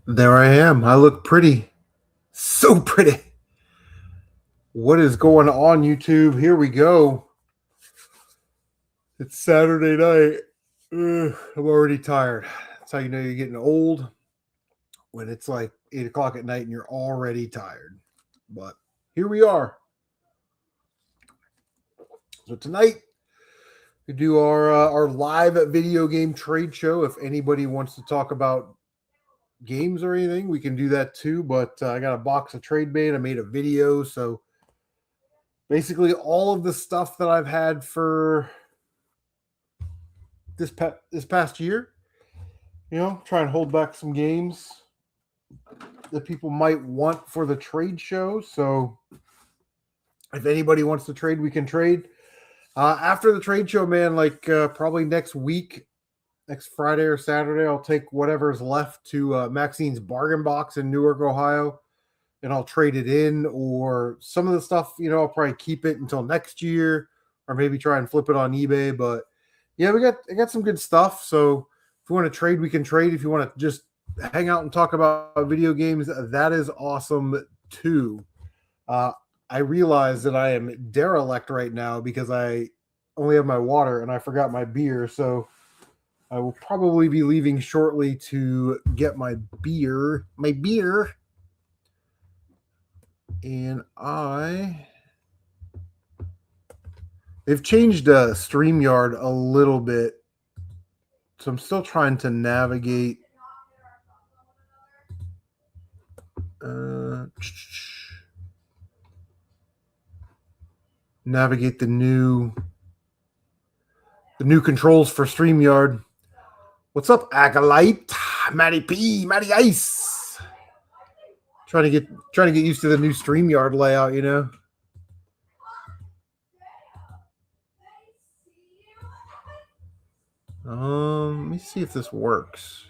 There I am. I look pretty. So pretty. What is going on, YouTube? Here we go. It's Saturday night. I'm already tired. That's how you know you're getting old, when it's like 8 o'clock at night and you're already tired. But here we are. So tonight we do our live video game trade show. If anybody wants to talk about games or anything, we can do that too. But I got a box of trade bait. I made a video, so basically all of the stuff that I've had for this past year, try and hold back some games that people might want for the trade show. So if anybody wants to trade, we can trade. After the trade show, man, probably next week, next Friday or Saturday, I'll take whatever's left to Maxine's Bargain Box in Newark, Ohio, and I'll trade it in. Or some of the stuff, I'll probably keep it until next year, or maybe try and flip it on eBay. But yeah, I got some good stuff. So if you want to trade, we can trade. If you want to just hang out and talk about video games, that is awesome too. I realize that I am derelict right now because I only have my water and I forgot my beer. So I will probably be leaving shortly to get my beer. And they've changed StreamYard a little bit. So I'm still trying to navigate. Navigate the new controls for StreamYard. What's up, Acolyte? Matty P, Matty Ice. Trying to get used to the new StreamYard layout, Let me see if this works.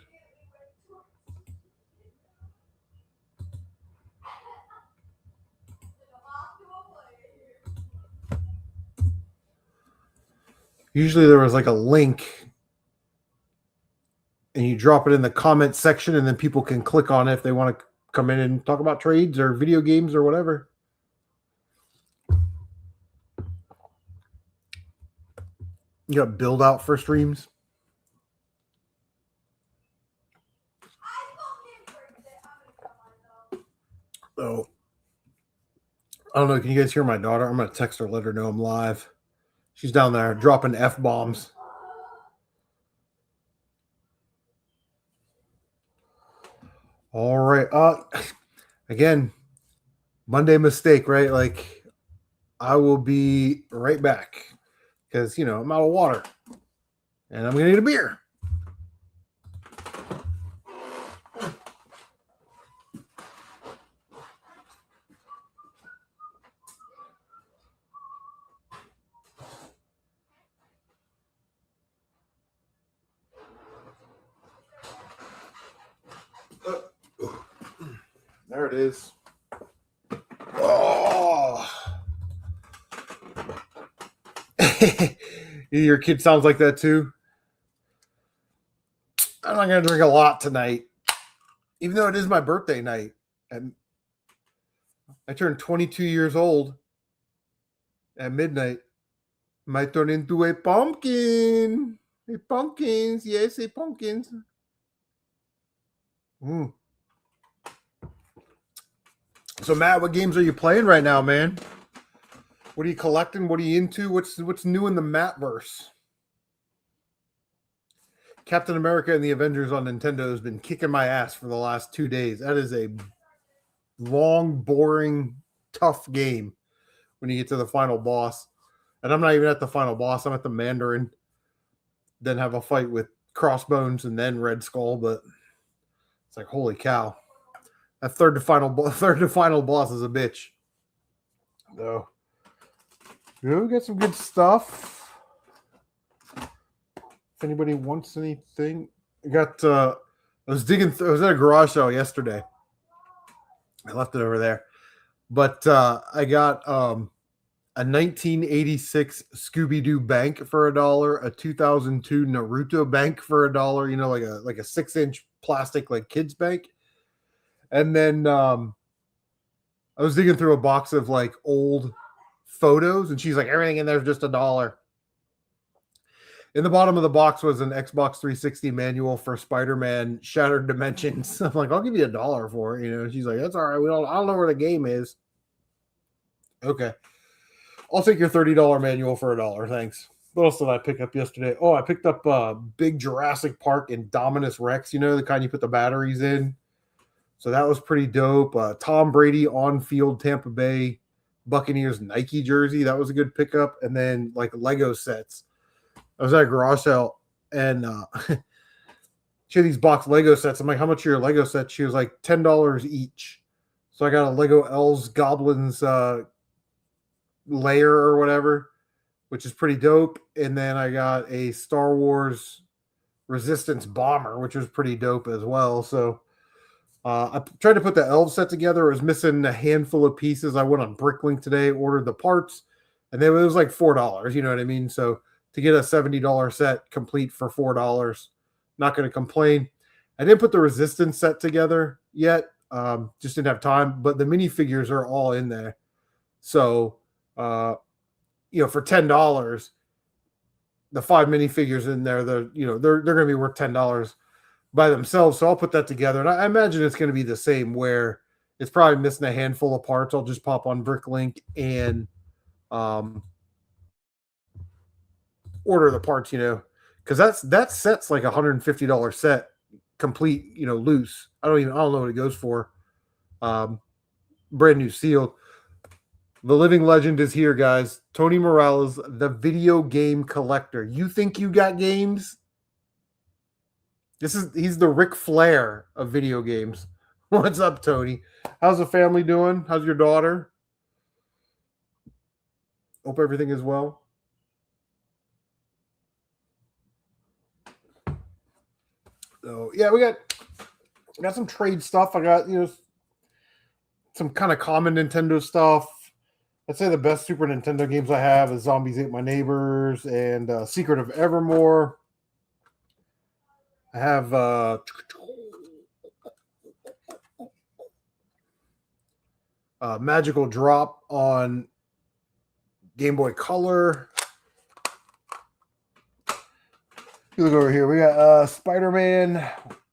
Usually there was like a link and you drop it in the comment section and then people can click on it if they want to come in and talk about trades or video games or whatever. You got build out for streams. So I don't know. Can you guys hear my daughter? I'm going to text her, let her know I'm live. She's down there dropping F-bombs. All right. Again, Monday mistake, right? Like, I will be right back because, I'm out of water and I'm going to need a beer. There it is. Oh. Your kid sounds like that too. I'm not going to drink a lot tonight, even though it is my birthday night. And I turned 22 years old at midnight. Might turn into a pumpkin. A pumpkins. Yes, a pumpkins. So, Matt, what games are you playing right now, man? What are you collecting? What are you into? What's new in the Mattverse? Captain America and the Avengers on Nintendo has been kicking my ass for the last 2 days. That is a long, boring, tough game when you get to the final boss. And I'm not even at the final boss. I'm at the Mandarin. Then have a fight with Crossbones and then Red Skull. But it's like, holy cow. That third to final boss is a bitch. So, we got some good stuff. If anybody wants anything, I was at a garage sale yesterday. I left it over there, but I got a 1986 Scooby-Doo bank for $1, a 2002 Naruto bank for $1. Like a 6-inch plastic like kids bank. And then I was digging through a box of like old photos, and she's like, everything in there is just $1. In the bottom of the box was an Xbox 360 manual for Spider-Man Shattered Dimensions. I'm like, I'll give you $1 for it. She's like, that's all right. I don't know where the game is. Okay. I'll take your $30 manual for $1. Thanks. What else did I pick up yesterday? Oh, I picked up Big Jurassic Park Indominus Rex, the kind you put the batteries in. So that was pretty dope. Tom Brady on-field Tampa Bay Buccaneers Nike jersey. That was a good pickup. And then like Lego sets. I was at a garage sale and she had these box Lego sets. I'm like, how much are your Lego sets? She was like $10 each. So I got a Lego Elves Goblins layer or whatever, which is pretty dope. And then I got a Star Wars Resistance bomber, which was pretty dope as well. So I tried to put the Elves set together. I was missing a handful of pieces. I went on Bricklink today, ordered the parts, and then it was like $4. You know what I mean? So to get a $70 set complete for $4, not going to complain. I didn't put the Resistance set together yet. Just didn't have time, but the minifigures are all in there. So, for $10, the 5 minifigures in there, they're going to be worth $10 by themselves. So I'll put that together. And I imagine it's going to be the same where it's probably missing a handful of parts. I'll just pop on Bricklink and, order the parts, because that set's like $150 set complete, loose. I don't know what it goes for. Brand new sealed. The living legend is here, guys. Tony Morales, the video game collector. You think you got games? He's the Ric Flair of video games. What's up, Tony? How's the family doing? How's your daughter? Hope everything is well. So yeah, we got some trade stuff. I got some kind of common Nintendo stuff. I'd say the best Super Nintendo games I have is Zombies Ate My Neighbors and Secret of Evermore. I have Magical Drop on Game Boy Color. You look over here. We got Spider-Man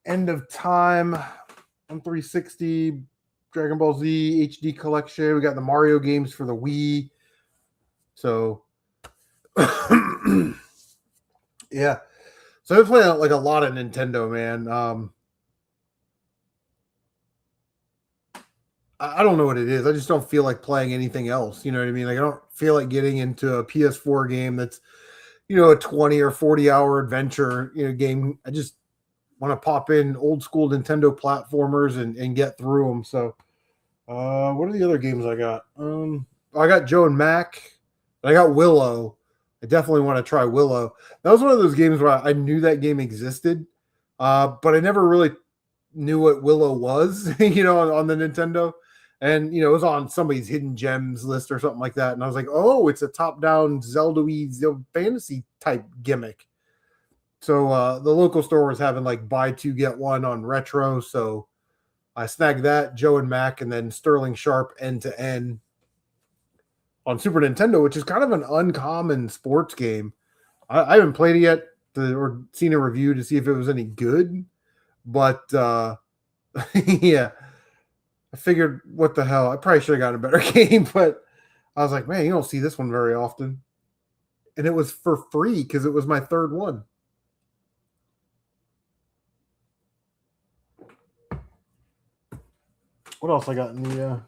End of Time on 360, Dragon Ball Z HD collection. We got the Mario games for the Wii. So, yeah. So I've been playing like a lot of Nintendo, man. I don't know what it is. I just don't feel like playing anything else. You know what I mean? Like I don't feel like getting into a PS4 game that's a 20 or 40 hour adventure, game. I just want to pop in old school Nintendo platformers and get through them. So, what are the other games I got? I got Joe and Mac. I got Willow. I definitely want to try Willow. That was one of those games where I knew that game existed, but I never really knew what Willow was, on the Nintendo. And, it was on somebody's hidden gems list or something like that. And I was like, oh, it's a top-down Zelda-y fantasy type gimmick. So the local store was having like buy two, get one on retro. So I snagged that, Joe and Mac, and then Sterling Sharp end-to-end on Super Nintendo, which is kind of an uncommon sports game. I haven't played it yet or seen a review to see if it was any good. But, yeah. I figured, what the hell? I probably should have gotten a better game, but I was like, man, you don't see this one very often. And it was for free because it was my third one. What else I got in the...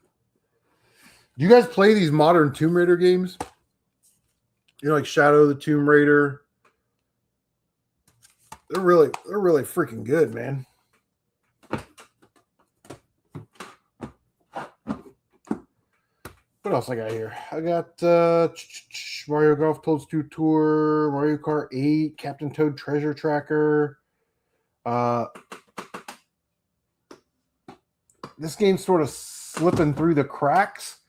Do you guys play these modern Tomb Raider games? Like Shadow of the Tomb Raider. They're really freaking good, man. What else I got here? I got Mario Golf Toad's 2 Tour, Mario Kart 8, Captain Toad Treasure Tracker. This game's sort of slipping through the cracks.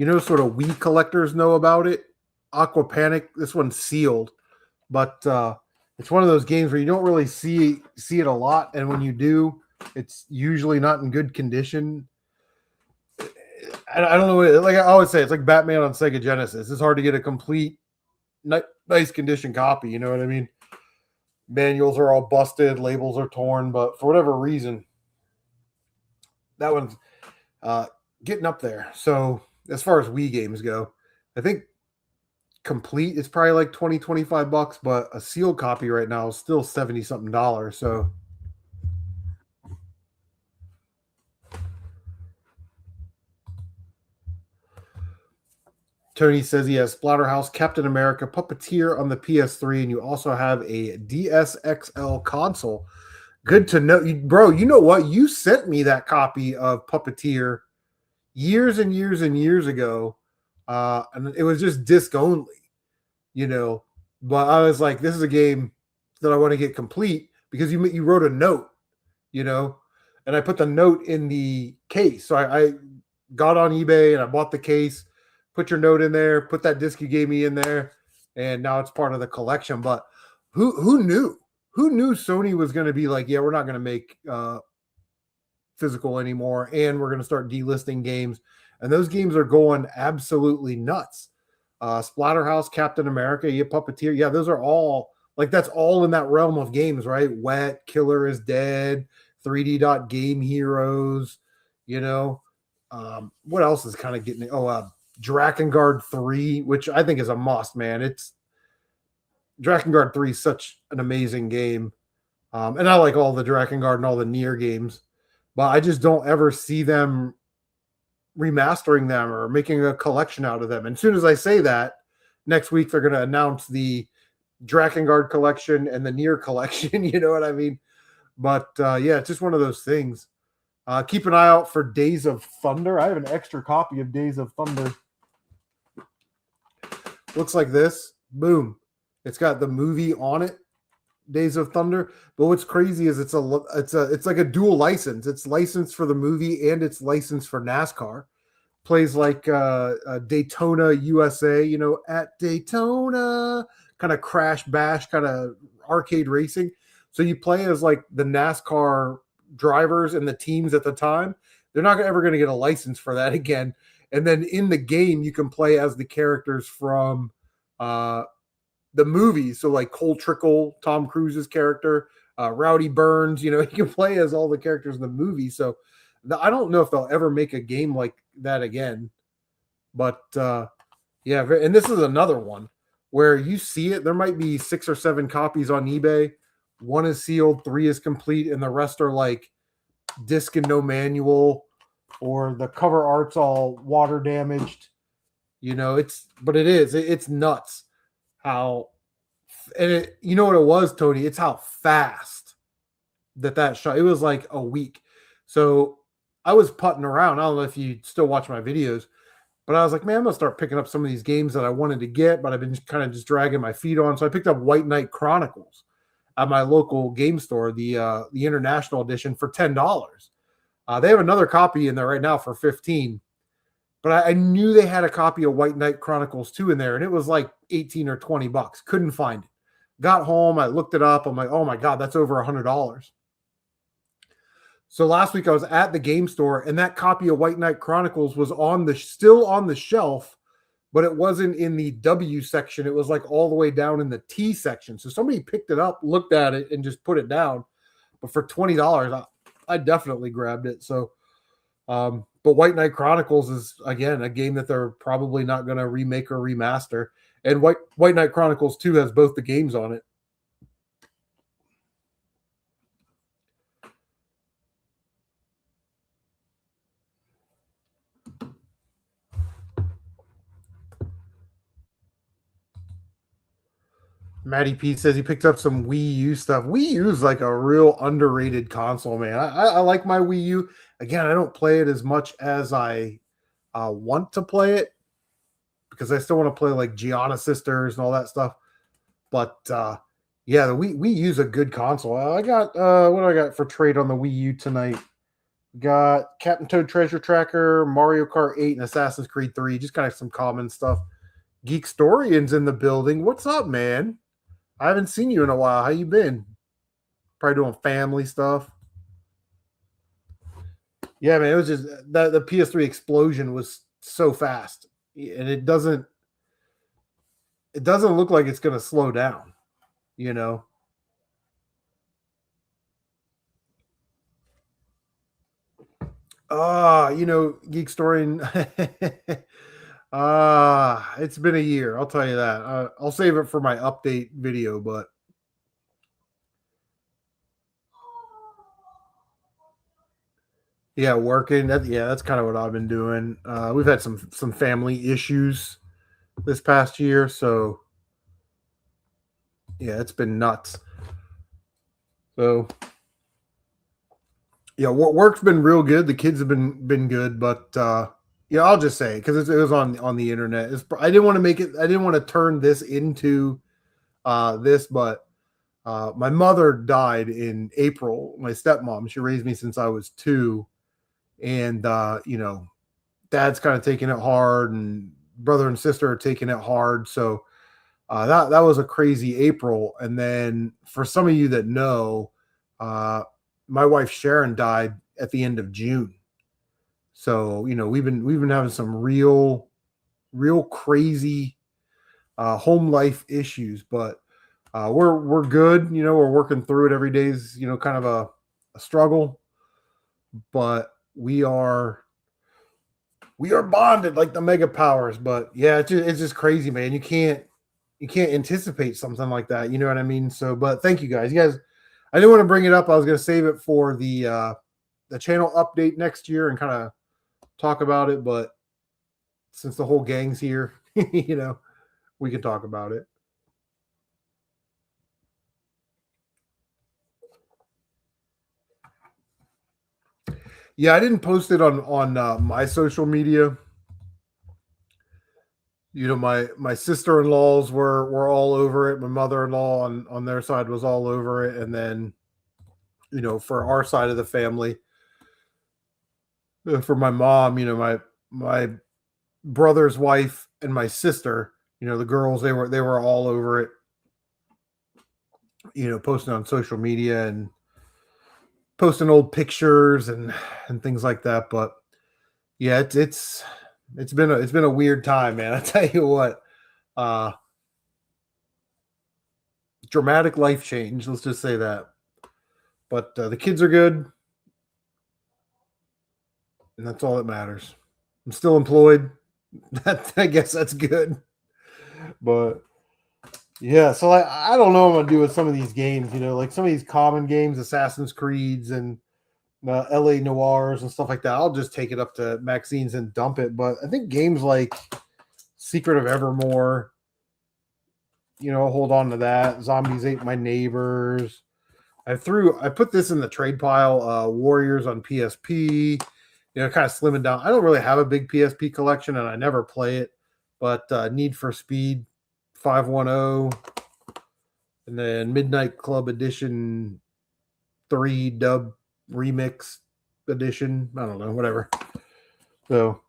Sort of Wii collectors know about it. Aqua Panic. This one's sealed, but it's one of those games where you don't really see it a lot, and when you do, It's usually not in good condition. I don't know what like I always say, it's like Batman on Sega Genesis. It's hard to get a complete nice condition copy. You know what I mean? Manuals are all busted, labels are torn, but for whatever reason, that one's uh, getting up there. So as far as Wii games go, I think complete is probably like 20, $25, but a sealed copy right now is still 70 something dollars. So Tony says he has Splatterhouse, Captain America, Puppeteer on the PS3, and you also have a DSXL console. Good to know, bro. You know what? You sent me that copy of Puppeteer years and years and years ago, and it was just disc only, you know. But I was like, this is a game that I want to get complete because you wrote a note, you know, and I put the note in the case. So I got on eBay and I bought the case, put your note in there, put that disc you gave me in there, and now it's part of the collection. But who knew? Who knew Sony was going to be like, yeah, we're not going to make physical anymore, and we're going to start delisting games. And those games are going absolutely nuts. Splatterhouse, Captain America, yeah, Puppeteer, yeah, those are all like that's all in that realm of games, right? Wet, Killer is Dead, 3D Dot Game Heroes, you know. What else is kind of getting? Drakengard 3, which I think is a must, man. It's Drakengard 3 is such an amazing game. And I like all the Drakengard and all the Nier games, but I just don't ever see them remastering them or making a collection out of them. And as soon as I say that, next week they're going to announce the Drakengard collection and the Nier collection. You know what I mean? But yeah, it's just one of those things. Keep an eye out for Days of Thunder. I have an extra copy of Days of Thunder. Looks like this. Boom. It's got the movie on it, Days of Thunder. But what's crazy is it's like a dual license. It's licensed for the movie and it's licensed for NASCAR. Plays like Daytona, USA. You know, at Daytona, kind of crash bash, kind of arcade racing. So you play as like the NASCAR drivers and the teams at the time. They're not ever going to get a license for that again. And then in the game, you can play as the characters from the movies. So like Cole Trickle, Tom Cruise's character, Rowdy Burns, you know, you can play as all the characters in the movie. So I don't know if they'll ever make a game like that again. But yeah, and this is another one where you see it. There might be 6 or 7 copies on eBay. 1 is sealed, 3 is complete, and the rest are like disc and no manual, or the cover art's all water damaged. You know, it's nuts how, and you know what it was, Tony? It's how fast that shot. It was like a week. So I was putting around. I don't know if you still watch my videos, but I was like, man, I'm gonna start picking up some of these games that I wanted to get, but I've been kind of just dragging my feet on. So I picked up White Knight Chronicles at my local game store, the international edition, for $10. They have another copy in there right now for $15. But I knew they had a copy of White Knight Chronicles 2 in there, and it was like $18 or $20. Couldn't find it. Got home, I looked it up. I'm like, oh my God, that's over $100. So last week I was at the game store, and that copy of White Knight Chronicles was still on the shelf, but it wasn't in the W section. It was like all the way down in the T section. So somebody picked it up, looked at it, and just put it down. But for $20, I definitely grabbed it. So, but White Knight Chronicles is, again, a game that they're probably not going to remake or remaster. And White Knight Chronicles 2 has both the games on it. Matty P says he picked up some Wii U stuff. Wii U is like a real underrated console, man. I like my Wii U. Again, I don't play it as much as I want to play it because I still want to play like Gianna Sisters and all that stuff. But yeah, the Wii U's a good console. I got what do I got for trade on the Wii U tonight? Got Captain Toad Treasure Tracker, Mario Kart 8, and Assassin's Creed 3. Just kind of some common stuff. Geek Storian's in the building. What's up, man? I haven't seen you in a while. How you been? Probably doing family stuff. Yeah, man, it was just that the PS3 explosion was so fast, and it doesn't look like it's going to slow down. You know, Geek Story. It's been a year. I'll tell you that. I'll save it for my update video, but yeah, working. That's kind of what I've been doing. We've had some family issues this past year, so yeah, it's been nuts. So yeah, work's been real good. The kids have been good, but yeah, I'll just say because it was on the internet. I didn't want to make it. I didn't want to turn this into this, but my mother died in April. My stepmom. She raised me since I was 2, and dad's kind of taking it hard, and brother and sister are taking it hard. So that was a crazy April. And then for some of you that know, my wife Sharon died at the end of June. So we've been having some real crazy home life issues, but we're good. We're working through it. Every day's kind of a struggle, but we are bonded like the mega powers. But yeah, it's just crazy, man. You can't anticipate something like that. You know what I mean? So, but thank you guys. I didn't want to bring it up. I was going to save it for the channel update next year and kind of talk about it. But since the whole gang's here, we can talk about it. Yeah, I didn't post it on my social media. My sister-in-laws were all over it. My mother-in-law on their side was all over it, and then for our side of the family, for my mom, my brother's wife and my sister, the girls, they were all over it, posting on social media and posting old pictures and things like that. But yeah, it's been a weird time, man. I tell you what, uh, dramatic life change. Let's just say that. But the kids are good, and that's all that matters. I'm still employed. I guess that's good. But yeah, so I don't know what I'm gonna do with some of these games. Like some of these common games, Assassin's Creeds and LA Noirs and stuff like that. I'll just take it up to Maxine's and dump it. But I think games like Secret of Evermore, hold on to that. Zombies Ate My Neighbors. I put this in the trade pile. Warriors on PSP. Kind of slimming down. I don't really have a big PSP collection, and I never play it. But Need for Speed 510, and then Midnight Club Edition 3 Dub Remix Edition. I don't know, whatever. So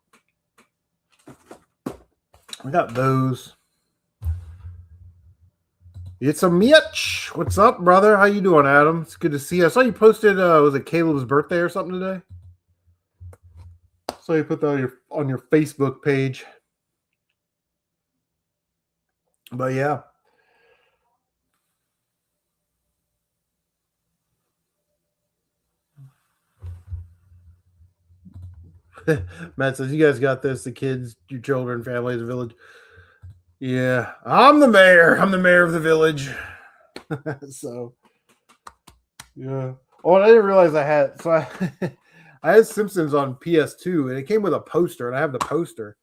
we got those. It's a Mitch. What's up, brother? How you doing, Adam? It's good to see you. I saw you posted. Was it Caleb's birthday or something today? So you put that on your Facebook page. But yeah. Matt says, you guys got this. The kids, your children, family, the village. Yeah. I'm the mayor. I'm the mayor of the village. So, yeah. Oh, and I didn't realize I had. So I had Simpsons on PS2, and it came with a poster, and I have the poster.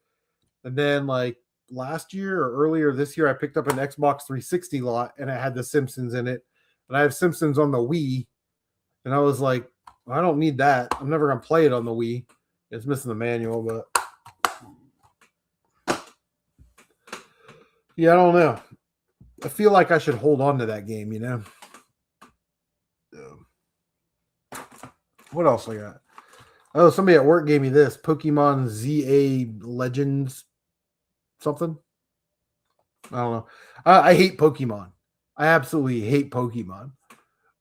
And then, like, last year or earlier this year, I picked up an Xbox 360 lot, and it had the Simpsons in it. And I have Simpsons on the Wii. And I was like, I don't need that. I'm never going to play it on the Wii. It's missing the manual, but yeah, I don't know. I feel like I should hold on to that game, What else I got? Oh, somebody at work gave me this Pokemon ZA Legends something. I don't know. I hate Pokemon. I absolutely hate Pokemon.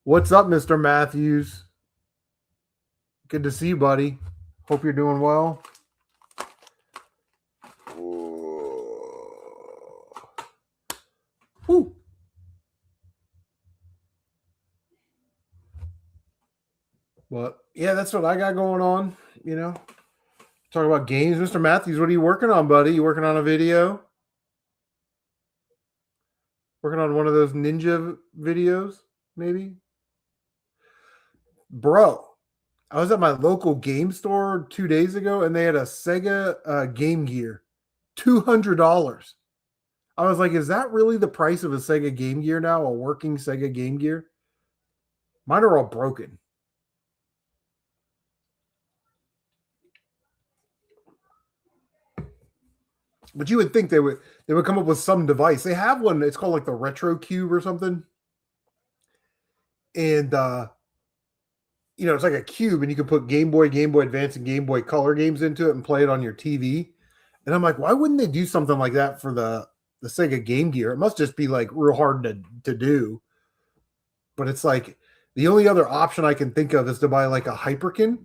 What's up, Mr. Matthews? Good to see you, buddy. Hope you're doing well. Whew. But yeah, that's what I got going on. You know, talk about games. Mr. Matthews, what are you working on, buddy? You working on a video? Working on one of those ninja videos, maybe? Bro, I was at my local game store 2 days ago and they had a Sega Game Gear, $200. I was like, is that really the price of a Sega Game Gear now? A working Sega Game Gear? Mine are all broken. But you would think they would come up with some device. They have one. It's called like the Retro Cube or something. And it's like a cube, and you can put Game Boy, Game Boy Advance, and Game Boy Color games into it and play it on your TV. And I'm like, why wouldn't they do something like that for the Sega Game Gear? It must just be like real hard to do. But it's like the only other option I can think of is to buy like a Hyperkin,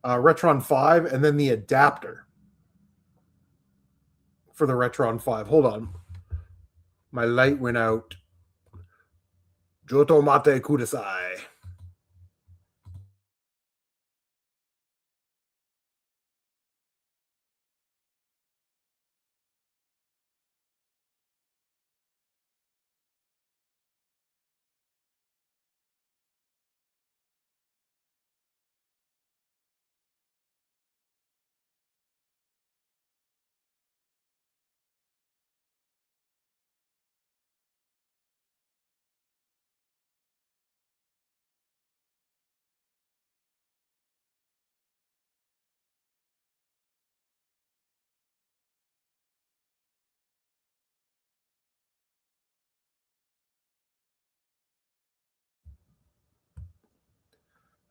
Retron 5, and then the adapter for the Retron 5. Hold on. My light went out. Joto mate kudasai.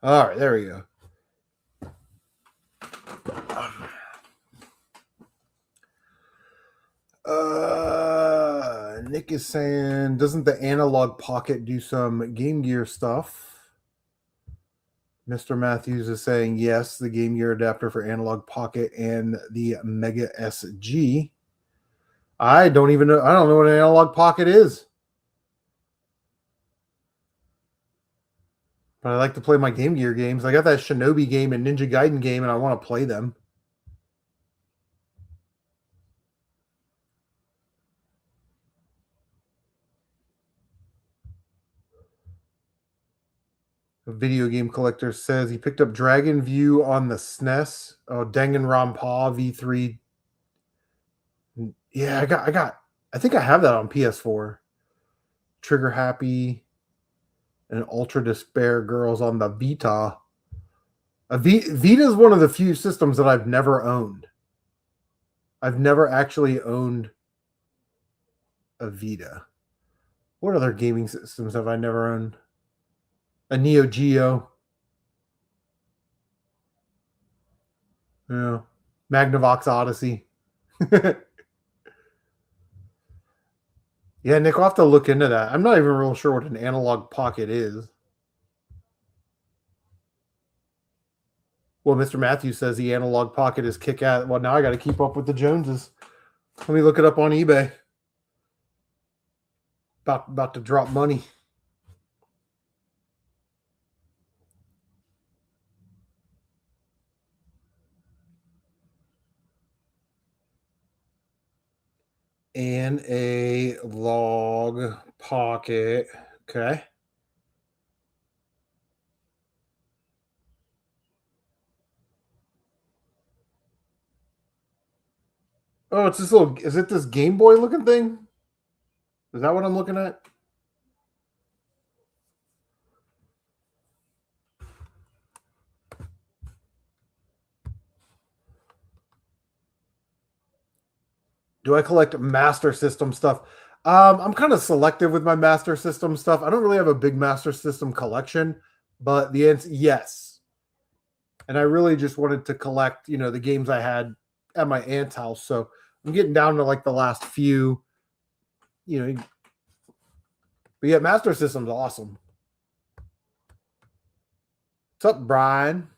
All right, there we go. Nick is saying, doesn't the Analog Pocket do some Game Gear stuff? Mr. Matthews is saying, yes, the Game Gear adapter for Analog Pocket and the Mega SG. I don't even know. I don't know what an Analog Pocket is. But I like to play my Game Gear games. I got that Shinobi game and Ninja Gaiden game, and I want to play them. A video game collector says he picked up Dragon View on the SNES. Oh, Danganronpa V3. Yeah, I think I have that on PS4. Trigger Happy and Ultra Despair Girls on the Vita. Vita is one of the few systems that I've never owned. I've never actually owned a Vita. What other gaming systems have I never owned? A Neo Geo. Yeah. Magnavox Odyssey. Yeah, Nick, I'll have to look into that. I'm not even real sure what an Analog Pocket is. Well, Mr. Matthews says the Analog Pocket is kick-ass. Well, now I got to keep up with the Joneses. Let me look it up on eBay. About to drop money. And a log pocket. Okay. Oh, it's this little. Is it this Game Boy looking thing? Is that what I'm looking at? Do I collect Master System stuff? I'm kind of selective with my Master System stuff. I don't really have a big Master System collection, but the answer, yes. And I really just wanted to collect, the games I had at my aunt's house. So I'm getting down to like the last few, But yeah, Master System's awesome. What's up, Brian?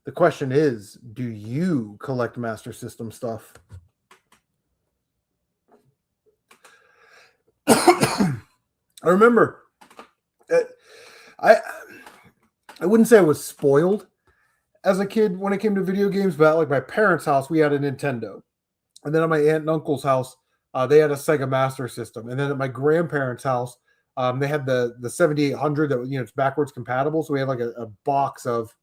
The question is, do you collect Master System stuff? I remember, I wouldn't say I was spoiled as a kid when it came to video games, but at like my parents' house, we had a Nintendo, and then at my aunt and uncle's house, they had a Sega Master System, and then at my grandparents' house, they had the 7800 that it's backwards compatible, so we had like a box of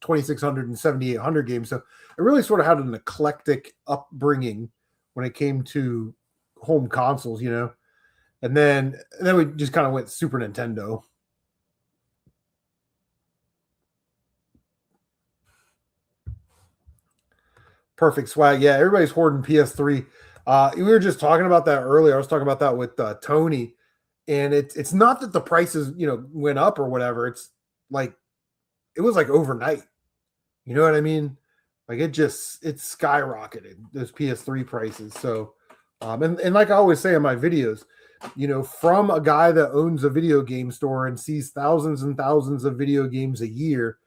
2600 and 7800 games. So it really sort of had an eclectic upbringing when it came to home consoles, and then we just kind of went Super Nintendo. Perfect swag. Yeah, everybody's hoarding PS3. We were just talking about that earlier. I was talking about that with Tony, and it's not that the prices went up or whatever. It's like it was like overnight. You know what I mean? Like it skyrocketed, those PS3 prices. So, and like I always say in my videos, from a guy that owns a video game store and sees thousands and thousands of video games a year,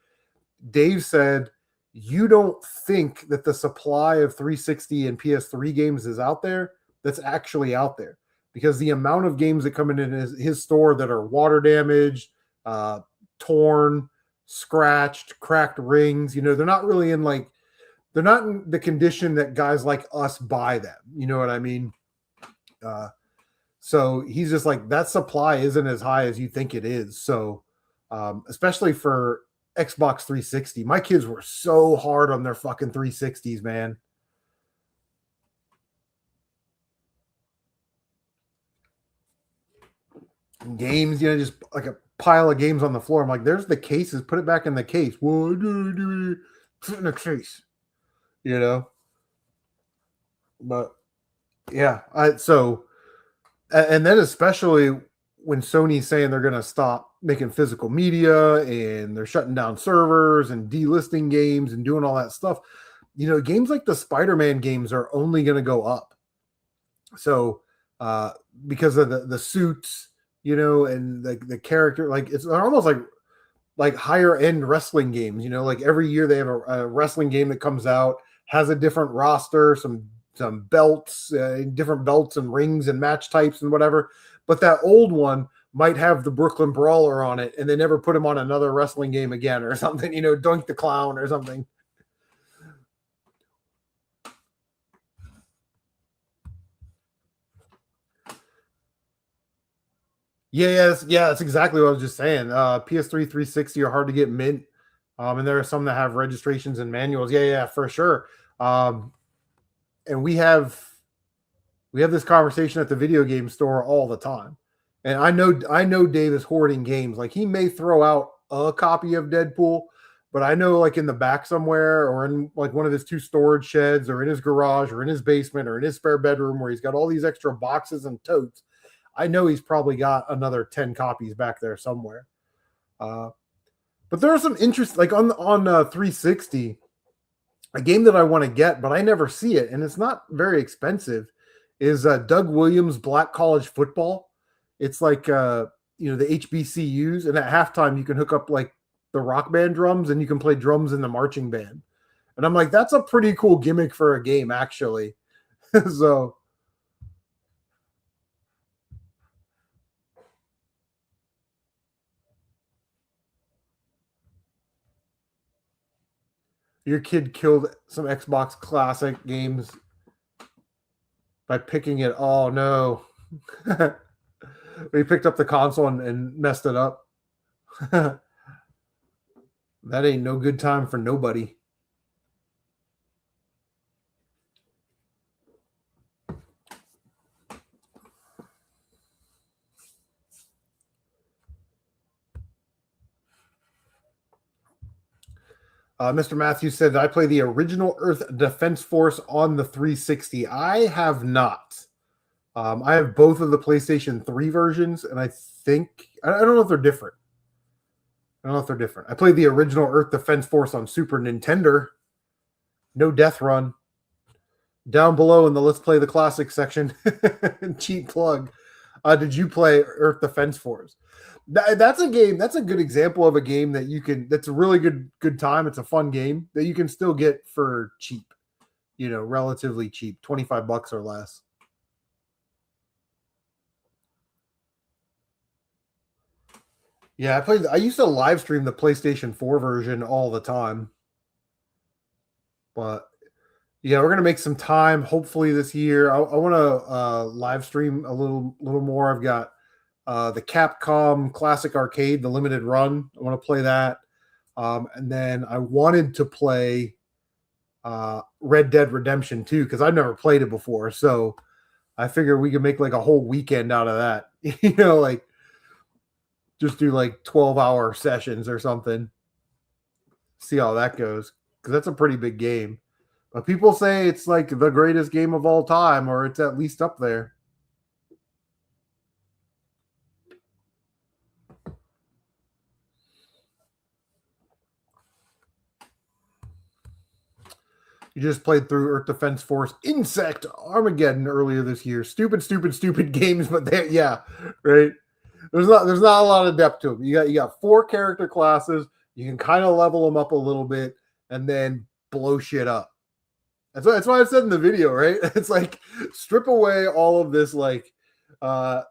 Dave said, you don't think that the supply of 360 and PS3 games is out there. That's actually out there, because the amount of games that come in his store that are water damaged, torn, scratched, cracked rings, they're not really they're not in the condition that guys like us buy them. You know what I mean? So he's just like, that supply isn't as high as you think it is. So, especially for Xbox 360. My kids were so hard on their fucking 360s, man. Games, just like a pile of games on the floor. I'm like, there's the cases. Put it back in the case. Well, put it in the case. But yeah, and then especially when Sony's saying they're going to stop making physical media and they're shutting down servers and delisting games and doing all that stuff, games like the Spider-Man games are only going to go up. So, because of the suits, and the character, like it's almost like higher end wrestling games, like every year they have a wrestling game that comes out, has a different roster, some belts, different belts and rings and match types and whatever. But that old one might have the Brooklyn Brawler on it, and they never put him on another wrestling game again or something, Dunk the Clown or something. Yeah, that's exactly what I was just saying. PS3 360 are hard to get mint. And there are some that have registrations and manuals. Yeah, for sure. And we have this conversation at the video game store all the time. And I know Dave is hoarding games. Like he may throw out a copy of Deadpool, but I know like in the back somewhere or in like one of his 2 storage sheds or in his garage or in his basement or in his spare bedroom where he's got all these extra boxes and totes, I know he's probably got another 10 copies back there somewhere. But there are some interest, like on 360, a game that I want to get, but I never see it, and it's not very expensive, is Doug Williams' Black College Football. It's like, the HBCUs, and at halftime you can hook up like the rock band drums and you can play drums in the marching band. And I'm like, that's a pretty cool gimmick for a game, actually. So your kid killed some Xbox Classic games by picking it. Oh, no. We picked up the console and messed it up. That ain't no good time for nobody. Mr. Matthews said, I play the original Earth Defense Force on the 360. I have not. I have both of the PlayStation 3 versions, and I don't know if they're different. I played the original Earth Defense Force on Super Nintendo. No Death Run. Down below in the Let's Play the Classics section. Cheap plug. Did you play Earth Defense Force? That's a game. That's a good example of a game that you can. That's a really good time. It's a fun game that you can still get for cheap. Relatively cheap, $25 or less. Yeah, I used to live stream the PlayStation 4 version all the time. But yeah, we're gonna make some time. Hopefully this year, I want to live stream a little more. I've got the Capcom Classic Arcade, the limited run. I want to play that, and then I wanted to play Red Dead Redemption 2 because I've never played it before. So I figure we could make like a whole weekend out of that. Like just do like 12-hour sessions or something. See how that goes because that's a pretty big game. But people say it's like the greatest game of all time, or it's at least up there. You just played through Earth Defense Force Insect Armageddon earlier this year. Stupid games, but yeah, right. There's not a lot of depth to them. You got 4 character classes. You can kind of level them up a little bit and then blow shit up. That's why I said in the video, right? It's like strip away all of this like overdone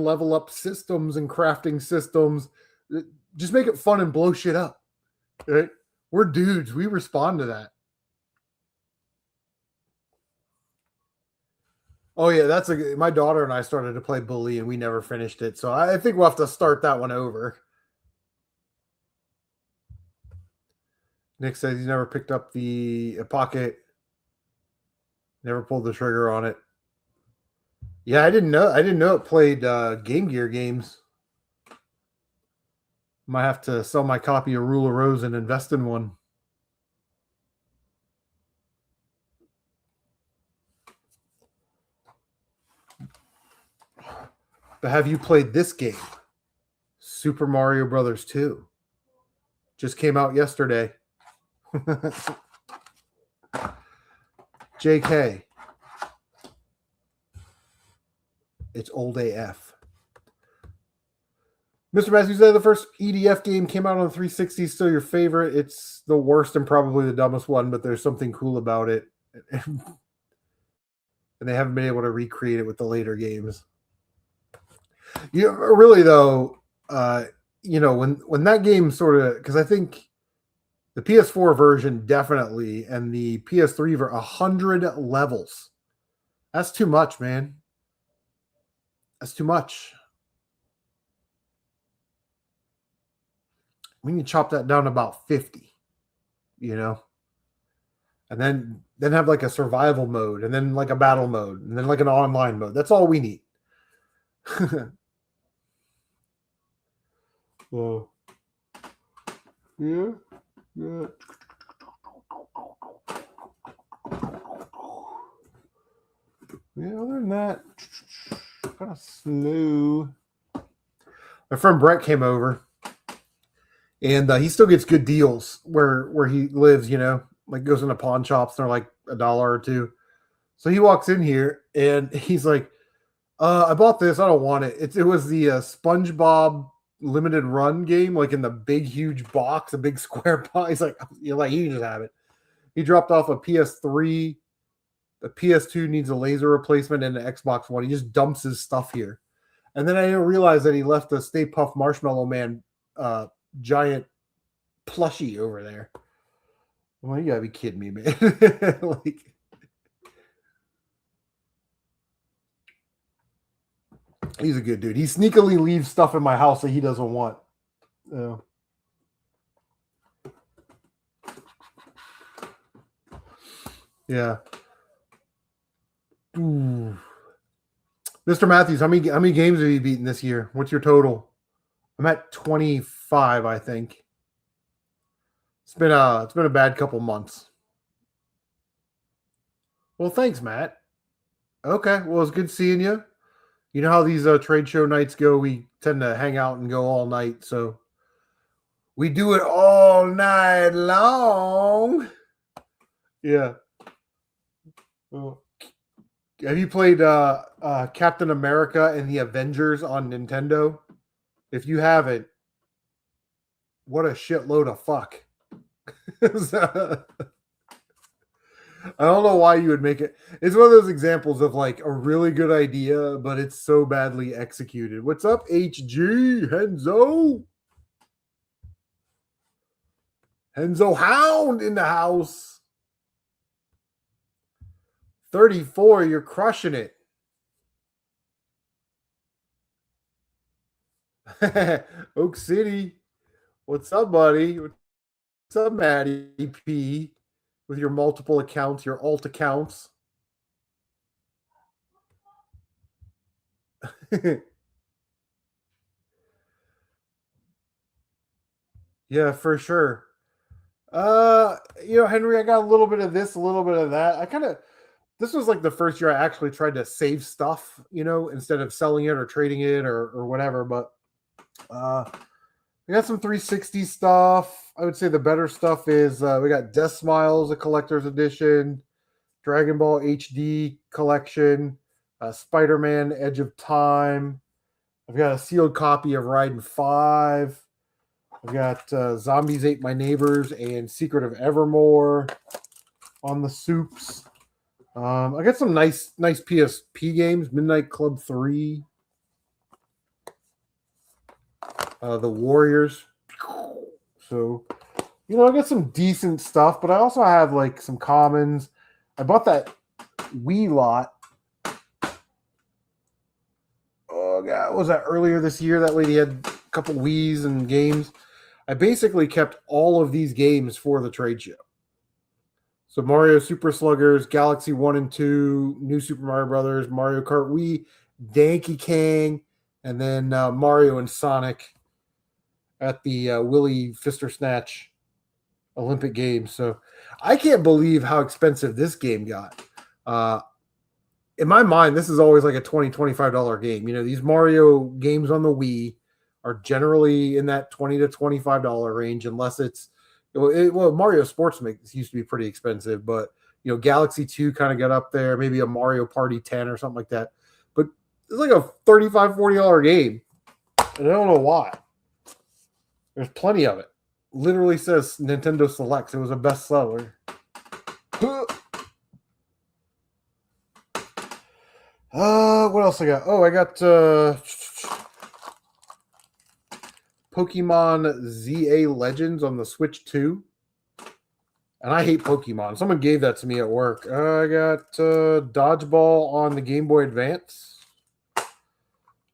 level up systems and crafting systems. Just make it fun and blow shit up. Right? We're dudes. We respond to that. Oh yeah, my daughter and I started to play Bully and we never finished it. So I think we'll have to start that one over. Nick says he's never picked up the pocket. Never pulled the trigger on it. Yeah, I didn't know it played Game Gear games. Might have to sell my copy of Rule of Rose and invest in one. But have you played this game? Super Mario Brothers 2. Just came out yesterday. JK. It's old AF. Mr. Matthews said the first EDF game came out on the 360. Still your favorite. It's the worst and probably the dumbest one, but there's something cool about it. And they haven't been able to recreate it with the later games. Really though, when that game sort of, because I think the PS4 version definitely, and the PS3 for 100 levels. That's too much, man. That's too much. We need to chop that down to about 50, and then have like a survival mode, and then like a battle mode, and then like an online mode. That's all we need. Well, yeah. Yeah. Yeah, other than that, kind of slow. My friend Brett came over, and he still gets good deals where he lives. Like goes into pawn shops, and they're like $1 or $2. So he walks in here, and he's like, "I bought this. I don't want it. It was the SpongeBob limited run game, like in the big huge box, a big square box." He's like, you can just have it. He dropped off a PS3. The PS2 needs a laser replacement and an Xbox One. He just dumps his stuff here. And then I didn't realize that he left a Stay Puft Marshmallow Man giant plushie over there. Well, you gotta be kidding me, man. Like, he's a good dude. He sneakily leaves stuff in my house that he doesn't want. Yeah. Ooh. Mr. Matthews, how many games have you beaten this year? What's your total? I'm at 25, I think. It's been a bad couple months. Well, thanks, Matt. Okay, well, it's good seeing you. You know how these trade show nights go. We tend to hang out and go all night, so we do it all night long. Yeah. Oh. Have you played Captain America and the Avengers on Nintendo? If you haven't, what a shitload of fuck. I don't know why you would make it. It's one of those examples of like a really good idea, but it's so badly executed. What's up, HG? Henzo? Henzo Hound in the house. 34, you're crushing it. Oak City. What's up, buddy? What's up, Maddie P? With your multiple accounts, your alt accounts. Yeah, for sure. Henry, I got a little bit of this, a little bit of that. This was like the first year I actually tried to save stuff, instead of selling it or trading it or whatever. But we got some 360 stuff. I would say the better stuff is we got Death Smiles, a collector's edition, Dragon Ball HD collection, Spider-Man Edge of Time. I've got a sealed copy of Raiden 5. I've got Zombies Ate My Neighbors and Secret of Evermore on the soups. I got some nice PSP games. Midnight Club 3. The Warriors. So, I got some decent stuff, but I also have like some commons. I bought that Wii lot. Oh, God. What was that earlier this year? That lady had a couple Wiis and games. I basically kept all of these games for the trade show. So Mario Super Sluggers, Galaxy 1 and 2, New Super Mario Brothers, Mario Kart Wii, Donkey Kong, and then Mario and Sonic at the Willy Fister Snatch Olympic Games. So I can't believe how expensive this game got. In my mind, this is always like a $20, $25 game. These Mario games on the Wii are generally in that $20 to $25 range, unless it's Mario Sports Mix used to be pretty expensive, but Galaxy 2 kind of got up there, maybe a Mario Party 10 or something like that. But it's like a $35, $40 game, and I don't know why. There's plenty of it. Literally says Nintendo Selects. It was a bestseller. What else I got? Oh, I got Pokemon ZA Legends on the Switch 2. And I hate Pokemon. Someone gave that to me at work. I got Dodgeball on the Game Boy Advance.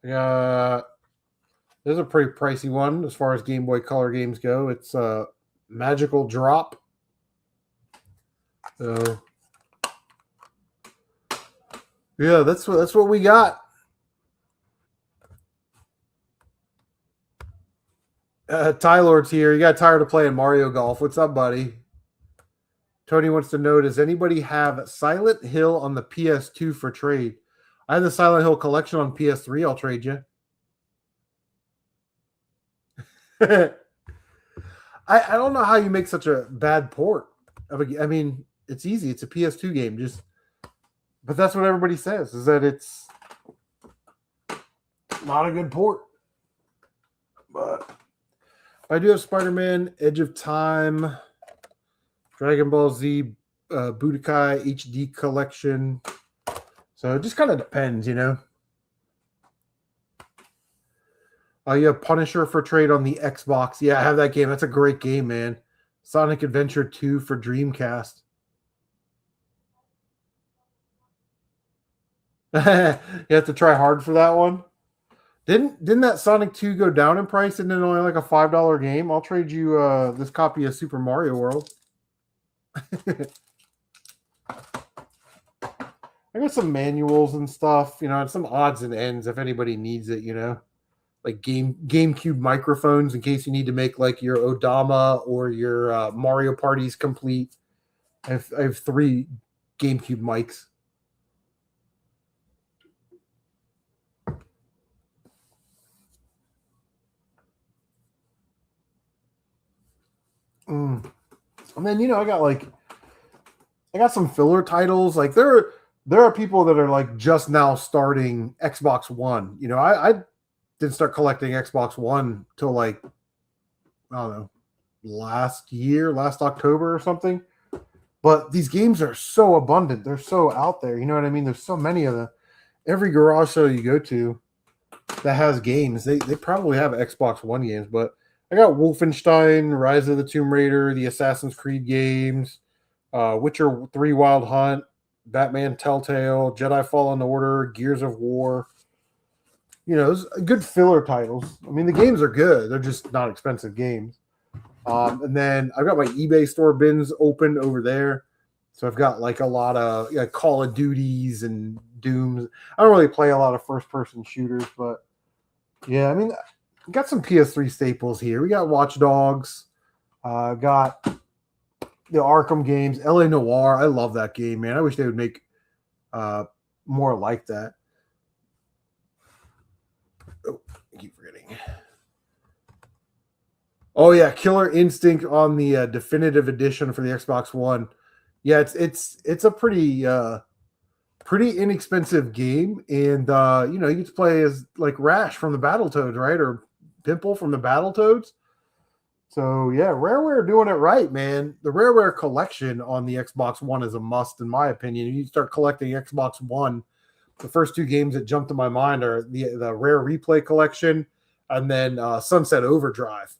There's a pretty pricey one as far as Game Boy Color games go. It's Magical Drop. So, yeah, that's what we got. Tylord's here. You got tired of playing Mario Golf. What's up, buddy? Tony wants to know, does anybody have Silent Hill on the PS2 for trade? I have the Silent Hill collection on PS3. I'll trade you. I don't know how you make such a bad port. I mean, it's easy. It's a PS2 game. But that's what everybody says, is that it's not a good port. But I do have Spider-Man, Edge of Time, Dragon Ball Z, Budokai HD collection. So it just kind of depends, you have Punisher for trade on the Xbox. Yeah, I have that game. That's a great game, man. Sonic Adventure 2 for Dreamcast. You have to try hard for that one. Didn't that Sonic 2 go down in price and then only like a $5 game? I'll trade you this copy of Super Mario World. I got some manuals and stuff, and some odds and ends if anybody needs it, like GameCube microphones in case you need to make like your Odama or your Mario Parties complete. I have 3 GameCube mics. And then I got some filler titles. Like there there are people that are like just now starting Xbox One. You know, I didn't start collecting Xbox One till like, I don't know, last year, last October or something. But these games are so abundant. They're so out there. You know what I mean? There's so many of them. Every garage show you go to that has games, they probably have Xbox One games. But I got Wolfenstein, Rise of the Tomb Raider, the Assassin's Creed games, Witcher 3 Wild Hunt, Batman Telltale, Jedi Fallen Order, Gears of War. You know, those good filler titles. I mean, the games are good. They're just not expensive games. And then I've got my eBay store bins open over there. So I've got like a lot of Call of Duties and Dooms. I don't really play a lot of first-person shooters, but yeah, I mean, we got some PS3 staples here. We got Watch Dogs. Got the Arkham games, LA Noire. I love that game, man. I wish they would make more like that. Oh, I keep forgetting. Oh yeah, Killer Instinct on the definitive edition for the Xbox One. Yeah, it's a pretty inexpensive game, and you know, you get to play as like Rash from the Battletoads, right, or Pimple from the Battletoads. So yeah, Rareware doing it right, man. The Rareware collection on the Xbox One is a must, in my opinion. You start collecting Xbox One. The first two games that jump to my mind are the Rare Replay collection, and then Sunset Overdrive.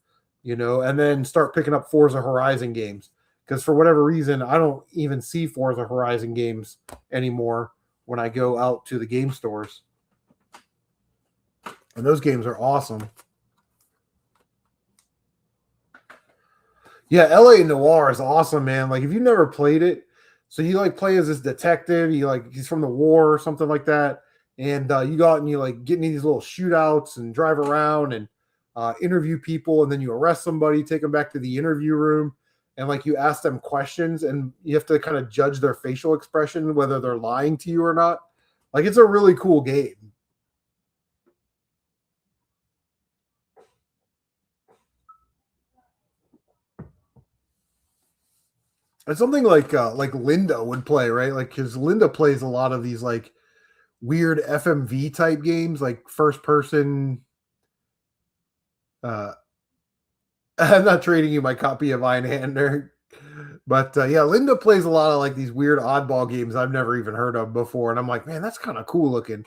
You know, and then start picking up Forza Horizon games, because for whatever reason, I don't even see Forza Horizon games anymore when I go out to the game stores. And those games are awesome. Yeah, LA Noire is awesome, man. Like, if you've never played it, so you like play as this detective, he's from the war or something like that, and you go out and you like get in these little shootouts and drive around and interview people, and then you arrest somebody, take them back to the interview room, and like you ask them questions, and you have to kind of judge their facial expression, whether they're lying to you or not. Like, it's a really cool game. It's something like Linda would play, right? Like, because Linda plays a lot of these like weird FMV type games, like first person. I'm not trading you my copy of Einhander, but yeah, Linda plays a lot of like these weird oddball games I've never even heard of before, and I'm like, man, that's kind of cool looking.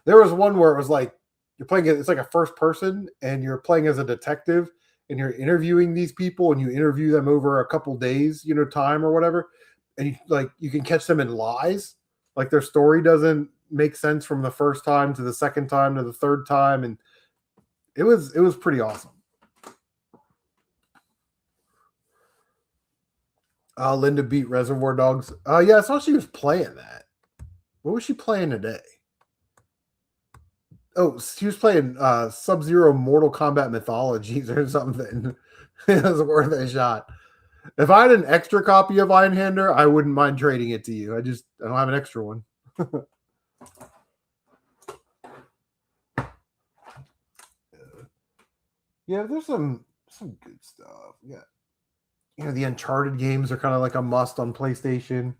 There was one where it was like you're playing it's like a first person, and you're playing as a detective, and you're interviewing these people, and you interview them over a couple days, you know, time or whatever, and you can catch them in lies, like their story doesn't make sense from the first time to the second time to the third time, and it was pretty awesome. Linda beat Reservoir Dogs. Yeah, I saw she was playing that. What was she playing today? Oh, she was playing Sub-Zero Mortal Kombat Mythologies or something. It was worth a shot. If I had an extra copy of Einhander, I wouldn't mind trading it to you. I don't have an extra one. Yeah, there's some good stuff. Yeah. You know, the Uncharted games are kind of like a must on PlayStation.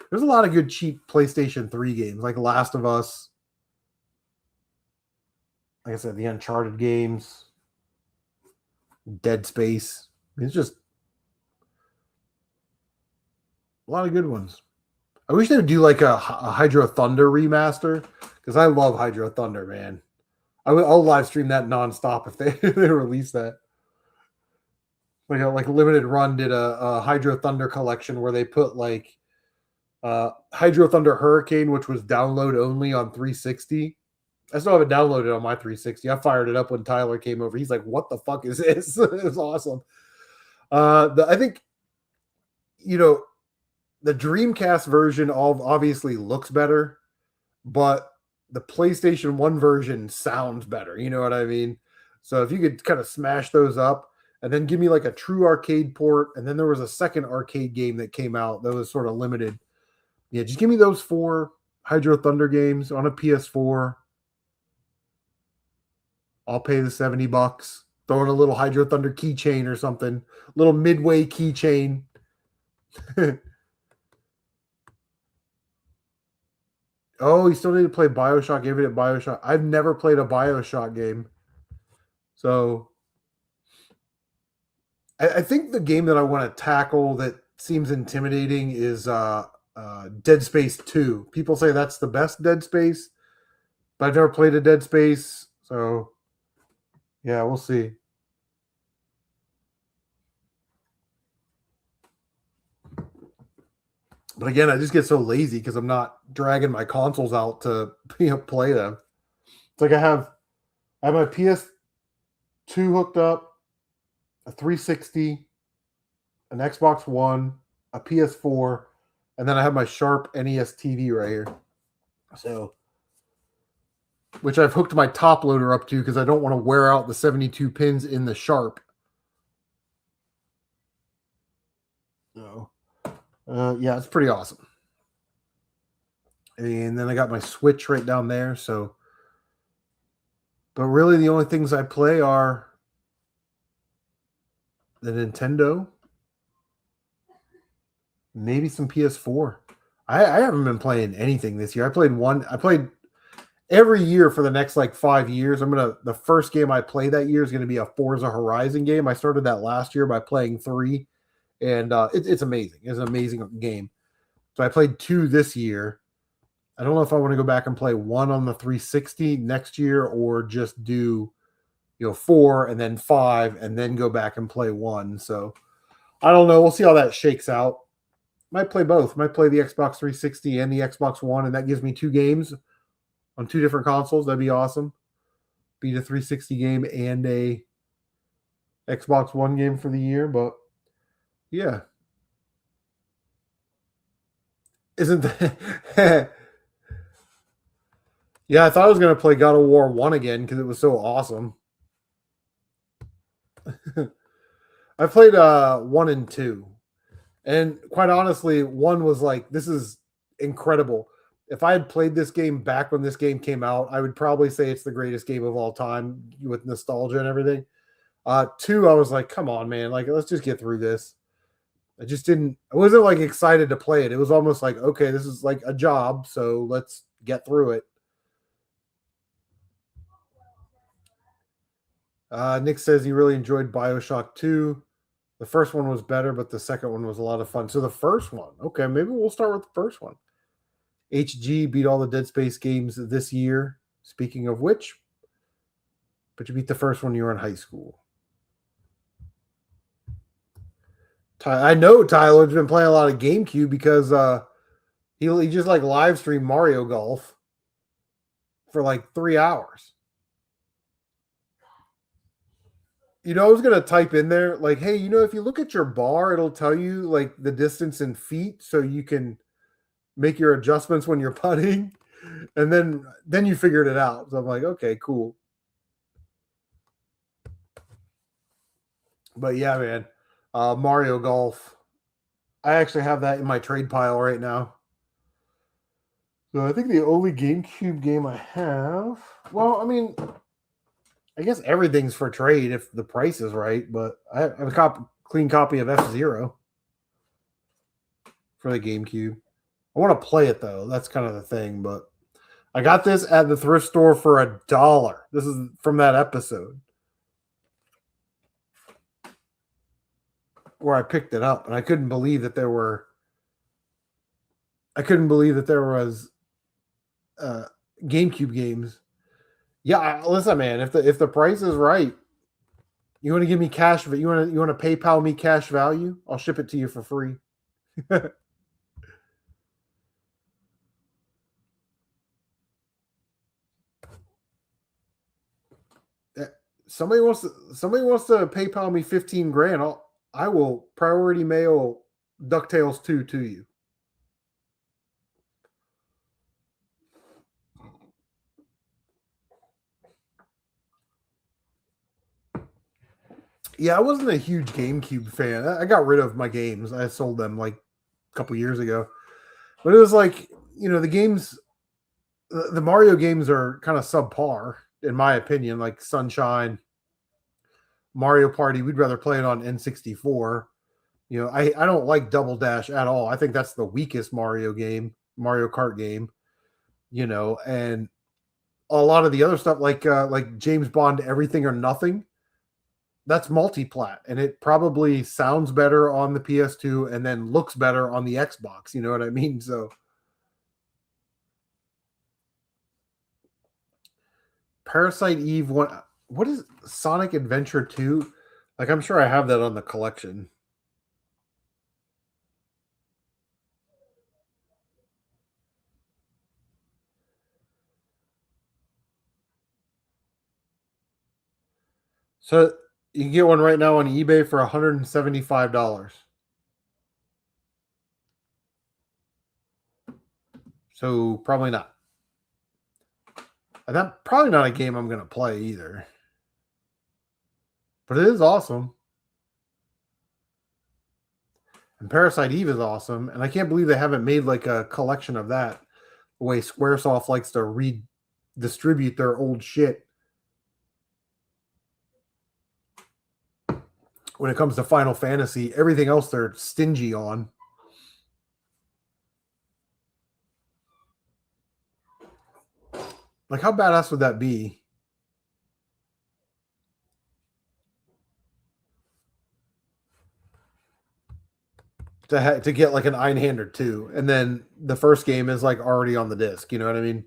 There's a lot of good cheap PlayStation 3 games, like Last of Us. Like I said, the Uncharted games, Dead Space. It's just a lot of good ones. I wish they would do like a Hydro Thunder remaster, because I love Hydro Thunder, man. I'll live stream that nonstop if they release that. Like Limited Run did a Hydro Thunder collection where they put like Hydro Thunder Hurricane, which was download only on 360. I still have it downloaded on my 360. I fired it up when Tyler came over. He's like, "What the fuck is this?" It was awesome. I think, you know, the Dreamcast version obviously looks better, but the PlayStation 1 version sounds better. You know what I mean? So if you could kind of smash those up and then give me like a true arcade port, and then there was a second arcade game that came out that was sort of limited. Yeah, just give me those 4 Hydro Thunder games on a PS4. I'll pay the $70. Throw in a little Hydro Thunder keychain or something, little Midway keychain. Oh, you still need to play BioShock Infinite BioShock. I've never played a BioShock game. So I think the game that I want to tackle that seems intimidating is Dead Space 2. People say that's the best Dead Space, but I've never played a Dead Space. So yeah, we'll see. But again, I just get so lazy because I'm not dragging my consoles out to play them. It's like I have my PS2 hooked up, a 360, an Xbox One, a PS4, and then I have my Sharp NES TV right here. So, which I've hooked my top loader up to because I don't want to wear out the 72 pins in the Sharp. So, yeah, it's pretty awesome. And then I got my Switch right down there. So, but really the only things I play are the Nintendo, maybe some PS4. I haven't been playing anything this year. I played every year for the next like 5 years. The first game I play that year is going to be a Forza Horizon game. I started that last year by playing 3, and it's amazing. It's an amazing game. So I played 2 this year. I don't know if I want to go back and play 1 on the 360 next year or just do 4 and then 5 and then go back and play 1. So I don't know. We'll see how that shakes out. Might play both. Might play the Xbox 360 and the Xbox One, and that gives me 2 games on 2 different consoles. That'd be awesome. Beat a 360 game and a Xbox One game for the year, but yeah. Isn't that Yeah, I thought I was going to play God of War 1 again because it was so awesome. I played 1 and 2. And quite honestly, 1 was like, this is incredible. If I had played this game back when this game came out, I would probably say it's the greatest game of all time with nostalgia and everything. 2, I was like, come on, man. Like, let's just get through this. I wasn't like excited to play it. It was almost like, okay, this is like a job, so let's get through it. Nick says he really enjoyed BioShock 2. The first one was better, but the second one was a lot of fun. So the first one, okay, maybe we'll start with the first one. HG beat all the Dead Space games this year. Speaking of which, but you beat the first one you were in high school. I know Tyler's been playing a lot of GameCube because he just like live streamed Mario Golf for like 3 hours. I was going to type in there like, hey, if you look at your bar, it'll tell you like the distance in feet so you can make your adjustments when you're putting. And then you figured it out. So I'm like, okay, cool. But yeah, man, Mario Golf. I actually have that in my trade pile right now. So I think the only GameCube game I have, well, I mean, I guess everything's for trade if the price is right, but I have a clean copy of F-Zero for the GameCube. I want to play it though. That's kind of the thing, but I got this at the thrift store for $1. This is from that episode where I picked it up, and I couldn't believe that there was GameCube games. Yeah, listen, man. If the price is right, you want to give me cash, but you want to PayPal me cash value, I'll ship it to you for free. Somebody wants to PayPal me 15 grand. I will priority mail DuckTales 2 to you. Yeah, I wasn't a huge GameCube fan. I got rid of my games. I sold them like a couple years ago. But it was like, the games, the Mario games are kind of subpar, in my opinion, like Sunshine, Mario Party. We'd rather play it on N64. I don't like Double Dash at all. I think that's the weakest Mario Kart game. and a lot of the other stuff like James Bond Everything or Nothing, that's multi-plat, and it probably sounds better on the PS2 and then looks better on the Xbox. You know what I mean? So Parasite Eve one. What is Sonic Adventure 2? Like, I'm sure I have that on the collection. So you can get one right now on eBay for $175. So probably not. And that's probably not a game I'm going to play either. But it is awesome. And Parasite Eve is awesome. And I can't believe they haven't made like a collection of that. The way Squaresoft likes to redistribute their old shit. When it comes to Final Fantasy, everything else they're stingy on. Like, how badass would that be? To get like an Einhander 2, and then the first game is like already on the disc. You know what I mean?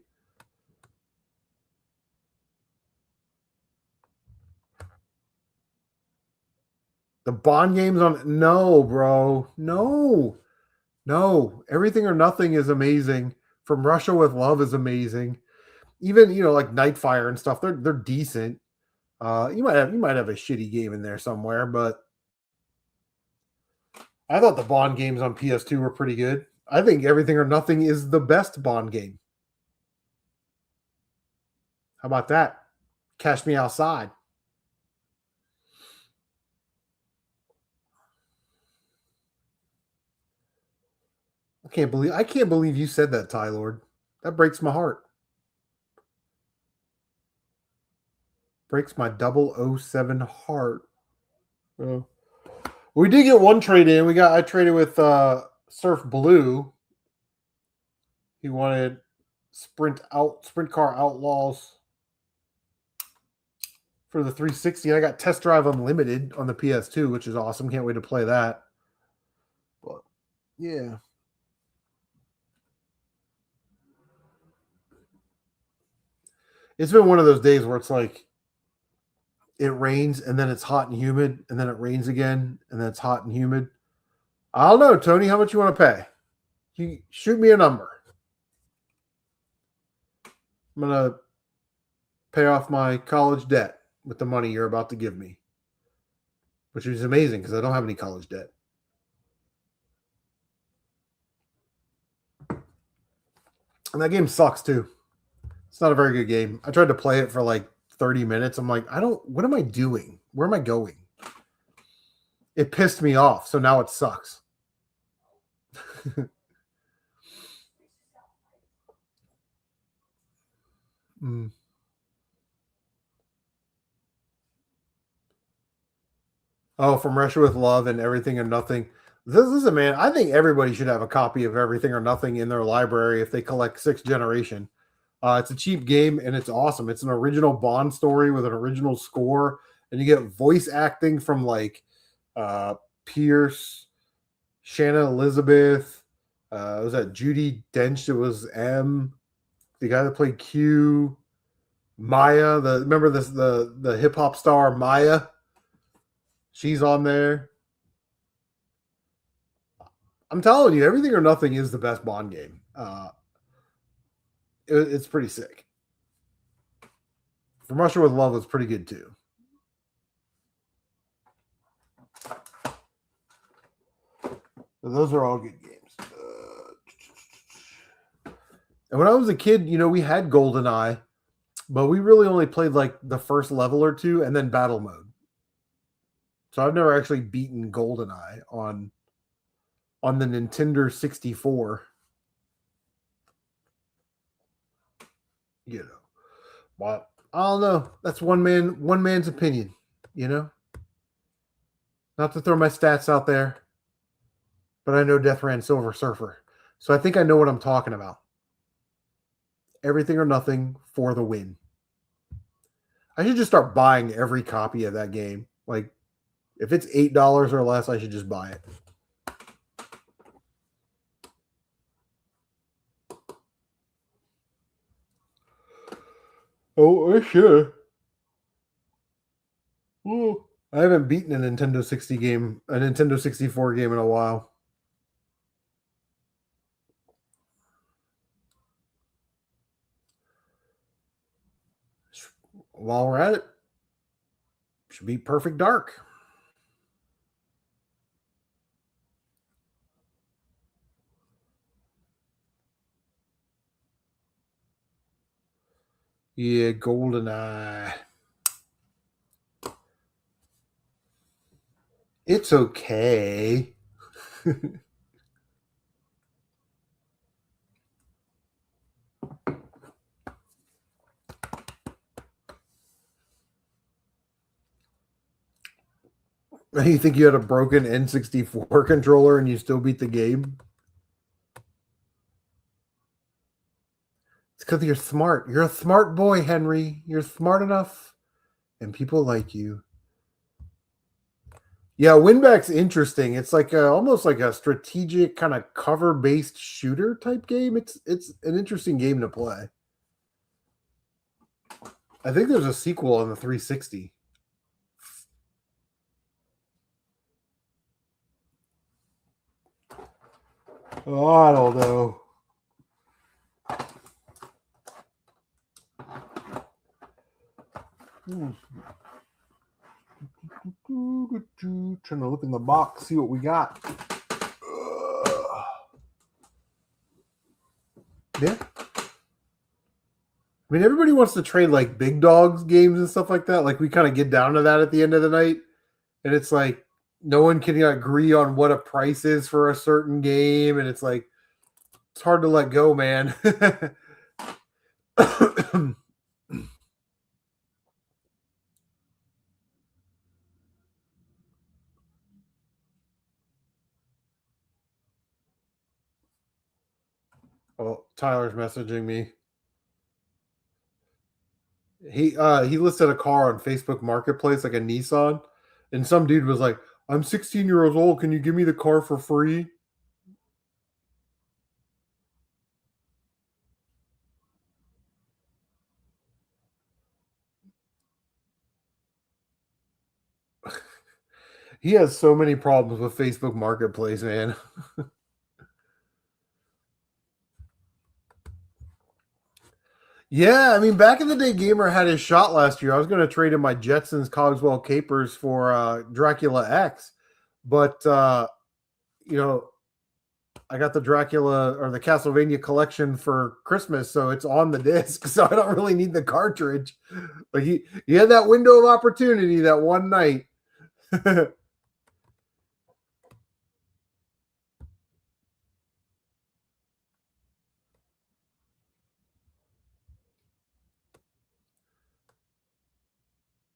The Bond games on no, bro, no. Everything or Nothing is amazing. From Russia with Love is amazing. Even like Nightfire and stuff. They're decent. You might have a shitty game in there somewhere, but I thought the Bond games on PS2 were pretty good. I think Everything or Nothing is the best Bond game. How about that? Cash Me Outside. I can't believe you said that, Ty Lord. That breaks my heart. Breaks my 007 heart. Oh. We did get one trade in. I traded with Surf Blue. He wanted Sprint Car Outlaws for the 360. I got Test Drive Unlimited on the PS2, which is awesome. Can't wait to play that. But yeah. It's been one of those days where it's like it rains and then it's hot and humid, and then it rains again and then it's hot and humid. I don't know, Tony, how much you want to pay? You shoot me a number. I'm going to pay off my college debt with the money you're about to give me, which is amazing because I don't have any college debt. And that game sucks too. It's not a very good game. I tried to play it for like 30 minutes. I'm like, what am I doing? Where am I going? It pissed me off. So now it sucks. Mm. Oh, From Russia with Love and Everything or Nothing. Listen, man, I think everybody should have a copy of Everything or Nothing in their library if they collect 6th generation. It's a cheap game and it's awesome. It's an original Bond story with an original score, and you get voice acting from like Pierce, Shanna Elizabeth. Was that Judi Dench? It was M, the guy that played Q. Maya, remember this the hip hop star Maya? She's on there. I'm telling you, Everything or Nothing is the best Bond game. It's pretty sick. From Russia with Love was pretty good too. Those are all good games. And when I was a kid, we had GoldenEye, but we really only played like the first level or two and then battle mode. So I've never actually beaten GoldenEye on the Nintendo 64. But I don't know. That's one man's opinion, Not to throw my stats out there, but I know Death Ran Silver Surfer. So I think I know what I'm talking about. everything or nothing for the win. I should just start buying every copy of that game. Like, if it's $8 or less, I should just buy it. Oh, I should. Ooh. I haven't beaten a Nintendo 64 game in a while. While we're at it, should be Perfect Dark. Yeah, GoldenEye. It's okay. You think you had a broken N64 controller and you still beat the game? It's because you're smart. You're a smart boy, Henry. You're smart enough, and people like you. Yeah, Winback's interesting. It's like almost like a strategic kind of cover-based shooter type game. It's an interesting game to play. I think there's a sequel on the 360. Oh, I don't know. Trying to look in the box, see what we got. Yeah. I mean, everybody wants to trade like big dogs games and stuff like that. Like we kind of get down to that at the end of the night, and it's like no one can agree on what a price is for a certain game, and it's like it's hard to let go, man. Oh, Tyler's messaging me. He listed a car on Facebook Marketplace, like a Nissan, and some dude was like, "I'm 16 years old. Can you give me the car for free?" He has so many problems with Facebook Marketplace, man. Yeah, I mean, back in the day, Gamer had his shot last year. I was going to trade in my Jetsons Cogswell Capers for Dracula X, but you know, I got the Dracula or the Castlevania collection for Christmas, so it's on the disc. So I don't really need the cartridge. Like he had that window of opportunity that one night.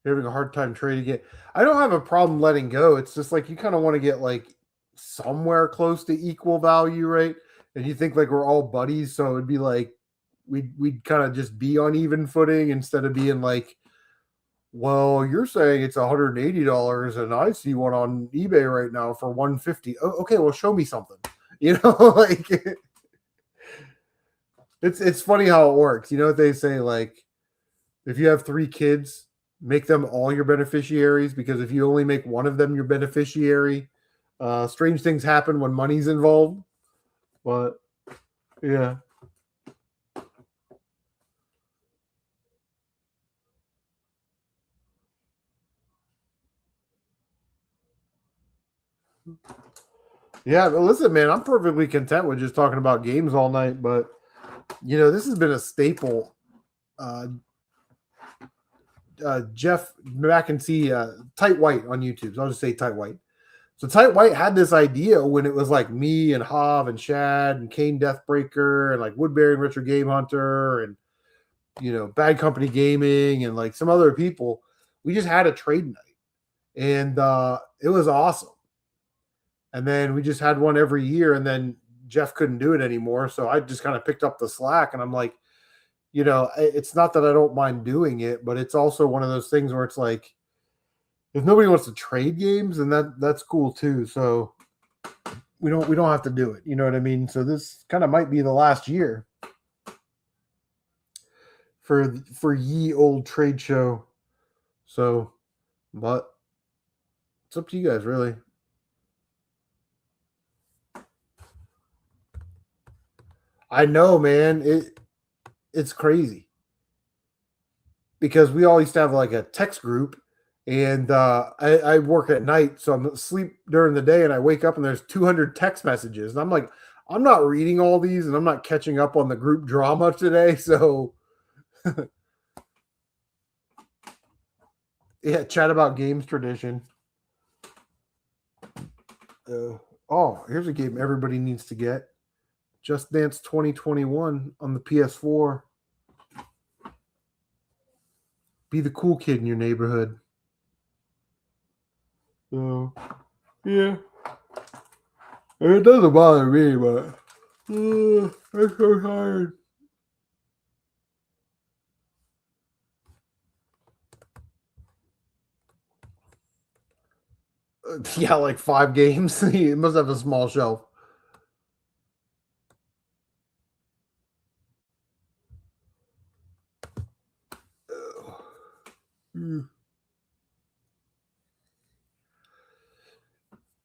You're having a hard time trading it. I don't have a problem letting go. It's just like you kind of want to get like somewhere close to equal value, right? And you think like we're all buddies, so it'd be like we'd kind of just be on even footing instead of being like, well, you're saying it's $180 and I see one on eBay right now for 150. Oh, okay, well, show me something. You know, like it's funny how it works. You know what they say, like if you have 3 kids, make them all your beneficiaries, because if you only make one of them your beneficiary, strange things happen when money's involved. But yeah. Yeah, but listen, man, I'm perfectly content with just talking about games all night. But you know, this has been a staple. Jeff McEntee, Tight White on YouTube. So I'll just say Tight White. So Tight White had this idea when it was like me and Hav and Shad and Kane Deathbreaker and like Woodbury and Richard Game Hunter and you know Bad Company Gaming and like some other people. We just had a trade night, and it was awesome. And then we just had one every year, and then Jeff couldn't do it anymore, so I just kind of picked up the slack, and I'm like, it's not that I don't mind doing it, but it's also one of those things where it's like, if nobody wants to trade games, then that's cool too. So we don't have to do it. You know what I mean? So this kind of might be the last year for ye old trade show. So, but it's up to you guys, really. I know, man. It's crazy because we all used to have like a text group, and I work at night, so I'm asleep during the day, and I wake up and there's 200 text messages, and I'm like, I'm not reading all these, and I'm not catching up on the group drama today. So yeah, chat about games tradition. Oh, here's a game everybody needs to get. Just Dance 2021 on the PS4. Be the cool kid in your neighborhood. So, yeah. It doesn't bother me, but I'm so tired. Yeah, like 5 games. It must have a small shelf.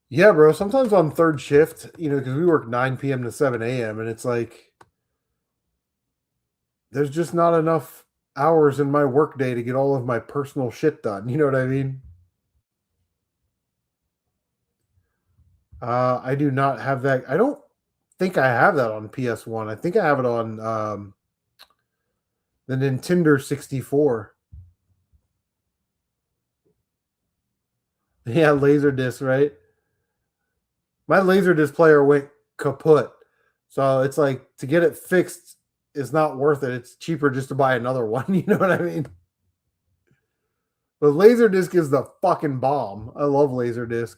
Yeah, bro. Sometimes on third shift, because we work 9 p.m. to 7 a.m., and it's like there's just not enough hours in my workday to get all of my personal shit done. You know what I mean? I do not have that. I don't think I have that on PS1. I think I have it on the Nintendo 64. Yeah, Laserdisc, right? My Laserdisc player went kaput. So it's like to get it fixed is not worth it. It's cheaper just to buy another one. You know what I mean? But Laserdisc is the fucking bomb. I love Laserdisc.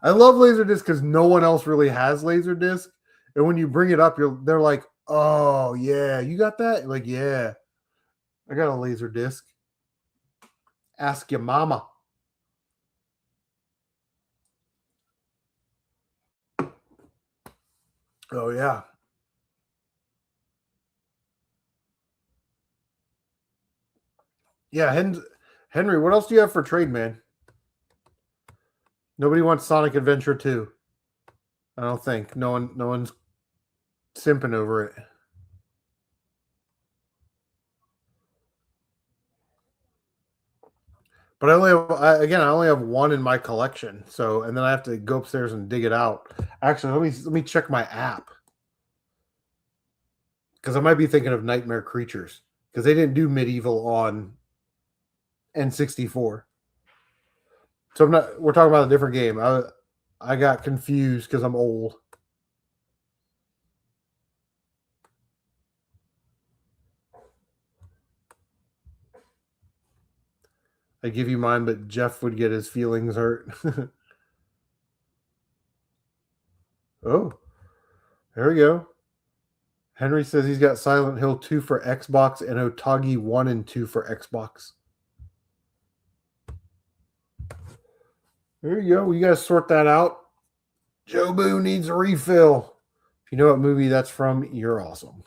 I love Laserdisc because no one else really has Laserdisc. And when you bring it up, they're like, "Oh yeah, you got that?" Like, yeah, I got a Laserdisc. Ask your mama. Oh yeah, yeah. Henry, what else do you have for trade, man? Nobody wants Sonic Adventure 2. I don't think. No one's simping over it. But I only have one in my collection. So, and then I have to go upstairs and dig it out. Actually, let me check my app because I might be thinking of Nightmare Creatures because they didn't do medieval on N64. So I'm not. We're talking about a different game. I got confused because I'm old. I give you mine, but Jeff would get his feelings hurt. Oh, there we go. Henry says he's got Silent Hill 2 for Xbox and Otogi 1 and 2 for Xbox. There you go. You guys sort that out. Joe Boo needs a refill. If you know what movie that's from, you're awesome.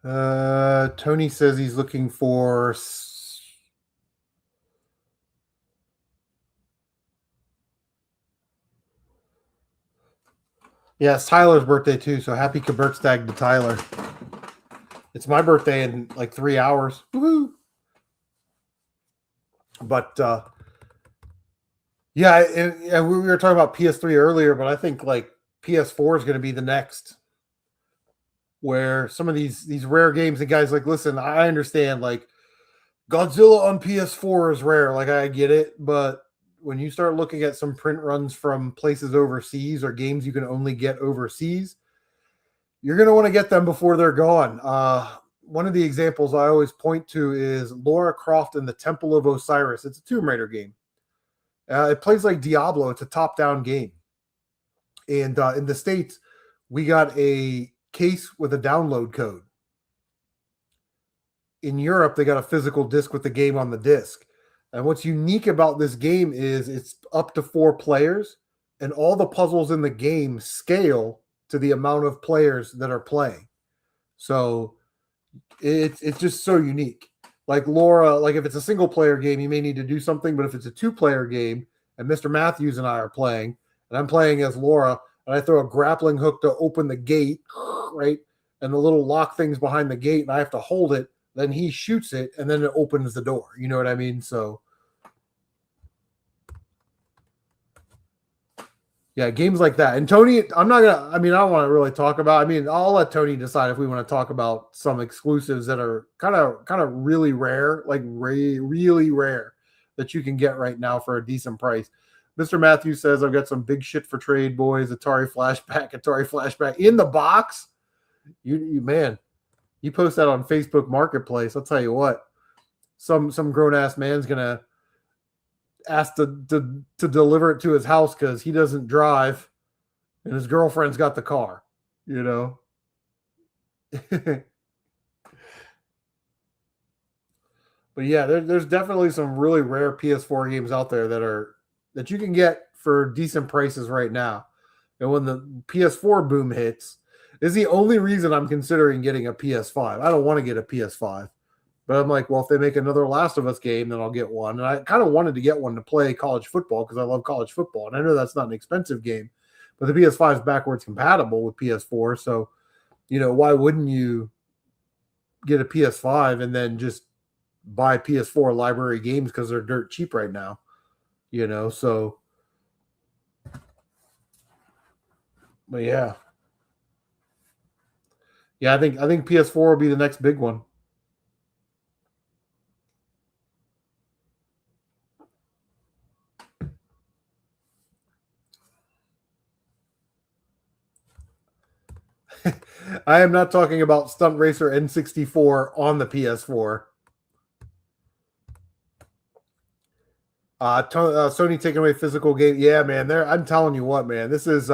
Tony says he's looking for. Yeah, it's Tyler's birthday too, so happy Geburtstag to Tyler. It's my birthday in like 3 hours. Woo-hoo. But yeah, and we were talking about PS3 earlier, but I think like PS4 is going to be the next, where some of these rare games, and guys, like, listen, I understand like Godzilla on PS4 is rare, like I get it, but when you start looking at some print runs from places overseas or games you can only get overseas, you're going to want to get them before they're gone. One of the examples I always point to is Lara Croft and the Temple of Osiris. It's a Tomb Raider game. It plays like Diablo. It's a top-down game. And in the States, we got a case with a download code. In Europe, they got a physical disc with the game on the disc. And what's unique about this game is it's up to 4 players, and all the puzzles in the game scale to the amount of players that are playing. So it's just so unique. Like Laura, like if it's a single player game, you may need to do something, but if it's a 2-player game and Mr. Matthews and I are playing, and I'm playing as Laura, and I throw a grappling hook to open the gate, right? And the little lock thing's behind the gate, and I have to hold it, then he shoots it, and then it opens the door. You know what I mean? So yeah, games like that. And Tony, I don't want to really talk about. I'll let Tony decide if we want to talk about some exclusives that are kind of really rare, like really rare, that you can get right now for a decent price. Mr. Matthews says, I've got some big shit for trade, boys. Atari Flashback in the box. You man, you post that on Facebook Marketplace. I'll tell you what, some grown ass man's gonna asked to deliver it to his house because he doesn't drive and his girlfriend's got the car, you know. But yeah, there's definitely some really rare PS4 games out there that you can get for decent prices right now. And when the PS4 boom hits, is the only reason I'm considering getting a PS5. I don't want to get a PS5. But I'm like, well, if they make another Last of Us game, then I'll get one. And I kind of wanted to get one to play college football because I love college football. And I know that's not an expensive game, but the PS5 is backwards compatible with PS4. So, why wouldn't you get a PS5 and then just buy PS4 library games because they're dirt cheap right now? So, but yeah. Yeah, I think PS4 will be the next big one. I am not talking about Stunt Racer N64 on the PS4. Sony taking away physical game. Yeah, man. I'm telling you what, man. This is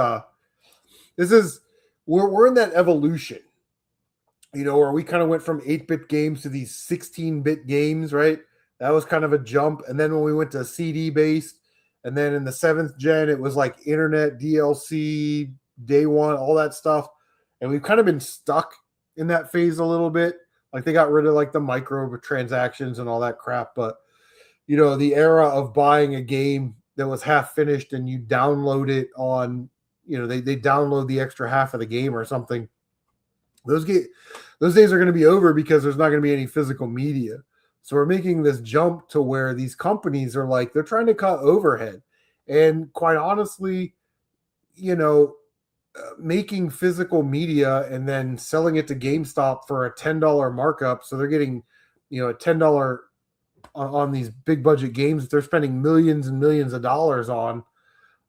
we're in that evolution, where we kind of went from 8-bit games to these 16-bit games, right? That was kind of a jump. And then when we went to CD based, and then in the 7th gen, it was like internet, DLC, day one, all that stuff. And we've kind of been stuck in that phase a little bit. Like they got rid of like the micro transactions and all that crap. But, the era of buying a game that was half finished and you download it on, they download the extra half of the game or something. Those days are going to be over because there's not going to be any physical media. So we're making this jump to where these companies are like, they're trying to cut overhead. And quite honestly, making physical media and then selling it to GameStop for a $10 markup. So they're getting, a $10 on these big budget games that they're spending millions and millions of dollars on.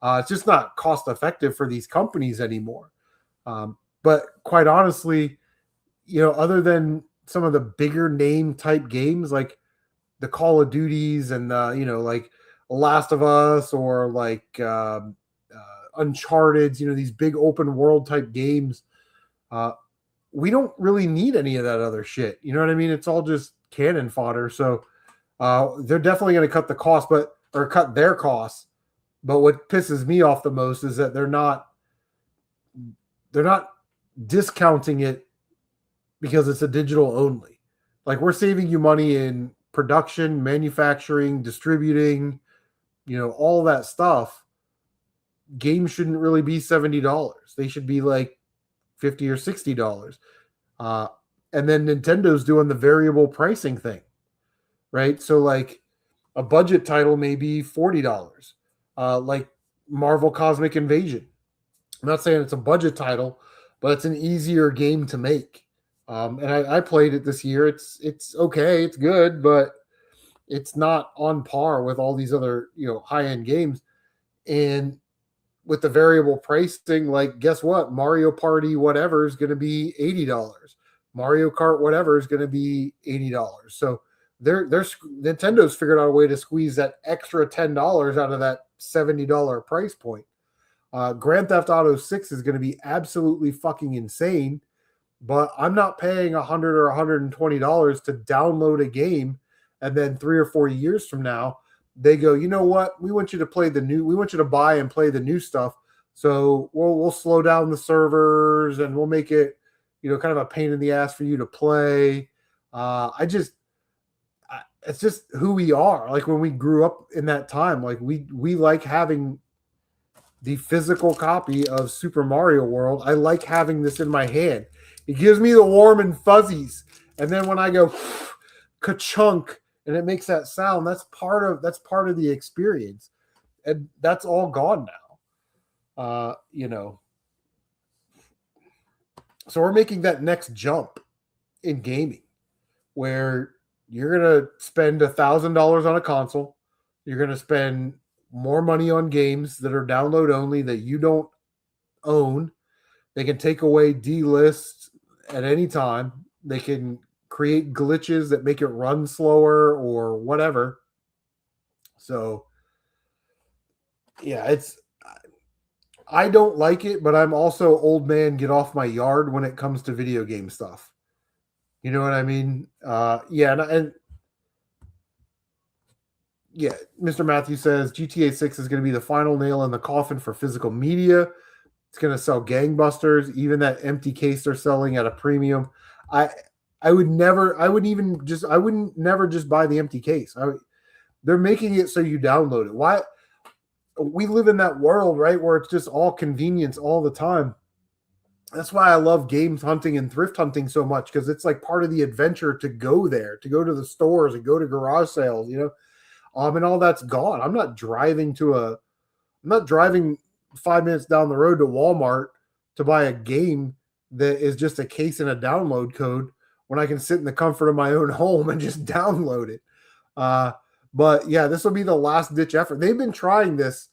It's just not cost effective for these companies anymore. But quite honestly, other than some of the bigger name type games like the Call of Duties and like Last of Us or like Uncharted, these big open world type games, we don't really need any of that other shit. You know what I mean? It's all just cannon fodder. So they're definitely going to cut the cost, or cut their costs. But what pisses me off the most is that they're not discounting it because it's a digital only. Like, we're saving you money in production, manufacturing, distributing, all that stuff. Games shouldn't really be $70. They should be like $50 or $60. Uh, and then Nintendo's doing the variable pricing thing, right? So like a budget title may be $40, like Marvel Cosmic Invasion. I'm not saying it's a budget title, but it's an easier game to make. And I played it this year. It's okay, it's good, but it's not on par with all these other high end games. And with the variable pricing, like, guess what? Mario Party whatever is going to be $80. Mario Kart whatever is going to be $80. So they're Nintendo's figured out a way to squeeze that extra $10 out of that $70 price point. Grand Theft Auto 6 is going to be absolutely fucking insane, but I'm not paying $100 or $120 to download a game, and then 3 or 4 years from now, they go, you know what? We want you to buy and play the new stuff. So we'll slow down the servers and we'll make it, kind of a pain in the ass for you to play. It's just who we are. Like, when we grew up in that time, like we like having the physical copy of Super Mario World. I like having this in my hand. It gives me the warm and fuzzies. And then when I go ka-chunk and it makes that sound, that's part of the experience. And that's all gone now. So we're making that next jump in gaming where you're going to spend $1,000 on a console. You're going to spend more money on games that are download only that you don't own. They can take away D-list at any time. They can create glitches that make it run slower or whatever. So, yeah, I don't like it, but I'm also old man get off my yard when it comes to video game stuff. You know what I mean? And yeah, Mr. Matthew says GTA 6 is going to be the final nail in the coffin for physical media. It's going to sell gangbusters. Even that empty case they're selling at a premium. I wouldn't never just buy the empty case. They're making it so you download it. Why? We live in that world, right, where it's just all convenience all the time. That's why I love games hunting and thrift hunting so much, because it's like part of the adventure to go there, to go to the stores and go to garage sales, and all that's gone. I'm not driving 5 minutes down the road to Walmart to buy a game that is just a case and a download code when I can sit in the comfort of my own home and just download it. But yeah, this will be the last ditch effort. They've been trying this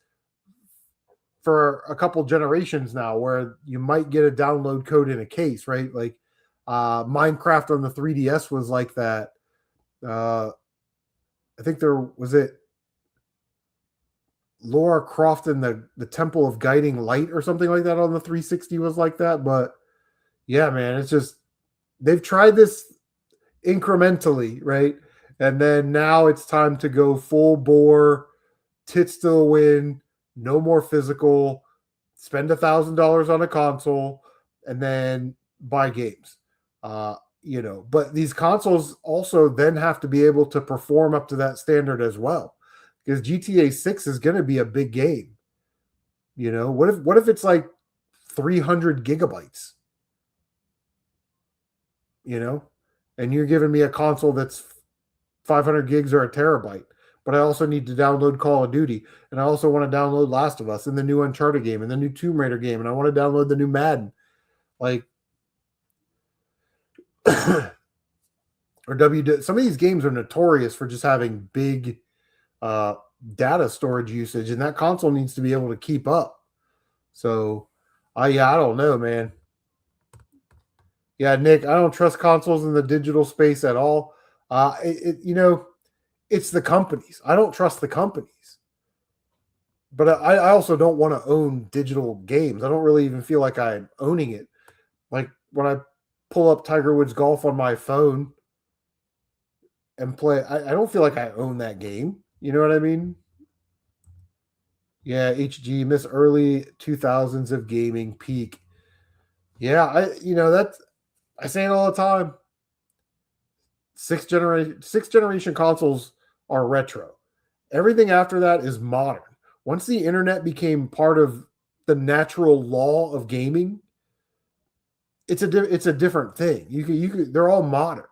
for a couple generations now, where you might get a download code in a case, right? Like Minecraft on the 3DS was like that. I think Lara Croft in the Temple of Guiding Light or something like that on the 360 was like that. But yeah, man, it's just, they've tried this incrementally, right? And then now it's time to go full bore, tits to the wind, no more physical, spend $1,000 on a console, and then buy games. But these consoles also then have to be able to perform up to that standard as well, because GTA 6 is going to be a big game. What if it's like 300 gigabytes? And you're giving me a console that's 500 gigs or a terabyte, but I also need to download Call of Duty, and I also want to download Last of Us and the new Uncharted game and the new Tomb Raider game, and I want to download the new Madden, like, or some of these games are notorious for just having big data storage usage, and that console needs to be able to keep up. So, I don't know, man. Yeah, Nick, I don't trust consoles in the digital space at all. It's the companies. I don't trust the companies. But I also don't want to own digital games. I don't really even feel like I'm owning it. Like, when I pull up Tiger Woods Golf on my phone and play, I don't feel like I own that game. You know what I mean? Yeah, HG, miss early 2000s of gaming peak. Yeah, I say it all the time. Six generation consoles are retro. Everything after that is modern. Once the internet became part of the natural law of gaming, it's a different thing. They're all modern,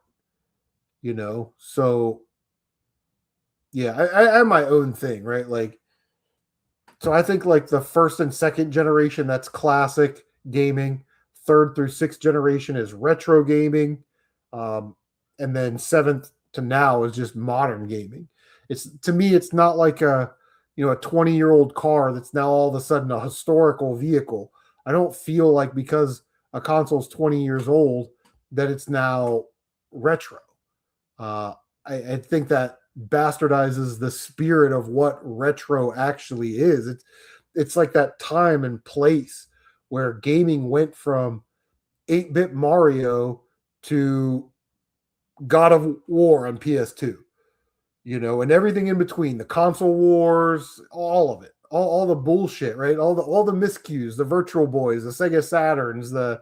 you know. So yeah, I have my own thing, right? Like, so I think like the first and second generation, that's classic gaming. Third through sixth generation is retro gaming, um, and then seventh to now is just modern gaming. It's, to me, it's not like a 20-year-old car that's now all of a sudden a historical vehicle. I don't feel like because a console's 20 years old that it's now retro. Uh, I think that bastardizes the spirit of what retro actually is. It's like that time and place where gaming went from 8-bit Mario to God of War on PS2, and everything in between, the console wars, all of it, all the bullshit, right? All the miscues, the Virtual Boys, the Sega Saturns, the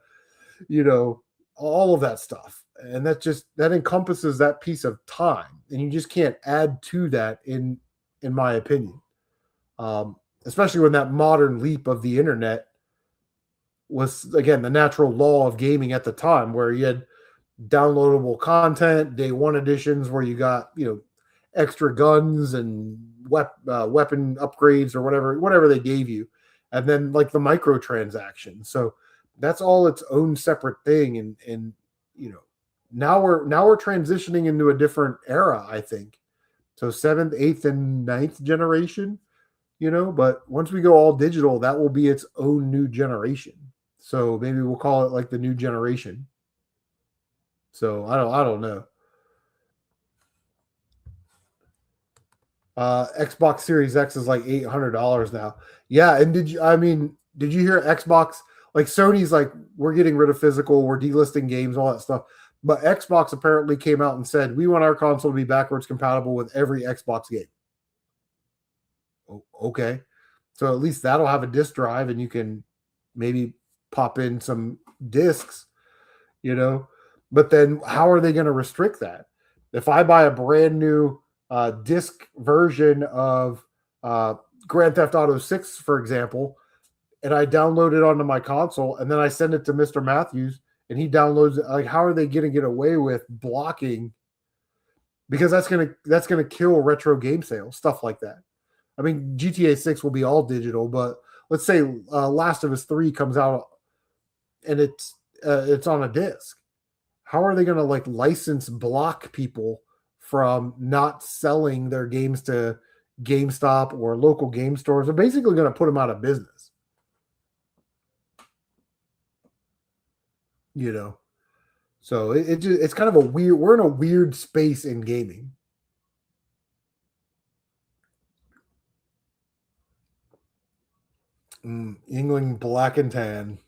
you know, all of that stuff. And that encompasses that piece of time. And you just can't add to that in my opinion. Especially when that modern leap of the internet was, again, the natural law of gaming at the time, where you had downloadable content, day one editions where you got, extra guns and weapon upgrades or whatever they gave you, and then like the microtransactions. So that's all its own separate thing, and now we're transitioning into a different era, I think. So seventh, eighth, and ninth generation, but once we go all digital, that will be its own new generation. So maybe we'll call it like the new generation. So I don't know. Xbox Series X is like $800 now. Yeah, and did you hear Xbox? Like Sony's like, we're getting rid of physical, we're delisting games, all that stuff. But Xbox apparently came out and said we want our console to be backwards compatible with every Xbox game. Okay, so at least that'll have a disk drive, and you can maybe pop in some discs, you know. But then how are they going to restrict that? If I buy a brand new disc version of uh, Grand Theft Auto 6, for example, and I download it onto my console, and then I send it to Mr. Matthews, and he downloads it, like, how are they going to get away with blocking? Because that's gonna kill retro game sales, stuff like that. I mean, GTA 6 will be all digital, but let's say Last of Us 3 comes out and it's on a disc. How are they going to like license block people from not selling their games to GameStop or local game stores? They're basically going to put them out of business. So it's kind of a weird. We're in a weird space in gaming. England black and tan.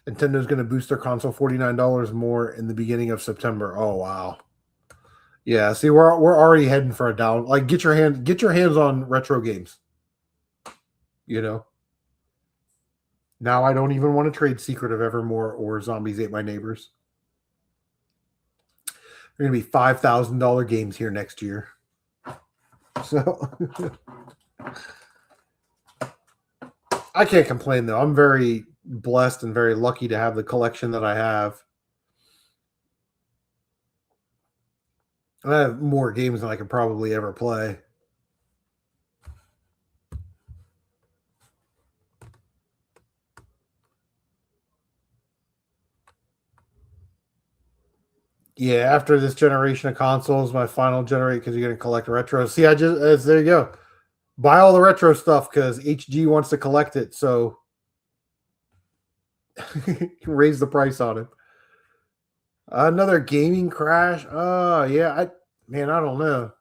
Nintendo's going to boost their console $49 more in the beginning of September. Oh wow. Yeah, see, we're already heading for a down. Like, get your hands on retro games. Now I don't even want to trade Secret of Evermore or Zombies Ate My Neighbors. They're gonna be $5,000 games here next year. So I can't complain though. I'm very blessed and very lucky to have the collection that I have. I have more games than I could probably ever play. Yeah, after this generation of consoles, my final generation, because you're going to collect retro. See, there you go. Buy all the retro stuff because HG wants to collect it. So raise the price on it. Another gaming crash. Oh, yeah. I don't know.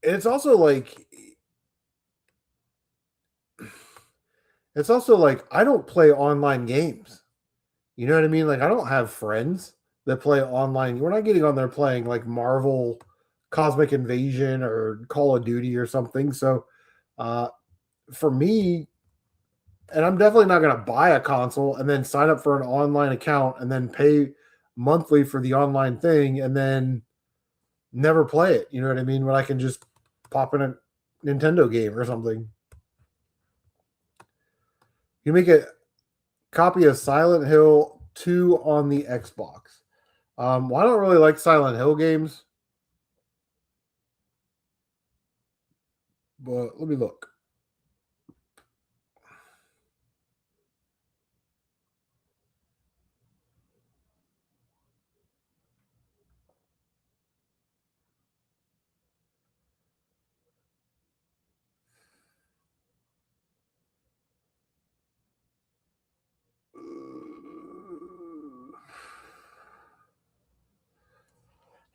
It's also like I don't play online games. You know what I mean? Like, I don't have friends that play online. We're not getting on there playing like Marvel Cosmic Invasion or Call of Duty or something. So, for me, and I'm definitely not going to buy a console and then sign up for an online account and then pay monthly for the online thing and then never play it. You know what I mean? When I can just pop in a Nintendo game or something. You make a copy of Silent Hill 2 on the Xbox. Well, I don't really like Silent Hill games, but let me look.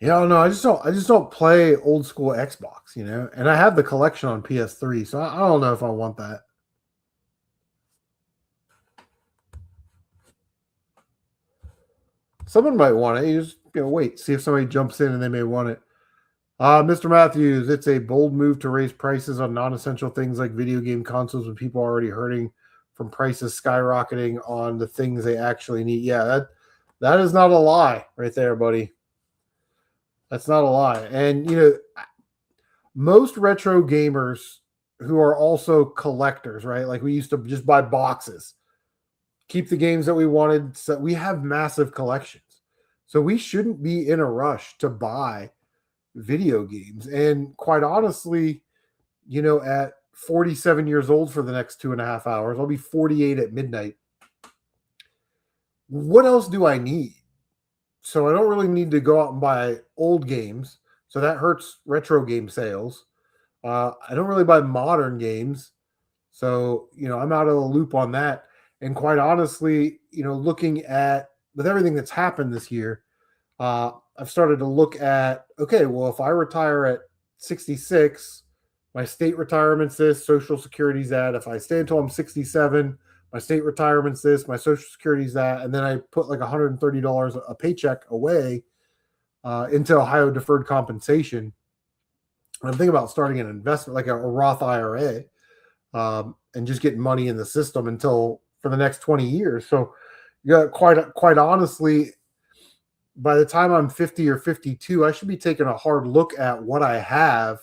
Yeah, no, I just don't play old school Xbox, you know. And I have the collection on PS3, so I don't know if I want that. Someone might want it. You just wait, see if somebody jumps in and they may want it. Mr. Matthews, it's a bold move to raise prices on non-essential things like video game consoles when people are already hurting from prices skyrocketing on the things they actually need. Yeah, that is not a lie right there, buddy. That's not a lie. And most retro gamers who are also collectors, right? Like we used to just buy boxes, keep the games that we wanted. So we have massive collections. So we shouldn't be in a rush to buy video games. And quite honestly, at 47 years old for the next 2.5 hours, I'll be 48 at midnight. What else do I need? So I don't really need to go out and buy old games. So that hurts retro game sales. I don't really buy modern games. So, I'm out of the loop on that. And quite honestly, looking at with everything that's happened this year, I've started to look at, okay, well, if I retire at 66, my state retirement's this, Social Security's that. If I stay until I'm 67, my state retirement's this, my Social Security's that. And then I put like $130 a paycheck away into Ohio deferred compensation. And I'm thinking about starting an investment, like a Roth IRA, and just getting money in the system until for the next 20 years. So, quite honestly, by the time I'm 50 or 52, I should be taking a hard look at what I have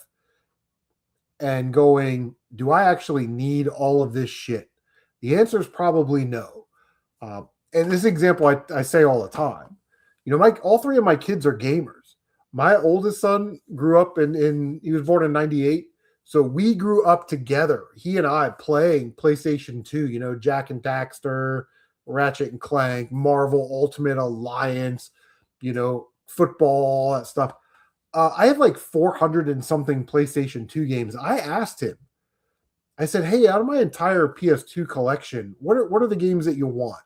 and going, do I actually need all of this shit? The answer is probably no. And this example I say all the time. All three of my kids are gamers. My oldest son grew up he was born in 98. So we grew up together, he and I, playing PlayStation 2, Jack and Daxter, Ratchet and Clank, Marvel Ultimate Alliance, football, all that stuff. I have like 400 and something PlayStation 2 games. I asked him, I said, hey, out of my entire PS2 collection, what are the games that you want?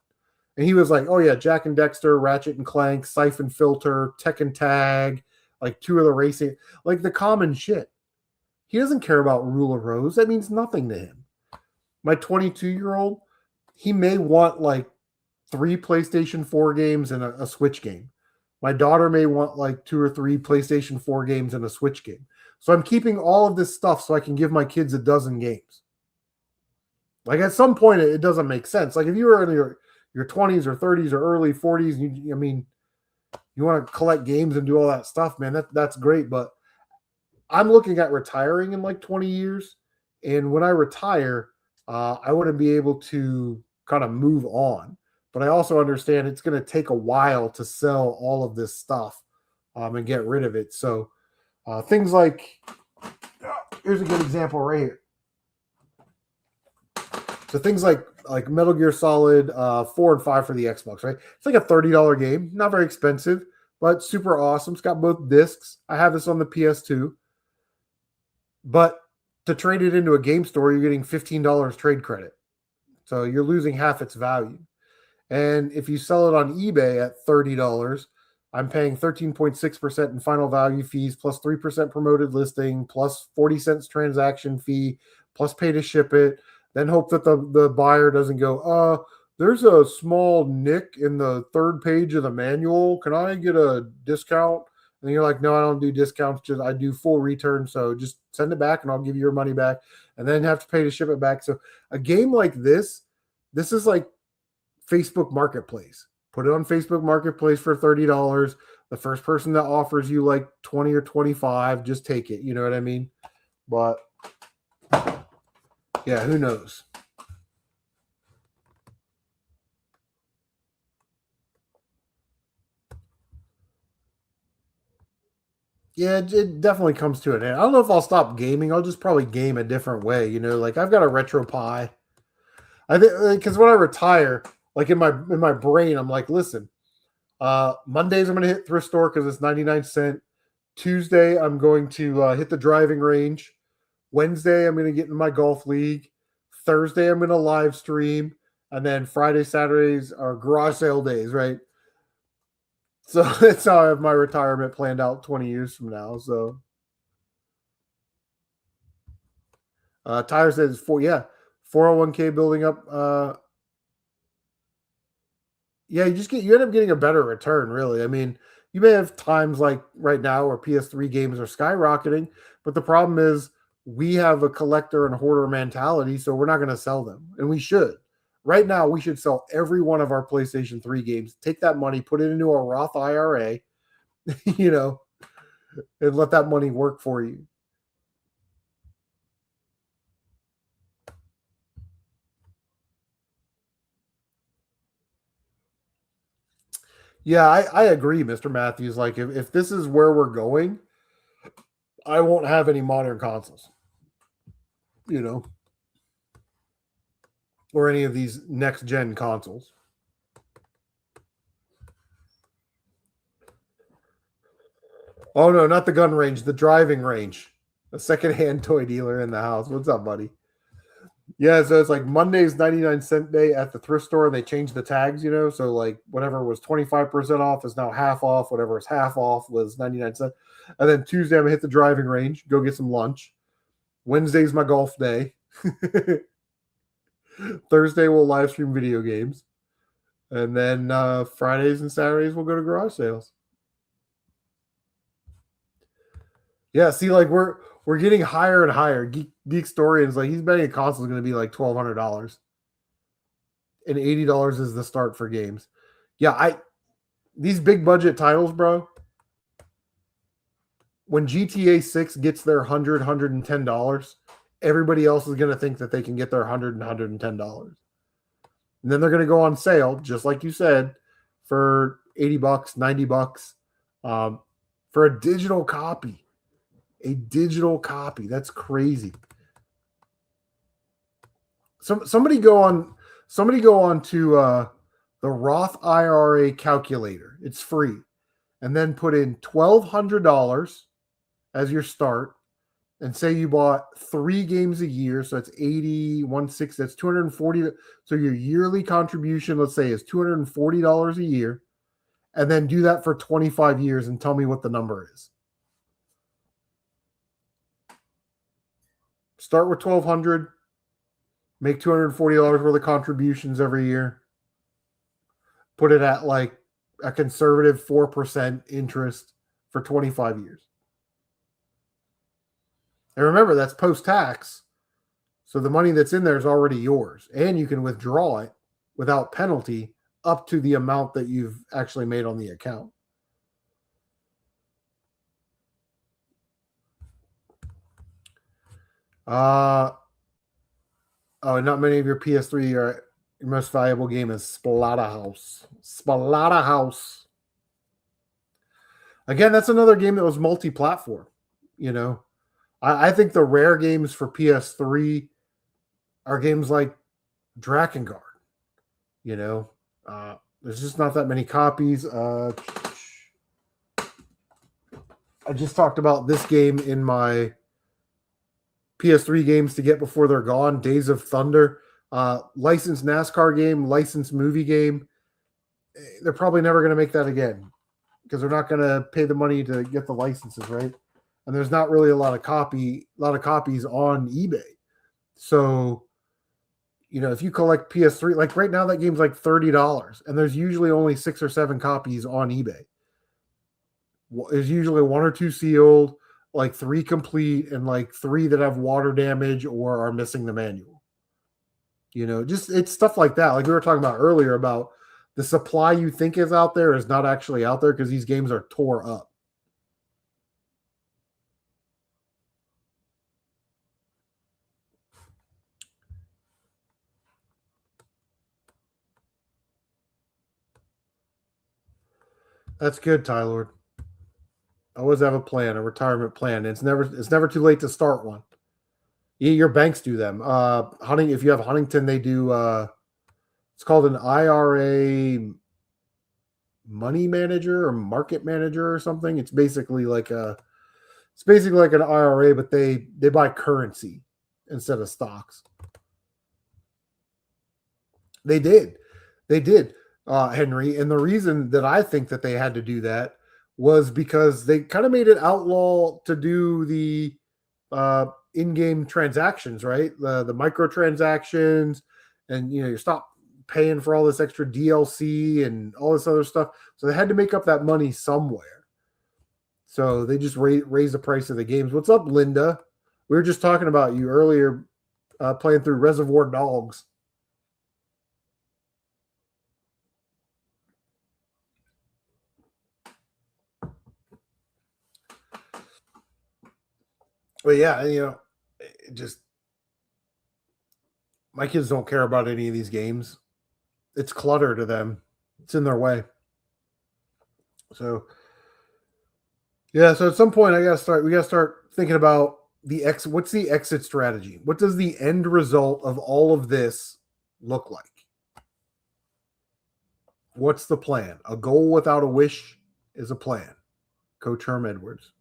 And he was like, oh, yeah, Jack and Dexter, Ratchet and Clank, Siphon Filter, Tekken Tag, like 2 of the racing, like the common shit. He doesn't care about Rule of Rose. That means nothing to him. My 22-year-old, he may want like 3 PlayStation 4 games and a Switch game. My daughter may want like 2 or 3 PlayStation 4 games and a Switch game. So I'm keeping all of this stuff so I can give my kids a dozen games. Like at some point, it doesn't make sense. Like if you were in your 20s or 30s or early 40s, you want to collect games and do all that stuff, man, that's great. But I'm looking at retiring in like 20 years. And when I retire, I want to be able to kind of move on. But I also understand it's going to take a while to sell all of this stuff and get rid of it. So things like, here's a good example right here. So things like Metal Gear Solid 4 and 5 for the Xbox, right? It's like a $30 game, not very expensive, but super awesome. It's got both discs. I have this on the PS2. But to trade it into a game store, you're getting $15 trade credit. So you're losing half its value. And if you sell it on eBay at $30, I'm paying 13.6% in final value fees, plus 3% promoted listing, plus 40 cents transaction fee, plus pay to ship it. Then hope that the buyer doesn't go, There's a small nick in the third page of the manual. Can I get a discount? And you're like, no, I don't do discounts. Just I do full return. So just send it back and I'll give you your money back. And then have to pay to ship it back. So a game like this is like Facebook Marketplace. Put it on Facebook Marketplace for $30. The first person that offers you like 20 or 25, just take it. You know what I mean? But yeah, who knows? Yeah, it definitely comes to an end. I don't know if I'll stop gaming. I'll just probably game a different way. You know, like I've got a RetroPie. I think because when I retire, like in my brain, I'm like, listen, Mondays I'm going to hit thrift store because it's 99¢. Tuesday I'm going to hit the driving range. Wednesday I'm going to get in my golf league. Thursday I'm going to live stream, and then Friday, Saturdays are garage sale days, right? So that's how I have my retirement planned out 20 years from now. So Tyler says 401k building up. Yeah, you end up getting a better return, really. I mean, you may have times like right now where PS3 games are skyrocketing, but the problem is we have a collector and hoarder mentality, so we're not going to sell them, and we should. Right now, we should sell every one of our PlayStation 3 games, take that money, put it into a Roth IRA, you know, and let that money work for you. Yeah, I agree, Mr. Matthews. Like, if this is where we're going, I won't have any modern consoles, you know, or any of these next gen consoles. Oh no, not the gun range, the driving range. A secondhand toy dealer in the house. What's up, buddy? Yeah, so it's like Monday's 99¢ day at the thrift store, and they changed the tags, you know. So like whatever was 25% off is now half off. Whatever was half off was 99¢. And then Tuesday I'm gonna hit the driving range, go get some lunch. Wednesday's my golf day. Thursday we'll live stream video games. And then Fridays and Saturdays we'll go to garage sales. Yeah, see, like we're getting higher and higher. Geek Storian's like he's betting a console is going to be like $1,200, and $80 is the start for games. Yeah, these big budget titles, bro. When GTA 6 gets their $110, everybody else is going to think that they can get their $110. And then they're going to go on sale, just like you said, for $80, $90, for a digital copy. A digital copy. That's crazy. Somebody go on to the Roth IRA calculator. It's free. And then put in $1,200 as your start. And say you bought 3 games a year, so that's 80, that's 240. So your yearly contribution, let's say, is $240 a year. And then do that for 25 years and tell me what the number is. Start with $1,200, make $240 worth of contributions every year. Put it at like a conservative 4% interest for 25 years. And remember, that's post-tax. So the money that's in there is already yours. And you can withdraw it without penalty up to the amount that you've actually made on the account. Not many of your PS3 are your most valuable game is Splatterhouse. Splatterhouse. Again, that's another game that was multi-platform. You know, I think the rare games for PS3 are games like Drakengard. You know, there's just not that many copies. I just talked about this game in my PS3 games to get before they're gone. Days of Thunder, licensed NASCAR game, licensed movie game. They're probably never going to make that again because they're not going to pay the money to get the licenses, right? And there's not really a lot of copies on eBay. So if you collect PS3, like right now, that game's like $30, and there's usually only 6 or 7 copies on eBay. There's usually 1 or 2 sealed, like 3 complete, and like 3 that have water damage or are missing the manual. Just it's stuff like that. Like we were talking about earlier about the supply you think is out there is not actually out there because these games are tore up. That's good, Tylord. Always have a plan, a retirement plan. It's never too late to start one. Your banks do them. If you have Huntington, they do. It's called an IRA money manager or market manager or something. It's basically like an IRA, but they buy currency instead of stocks. They did, Henry. And the reason that I think that they had to do that was because they kind of made it outlaw to do the in-game transactions, right? The microtransactions, and you stop paying for all this extra DLC and all this other stuff. So they had to make up that money somewhere. So they just raise the price of the games. What's up, Linda? We were just talking about you earlier, playing through Reservoir Dogs. But yeah, just my kids don't care about any of these games. It's clutter to them. It's in their way. So yeah, so at some point we gotta start thinking about what's the exit strategy? What does the end result of all of this look like? What's the plan? A goal without a wish is a plan. Coach Herm Edwards.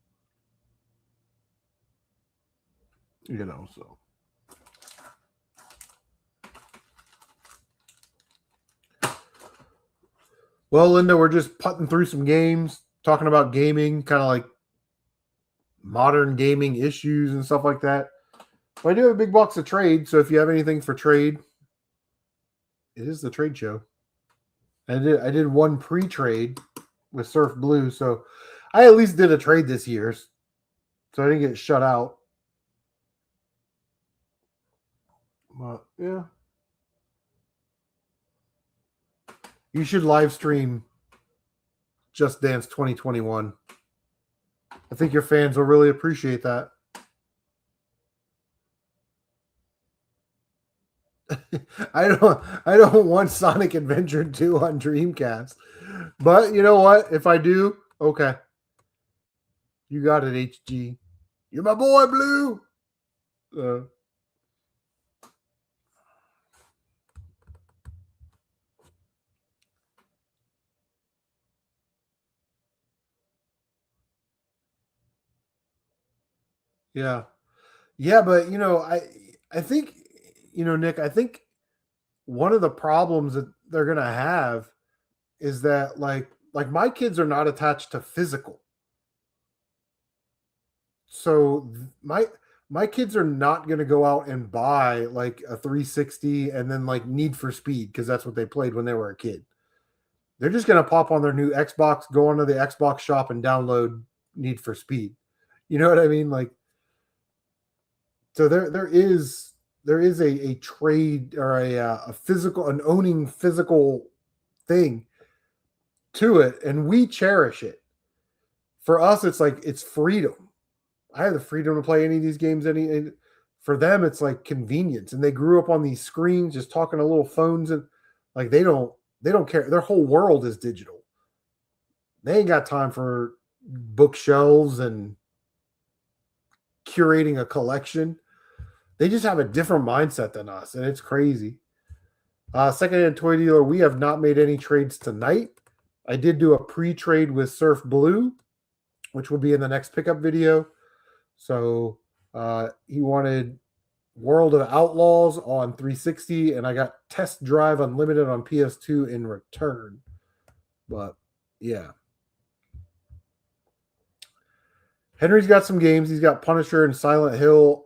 So well, Linda, we're just putting through some games, talking about gaming, kind of like modern gaming issues and stuff like that. But I do have a big box of trade, so if you have anything for trade, it is the trade show. I did one pre-trade with Surf Blue, so I at least did a trade this year, so I didn't get shut out. But yeah, you should live stream Just Dance 2021. I think your fans will really appreciate that. I don't want Sonic Adventure 2 on Dreamcast. But you know what? If I do, okay. You got it, HG. You're my boy, Blue. Yeah. Yeah, but I think Nick, I think one of the problems that they're gonna have is that like my kids are not attached to physical. So my kids are not going to go out and buy like a 360 and then like Need for Speed because that's what they played when they were a kid. They're just going to pop on their new Xbox, go onto the Xbox shop and download Need for Speed. You know what I mean? Like, so there is a trade or a physical, an owning physical thing to it, and we cherish it. For us, it's like it's freedom. I have the freedom to play any of these games. For them, it's like convenience, and they grew up on these screens, just talking to little phones, and like they don't care. Their whole world is digital. They ain't got time for bookshelves and curating a collection. They just have a different mindset than us, and it's crazy. Secondhand toy dealer, we have not made any trades tonight. I did do a pre-trade with Surf Blue, which will be in the next pickup video. So he wanted World of Outlaws on 360, and I got Test Drive Unlimited on PS2 in return. But yeah. Henry's got some games. He's got Punisher and Silent Hill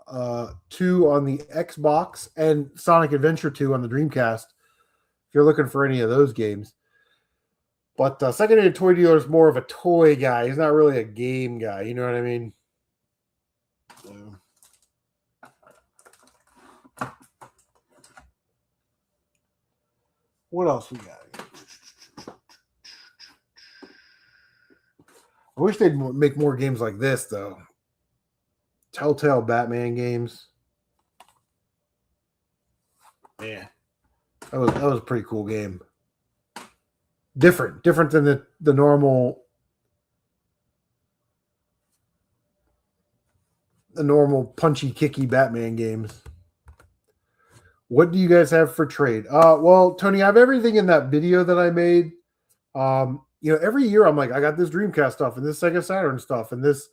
2 on the Xbox and Sonic Adventure 2 on the Dreamcast. If you're looking for any of those games. But Secondhand Toy Dealer is more of a toy guy. He's not really a game guy. You know what I mean? What else we got? I wish they'd make more games like this, though. Telltale Batman games. Man, that was a pretty cool game. Different than the normal punchy kicky Batman games. What do you guys have for trade? Well, Tony, I have everything in that video that I made. Every year I'm like, I got this Dreamcast stuff and this Sega Saturn stuff and this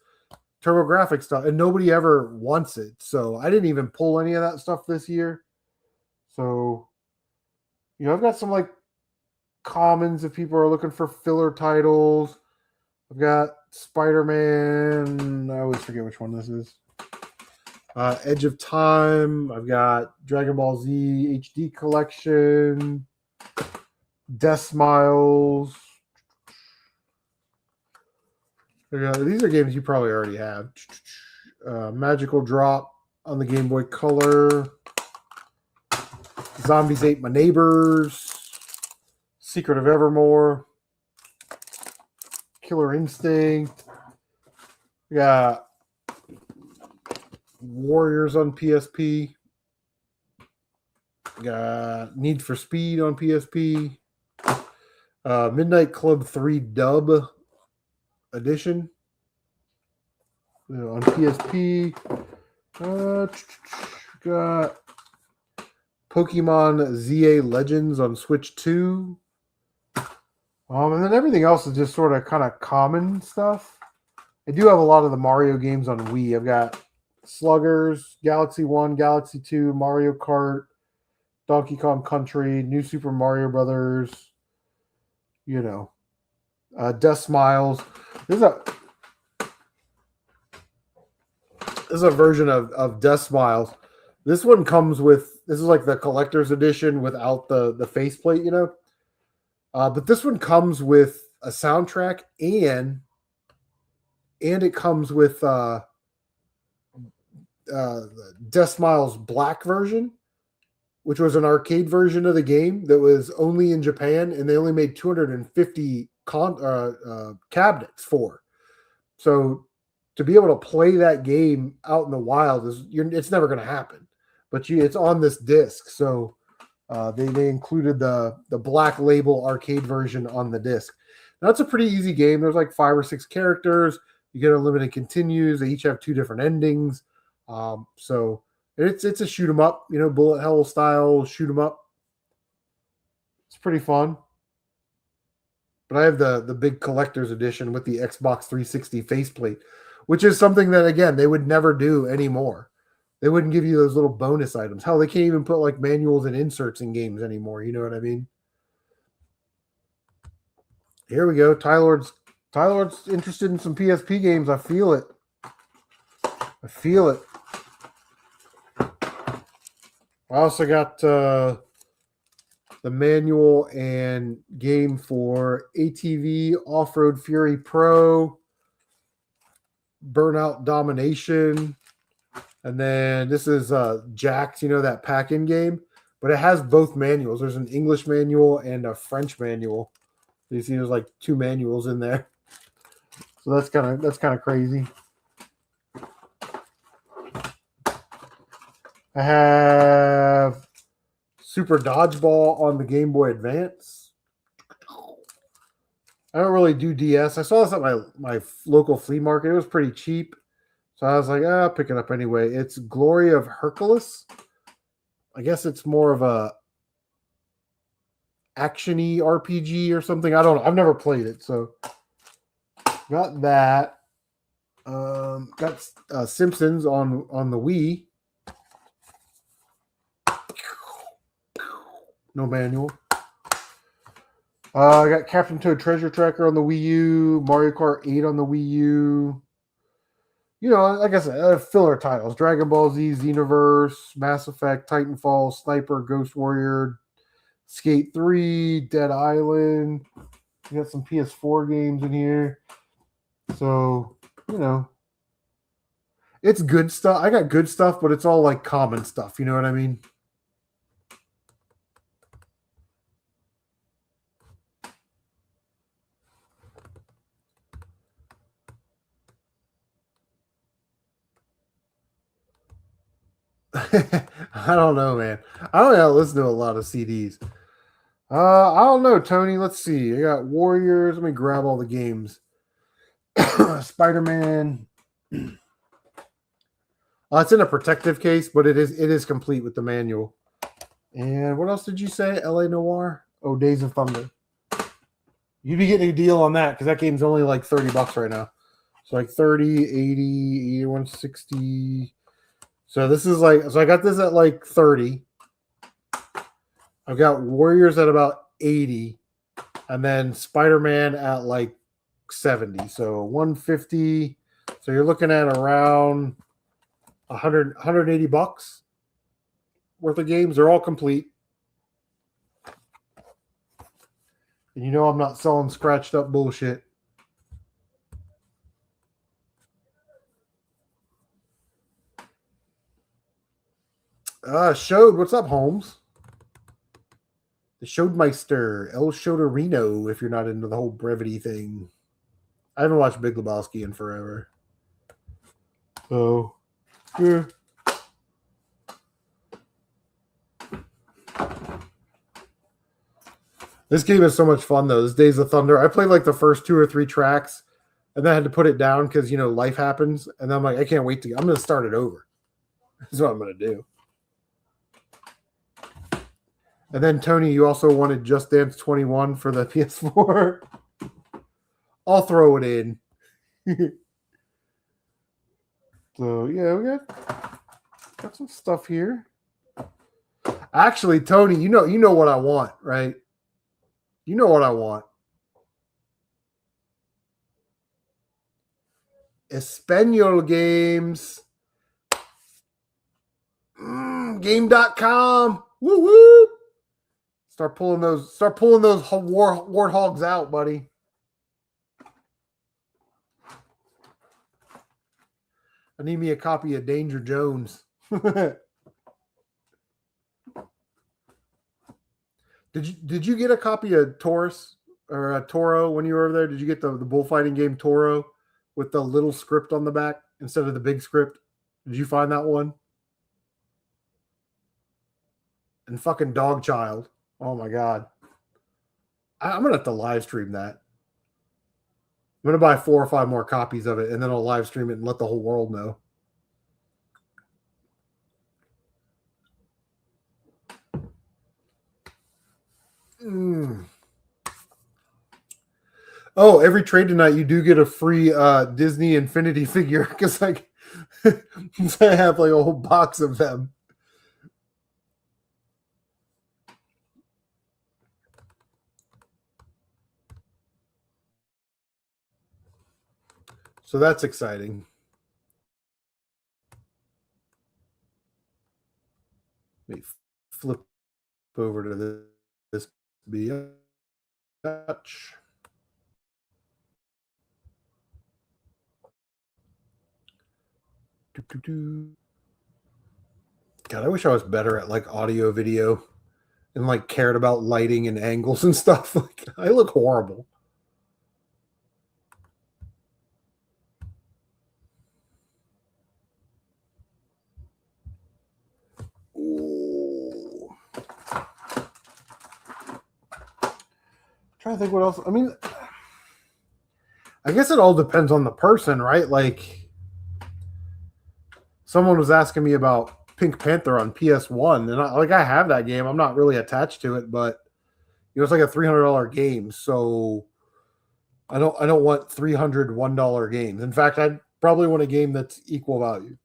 TurboGrafx stuff, and nobody ever wants it. So I didn't even pull any of that stuff this year. So, I've got some like commons if people are looking for filler titles. I've got Spider-Man. I always forget which one this is. Edge of Time. I've got Dragon Ball Z HD Collection. Death Smiles. These are games you probably already have. Magical Drop on the Game Boy Color. Zombies Ate My Neighbors. Secret of Evermore. Killer Instinct. We got Warriors on PSP. We got Need for Speed on PSP. Midnight Club 3 Dub Edition on PSP. Got Pokemon ZA Legends on Switch 2. And then everything else is just sort of kind of common stuff. I do have a lot of the Mario games on Wii. I've got Sluggers, Galaxy 1, Galaxy 2, Mario Kart, Donkey Kong Country, New Super Mario Brothers, Death Smiles. There's a version of Death Smiles. This one comes with, this is like the collector's edition without the faceplate, but this one comes with a soundtrack and it comes with Death Smiles Black version, which was an arcade version of the game that was only in Japan, and they only made 250 cabinets for. So to be able to play that game out in the wild it's never going to happen. But it's on this disc, so they included the Black Label arcade version on the disc. Now, it's a pretty easy game. There's like 5 or 6 characters. You get unlimited continues. They each have 2 different endings. So it's a shoot 'em up, bullet hell style shoot 'em up. It's pretty fun. But I have the big collector's edition with the Xbox 360 faceplate, which is something that, again, they would never do anymore. They wouldn't give you those little bonus items. Hell, they can't even put like manuals and inserts in games anymore. You know what I mean? Here we go. Tylord's interested in some PSP games. I feel it. I also got the manual and game for ATV Off-Road Fury Pro, Burnout Domination, and then this is Jax, that pack-in game, but it has both manuals. There's an English manual and a French manual. You see, there's like 2 manuals in there, so that's kind of crazy. I have Super Dodgeball on the Game Boy Advance. I don't really do DS. I saw this at my local flea market. It was pretty cheap. So I was like, I'll pick it up anyway. It's Glory of Hercules. I guess it's more of a action-y RPG or something. I don't know. I've never played it. So got that. Got Simpsons on the Wii. No manual. I got Captain Toad Treasure Tracker on the Wii U. Mario Kart 8 on the Wii U. like I said, filler titles: Dragon Ball Z, Xenoverse, Mass Effect, Titanfall, Sniper, Ghost Warrior, Skate 3, Dead Island. We got some PS4 games in here. So, it's good stuff. I got good stuff, but it's all like common stuff. You know what I mean? I don't know, man. I don't know. Listen to a lot of CDs. I don't know, Tony. Let's see. I got Warriors. Let me grab all the games. Spider-Man. It's in a protective case, but it is complete with the manual. And what else did you say? LA Noire? Oh, Days of Thunder. You'd be getting a deal on that because that game's only like $30 right now. So like 30, 80, 81, 60. So this is so I got this at like 30. I've got Warriors at about 80. And then Spider-Man at like 70. So 150. So you're looking at around 180 bucks worth of games. They're all complete. And I'm not selling scratched up bullshit. Showed. What's up, Holmes? The Showmeister, El Shotorino, if you're not into the whole brevity thing. I haven't watched Big Lebowski in forever. So, yeah. This game is so much fun, though. This Days of Thunder. I played like the first 2 or 3 tracks, and then I had to put it down because, life happens. And then I'm like, I can't wait I'm going to start it over. That's what I'm going to do. And then, Tony, you also wanted Just Dance 21 for the PS4. I'll throw it in. So, yeah, we got some stuff here. Actually, Tony, you know what I want, right? You know what I want. Espanol games. Game.com. Woo woo. Start pulling those warthogs out, buddy. I need me a copy of Danger Jones. Did you get a copy of Taurus or Toro when you were over there? Did you get the bullfighting game Toro with the little script on the back instead of the big script? Did you find that one? And fucking Dog Child. Oh my god. I'm gonna have to live stream that. I'm gonna buy 4 or 5 more copies of it, and then I'll live stream it and let the whole world know. Oh, every trade tonight you do get a free Disney Infinity figure because I have like a whole box of them. So that's exciting. Let me flip over to this biatch. God, I wish I was better at like audio video and like cared about lighting and angles and stuff. Like I look horrible. Ooh. Trying to think what else. I mean, I guess it all depends on the person, right? Like someone was asking me about Pink Panther on PS1, and I have that game. I'm not really attached to it, but it's like a $300 game, so I don't want $301 games. In fact, I'd probably want a game that's equal value.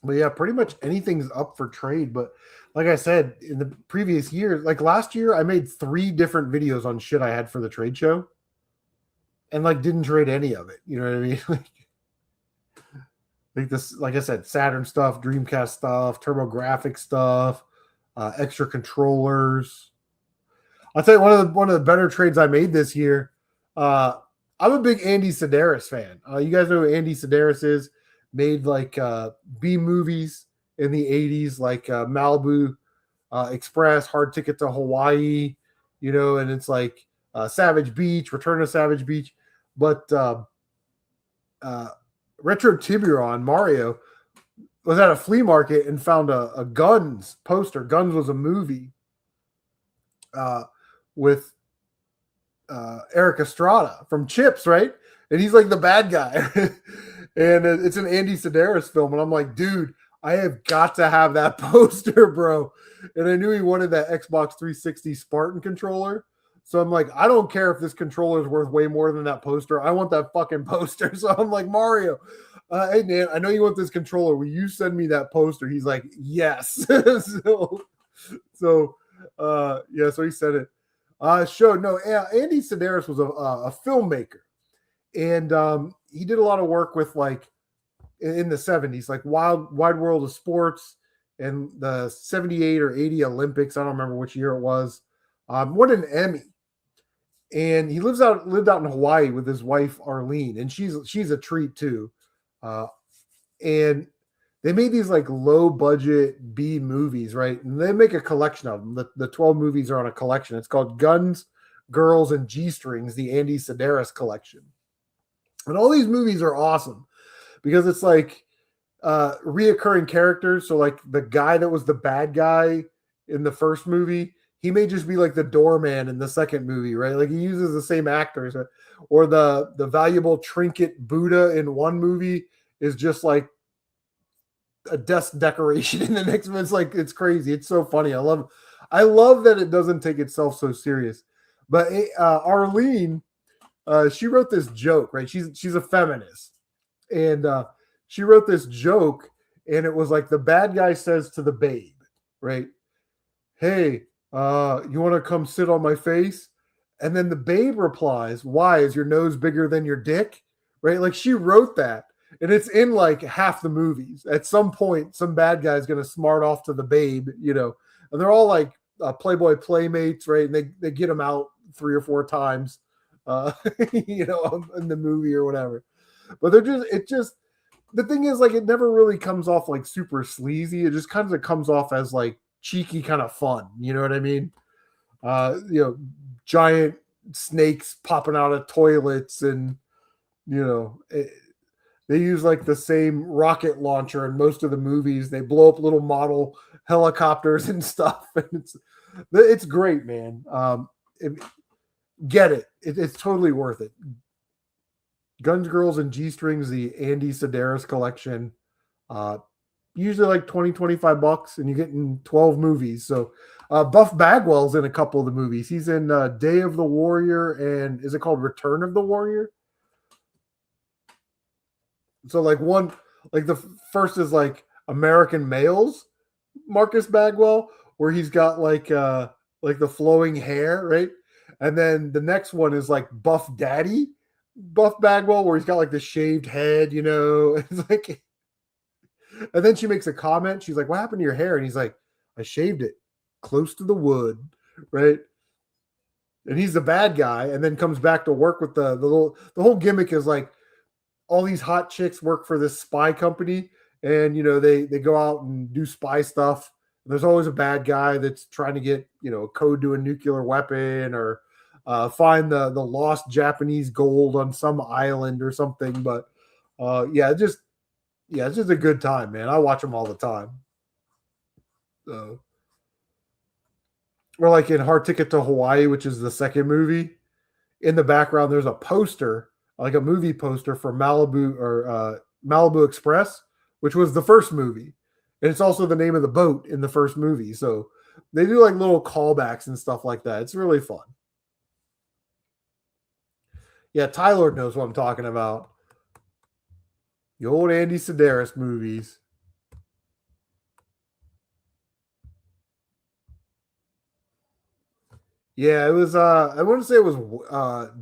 But yeah, pretty much anything's up for trade. But like I said, in the previous year, like last year, I made 3 different videos on shit I had for the trade show, and like didn't trade any of it. You know what I mean? Like this, like I said, Saturn stuff, Dreamcast stuff, TurboGrafx stuff, extra controllers. I'll tell you one of the better trades I made this year. Uh, I'm a big Andy Sedaris fan. You guys know who Andy Sedaris is? Made like B movies in the '80s, like Malibu Express, Hard Ticket to Hawaii, you know, and it's like Savage Beach, Return to Savage Beach. But uh, Retro Tiburon Mario was at a flea market and found a Guns poster. Guns was a movie uh, with Eric Estrada from Chips, right? And he's like the bad guy. And it's an Andy Sedaris film. And I'm like, dude, I have got to have that poster, bro. And I knew he wanted that Xbox 360 Spartan controller. So I'm like, I don't care if this controller is worth way more than that poster. I want that fucking poster. So I'm like, Mario, hey, man, I know you want this controller. Will you send me that poster? He's like, yes. So yeah, so he said it. Andy Sedaris was a filmmaker, and he did a lot of work with like in the 70s, like Wide World of Sports and the 78 or 80 Olympics. I don't remember which year it was. Won an Emmy, and he lived out in Hawaii with his wife Arlene, and she's a treat too. And they made these like low budget B movies, right? And they make a collection of them. The 12 movies are on a collection. It's called Guns, Girls, and G Strings, the Andy Sedaris collection. And all these movies are awesome because it's like reoccurring characters. So like the guy that was the bad guy in the first movie, he may just be like the doorman in the second movie, right? Like he uses the same actors. Or the valuable trinket Buddha in one movie is just like a desk decoration in the next one. It's like it's crazy. It's so funny. I love that it doesn't take itself so serious. But Arlene, she wrote this joke, right? She's a feminist, and she wrote this joke, and it was like the bad guy says to the babe, right? Hey, you want to come sit on my face? And then the babe replies, "Why is your nose bigger than your dick?" Right? Like she wrote that, and it's in like half the movies. At some point, some bad guy is going to smart off to the babe, you know, and they're all like Playboy playmates, right? And they get them out 3 or 4 times, uh, you know, in the movie or whatever. But it just the thing is like it never really comes off like super sleazy. It just kind of comes off as like cheeky kind of fun. You know what I mean? You know, giant snakes popping out of toilets, and you know. They use like the same rocket launcher in most of the movies. They blow up little model helicopters and stuff, and it's great, man. Get it. It's totally worth it. Guns, Girls, and G Strings, the Andy Sedaris collection. Usually like 20-25 bucks, and you're getting 12 movies. So Buff Bagwell's in a couple of the movies. He's in Day of the Warrior, and is it called Return of the Warrior? So like the first is like American Males, Marcus Bagwell, where he's got like the flowing hair, right? And then the next one is like Buff Daddy, Buff Bagwell, where he's got like the shaved head, you know. It's like, and then she makes a comment. She's like, "What happened to your hair?" And he's like, "I shaved it close to the wood," right? And he's the bad guy, and then comes back to work with the whole gimmick is like all these hot chicks work for this spy company, and you know they go out and do spy stuff. There's always a bad guy that's trying to get, you know, a code to a nuclear weapon, or find the lost Japanese gold on some island or something. But it's just a good time, man. I watch them all the time. So, or like in Hard Ticket to Hawaii, which is the second movie, in the background there's a poster, like a movie poster for Malibu Express, which was the first movie, and it's also the name of the boat in the first movie. So they do like little callbacks and stuff like that. It's really fun. Yeah, Tyler knows what I'm talking about. The old Andy Sedaris movies. Yeah, it was. I wouldn't say it was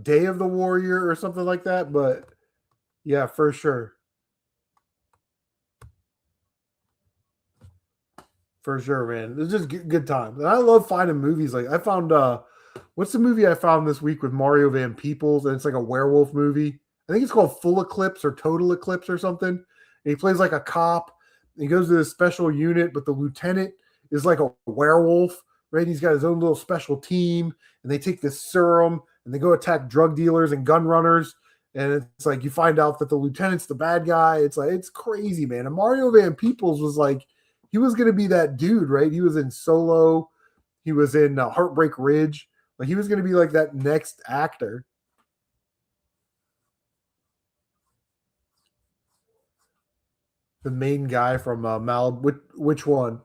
Day of the Warrior or something like that, but yeah, for sure. For sure, man. It's just good times. And I love finding movies. Like I found what's the movie I found this week with Mario Van Peebles, and it's like a werewolf movie. I think it's called Full Eclipse or Total Eclipse or something. And he plays like a cop. He goes to this special unit, but the lieutenant is like a werewolf, right? He's got his own little special team, and they take this serum and they go attack drug dealers and gun runners. And it's like you find out that the lieutenant's the bad guy. It's like it's crazy, man. And Mario Van Peebles was like he was going to be that dude, right? He was in Solo, he was in Heartbreak Ridge. Like he was going to be like that next actor. The main guy from Malibu. Which one?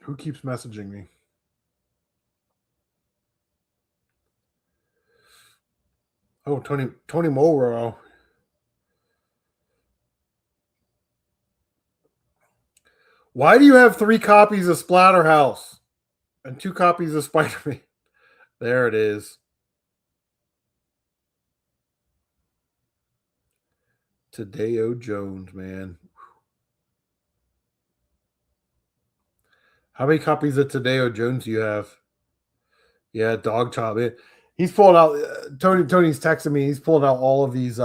Who keeps messaging me? Oh, Tony Mulroy. Why do you have 3 copies of Splatterhouse and 2 copies of Spider-Man? There it is. Tadeo Jones, man. How many copies of Tadeo Jones do you have? Yeah, Dog Chop. He's pulled out. Tony's texting me. He's pulled out all of these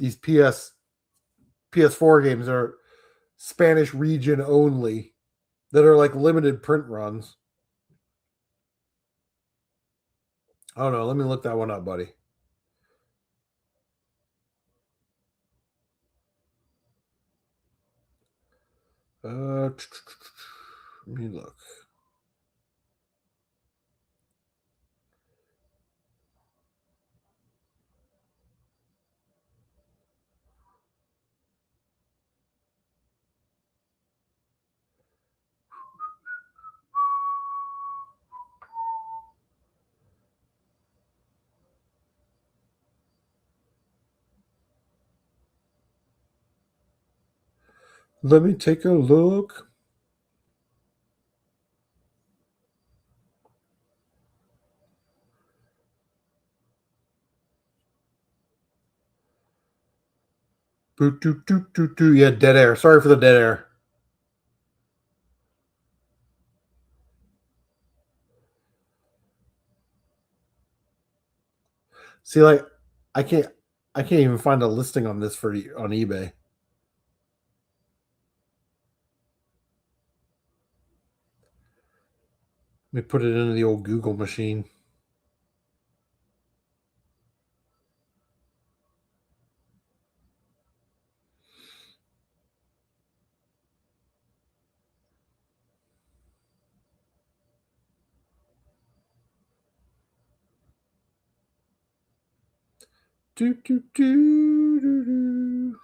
PS4 games that are Spanish region only that are like limited print runs. I don't know. Let me look that one up, buddy. Let me look. Let me take a look. Boot, doot, doot, doot, doot. Yeah, dead air. Sorry for the dead air. See, like, I can't, I can't even find a listing on this for on eBay. Let me put it into the old Google machine. Do, do, do, do, do.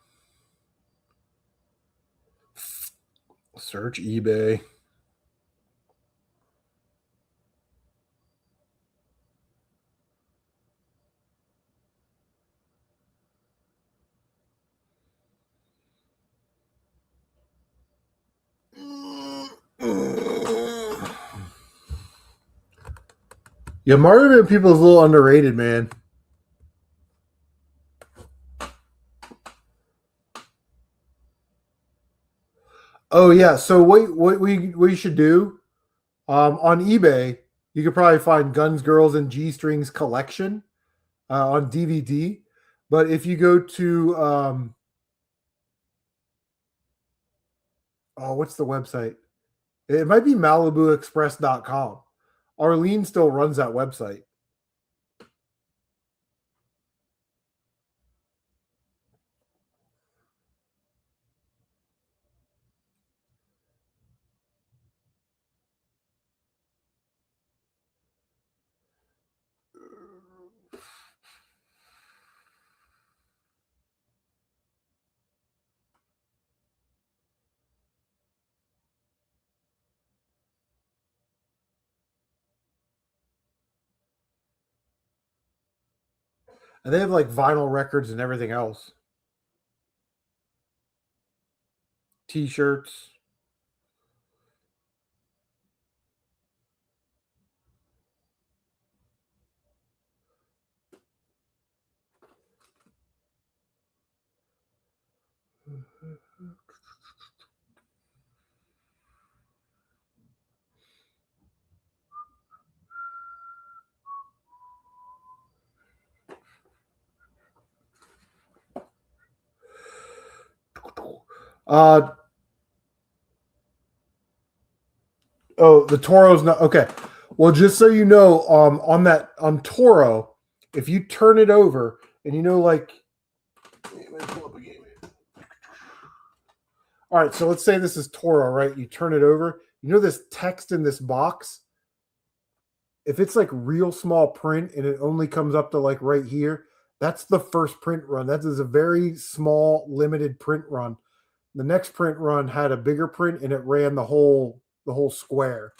Search eBay. Yeah, Mario People is a little underrated, man. Oh yeah. So what we should do on eBay, you could probably find Guns, Girls, and G Strings collection on DVD. But if you go to oh, what's the website? It might be MalibuExpress.com. Arlene still runs that website. And they have like vinyl records and everything else. T-shirts. Uh oh, the Toro's not okay. Well, just so you know, on Toro, if you turn it over and like, all right, so let's say this is Toro, right? You turn it over. This text in this box. If it's like real small print and it only comes up to like right here, that's the first print run. That is a very small, limited print run. The next print run had a bigger print and it ran the whole square.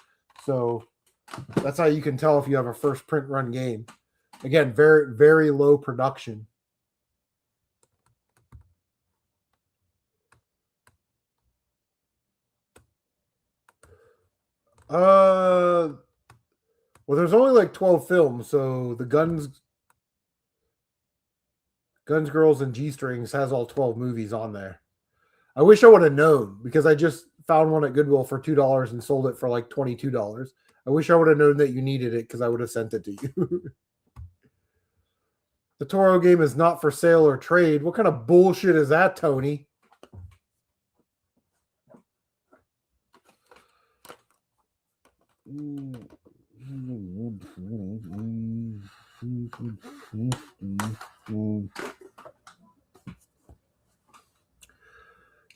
So that's how you can tell if you have a first print run game. Again, very, very low production. Well, there's only like 12 films, so the Guns, Girls, and G Strings has all 12 movies on there. I wish I would have known because I just found one at Goodwill for $2 and sold it for like $22. I wish I would have known that you needed it because I would have sent it to you. The Toro game is not for sale or trade. What kind of bullshit is that, Tony?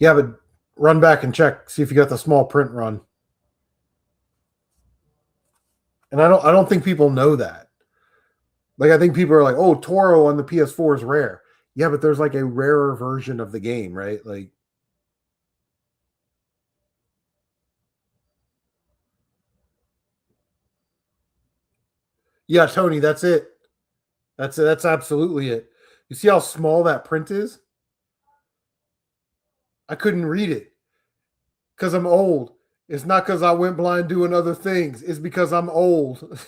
Yeah, but run back and check, see if you got the small print run. And I don't think people know that. Like, I think people are like, oh, Toro on the PS4 is rare. Yeah, but there's like a rarer version of the game, right? Like, yeah, Tony, that's it. That's it. That's absolutely it. You see how small that print is? I couldn't read it because I'm old. It's not because I went blind doing other things. It's because I'm old.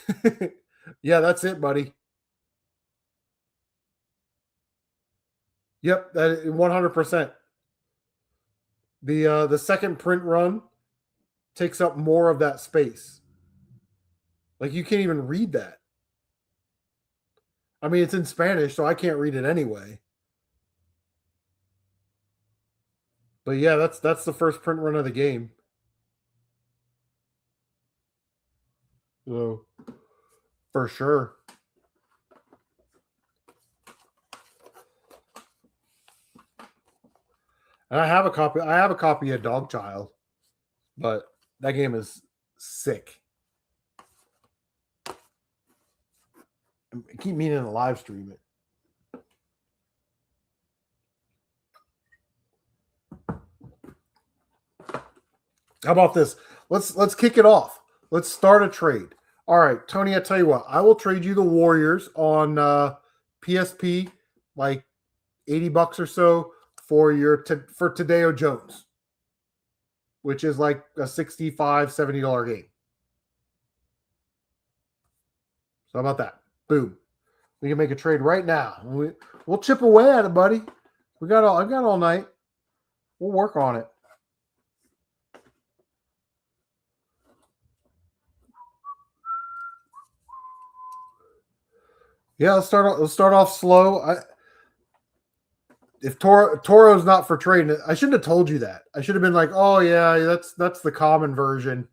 Yeah, that's it, buddy. Yep, that 100%. The second print run takes up more of that space. Like, you can't even read that. I mean, it's in Spanish, so I can't read it anyway. But yeah, that's the first print run of the game. So for sure. And I have a copy. I have a copy of Dogchild, but that game is sick. I keep meaning to live stream it. How about this? Let's kick it off. Let's start a trade. All right, Tony. I tell you what, I will trade you the Warriors on PSP, like $80 or so for for Tadeo Jones, which is like a $65-$70 game. So how about that? Boom. We can make a trade right now. We'll chip away at it, buddy. I've got all night. We'll work on it. Yeah, let's start off slow. If Toro's not for trading, I shouldn't have told you that. I should have been like, oh yeah, that's the common version.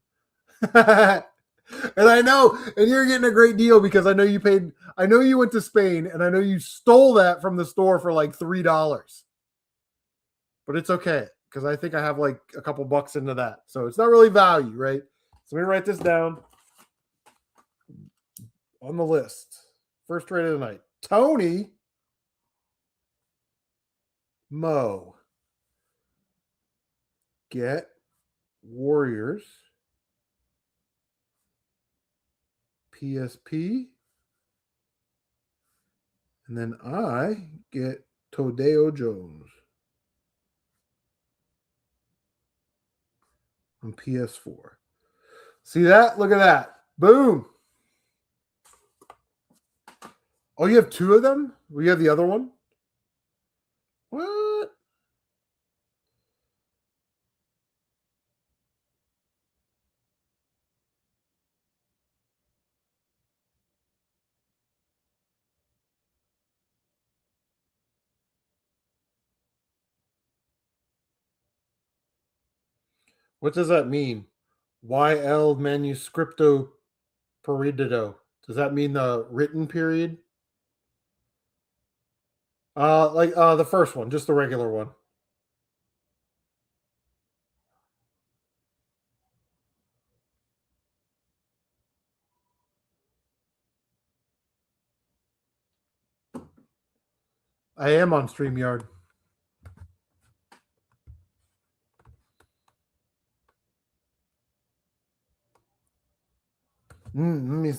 And I know, and you're getting a great deal because I know you paid. I know you went to Spain, and I know you stole that from the store for like $3. But it's okay because I think I have like a couple bucks into that, so it's not really value, right? So let me write this down on the list. First trade of the night, Tony Mo. Get Warriors PSP. And then I get Tadeo Jones on PS4. See that? Look at that. Boom. Oh, you have two of them? We have the other one? What? What does that mean? YL manuscripto peridido. Does that mean the written period? The first one, just the regular one. I am on StreamYard. Let me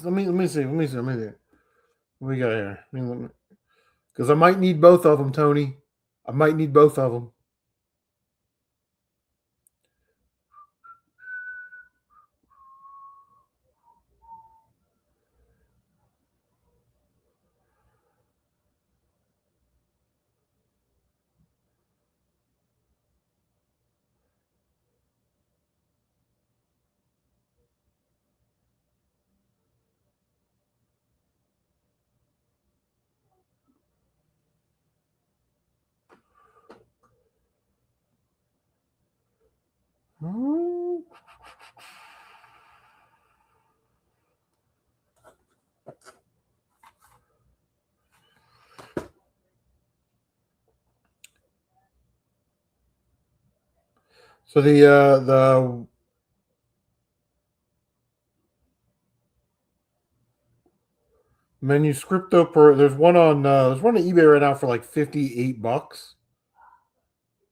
see. What we got here? Because I might need both of them, Tony. I might need both of them. So the manuscripto per there's one on eBay right now for like $58,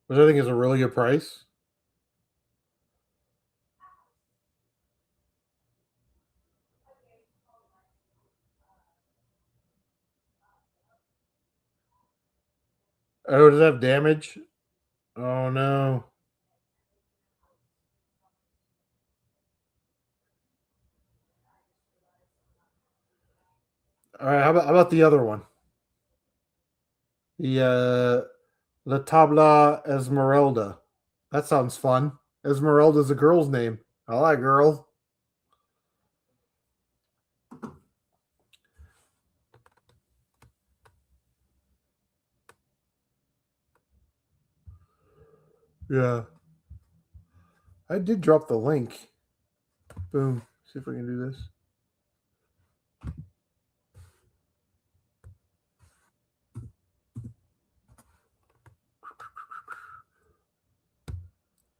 which I think is a really good price. Oh, does it have damage? Oh no. All right, how about the other one? The La Tabla Esmeralda. That sounds fun. Esmeralda's a girl's name. I like girls. Yeah. I did drop the link. Boom. See if we can do this.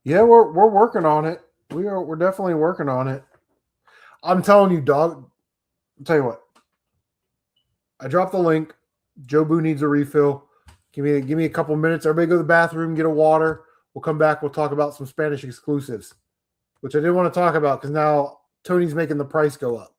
Yeah, we're working on it. We're definitely working on it. I'm telling you, dog. I'll tell you what. I dropped the link. Joe Boo needs a refill. Give me a couple minutes. Everybody go to the bathroom, get a water. We'll come back. We'll talk about some Spanish exclusives, which I didn't want to talk about because now Tony's making the price go up.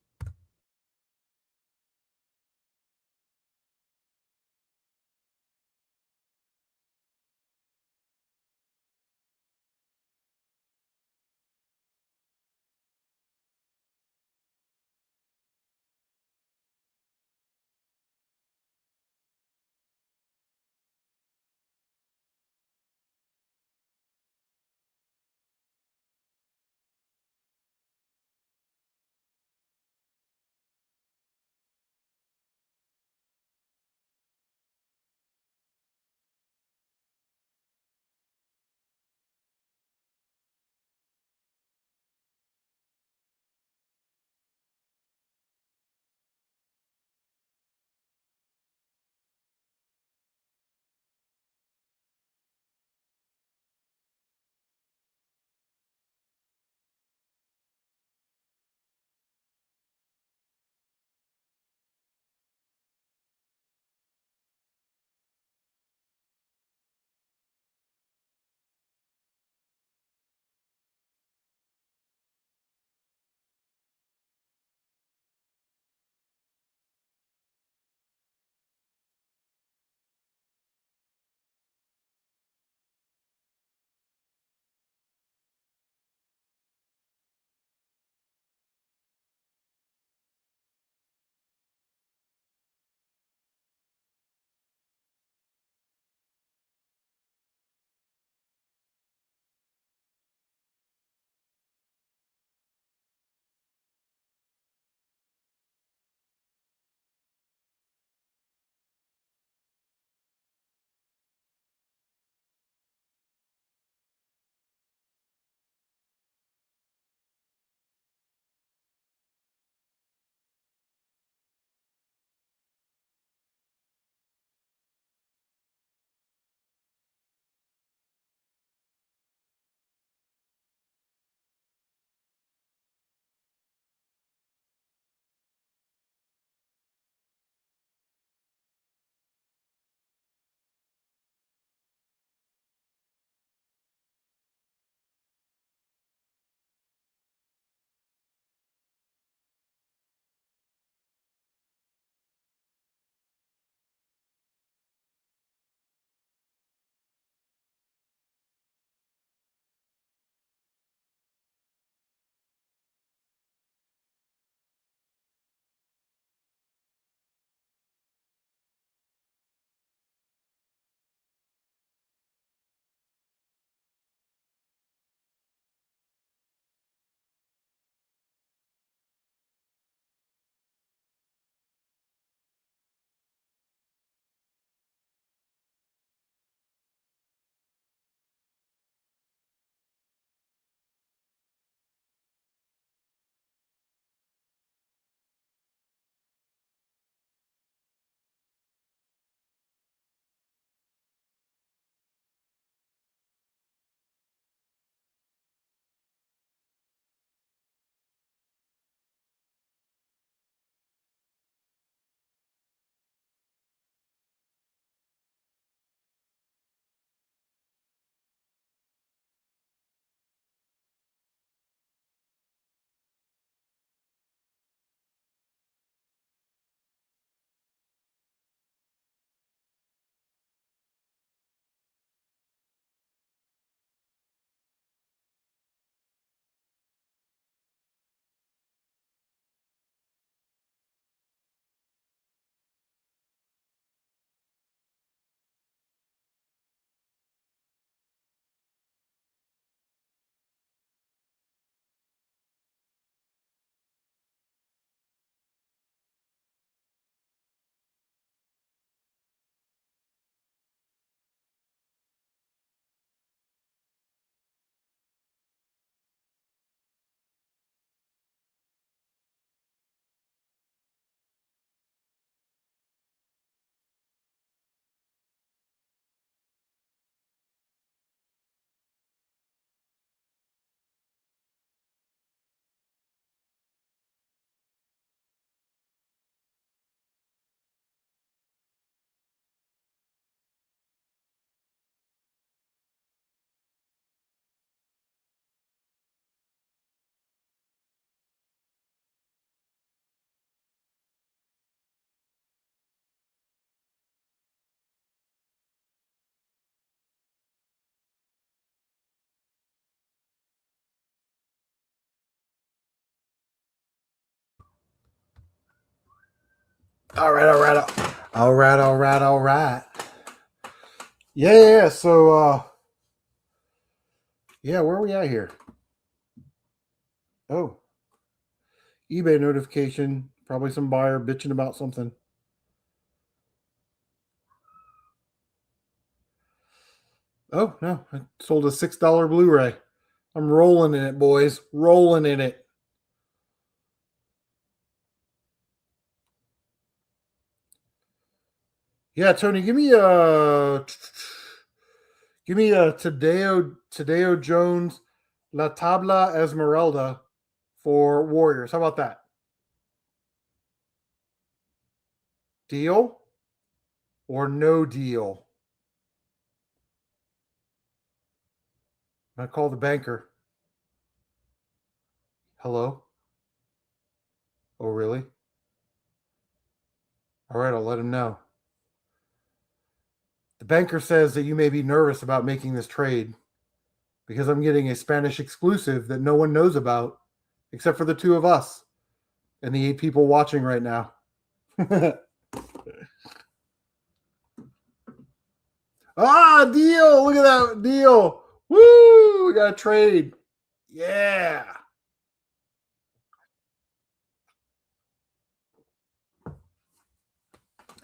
All right, all right, all right, all right, all right. Yeah. So, yeah, where are we at here? Oh, eBay notification. Probably some buyer bitching about something. Oh no, I sold a $6 Blu-ray. I'm rolling in it, boys. Rolling in it. Yeah, Tony, give me a Tadeo Jones La Tabla Esmeralda for Warriors. How about that? Deal or no deal? I call the banker. Hello? Oh, really? All right, I'll let him know. The banker says that you may be nervous about making this trade because I'm getting a Spanish exclusive that no one knows about except for the two of us and the 8 people watching right now. Deal! Look at that deal! Woo! We got a trade. Yeah.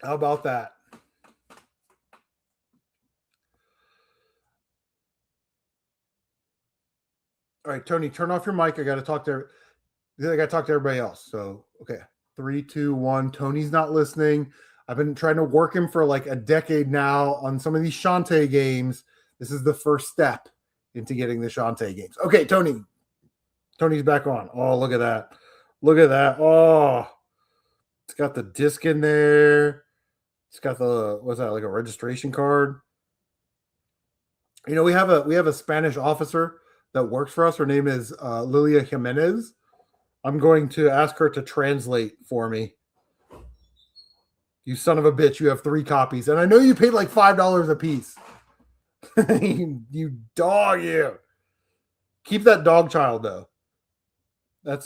How about that? All right, Tony, turn off your mic. I got to talk to everybody else. So, okay. 3, 2, 1. Tony's not listening. I've been trying to work him for like a decade now on some of these Shantae games. This is the first step into getting the Shantae games. Okay, Tony. Tony's back on. Oh, look at that. Look at that. Oh, it's got the disc in there. It's got the, what's that, like a registration card? You know, we have a Spanish officer that works for us. Her name is Lilia Jimenez. I'm going to ask her to translate for me. You son of a bitch! You have 3 copies, and I know you paid like $5 a piece. you dog, you. Keep that dog child though. That's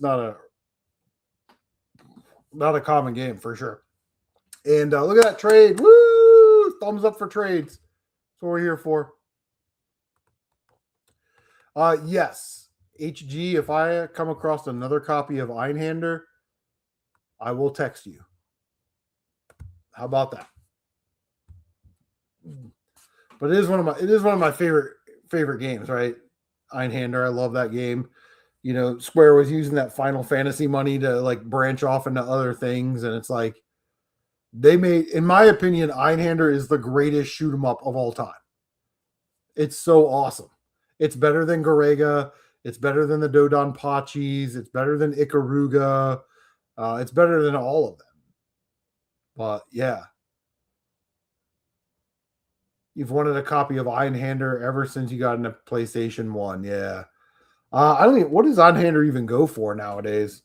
not a common game for sure. And look at that trade! Woo! Thumbs up for trades. That's what we're here for. Yes, HG. If I come across another copy of Einhander, I will text you. How about that? But it is one of my favorite games, right? Einhander, I love that game. You know, Square was using that Final Fantasy money to like branch off into other things, and it's like they made, in my opinion, Einhander is the greatest shoot 'em up of all time. It's so awesome. It's better than Garega. It's better than the Dodon Pachis. It's better than Ikaruga. It's better than all of them. But yeah, you've wanted a copy of Einhander ever since you got into PlayStation 1. Yeah. I don't even, what does Einhander even go for nowadays?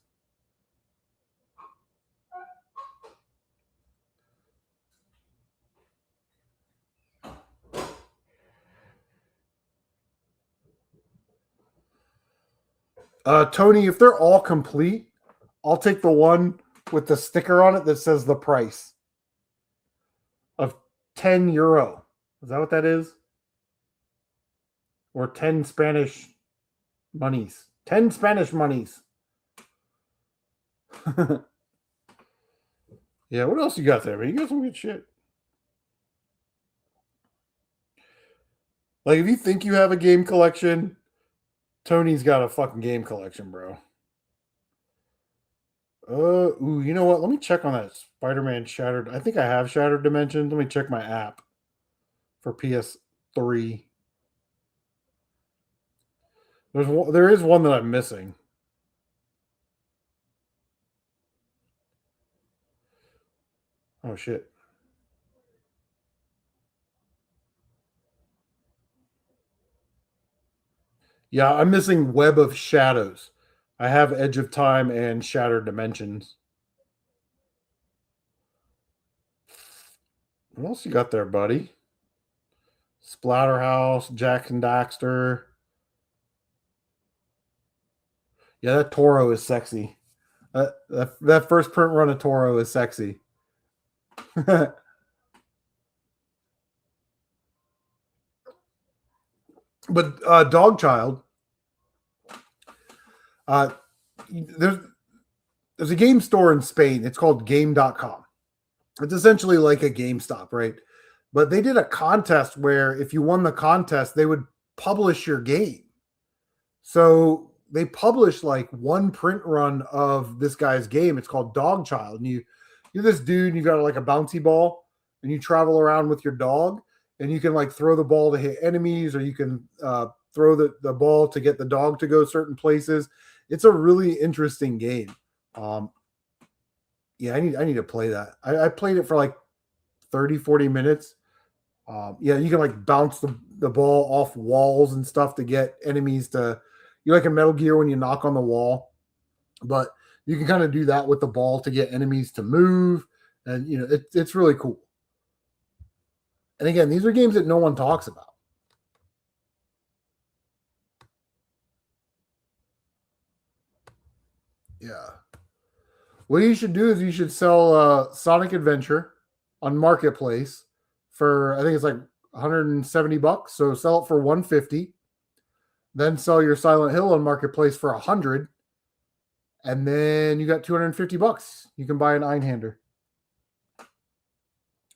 Tony, if they're all complete, I'll take the one with the sticker on it that says the price of €10. Is that what that is? Or 10 Spanish monies? 10 Spanish monies. Yeah, what else you got there, man? You got some good shit. Like, if you think you have a game collection, Tony's got a fucking game collection, bro. You know what? Let me check on that Spider-Man Shattered. I think I have Shattered Dimensions. Let me check my app for PS3. There is one that I'm missing. Oh shit. Yeah, I'm missing Web of Shadows. I have Edge of Time and Shattered Dimensions. What else you got there, buddy? Splatterhouse, Jack and Daxter. Yeah, that Toro is sexy. That first print run of Toro is sexy. But Dog Child, there's a game store in Spain. It's called Game.com. It's essentially like a GameStop, right? But they did a contest where if you won the contest, they would publish your game. So they published like one print run of this guy's game. It's called Dog Child. And you're this dude, and you got like a bouncy ball, and you travel around with your dog, and you can like throw the ball to hit enemies, or you can throw the ball to get the dog to go certain places. It's a really interesting game. Yeah, I need to play that. I played it for like 30, 40 minutes. Yeah, you can like bounce the ball off walls and stuff to get enemies to, you like a Metal Gear when you knock on the wall, but you can kind of do that with the ball to get enemies to move. And, it's really cool. And again, these are games that no one talks about. Yeah. What you should do is you should sell Sonic Adventure on Marketplace for, I think it's like $170. So sell it for $150. Then sell your Silent Hill on Marketplace for $100. And then you got $250. You can buy an Einhander.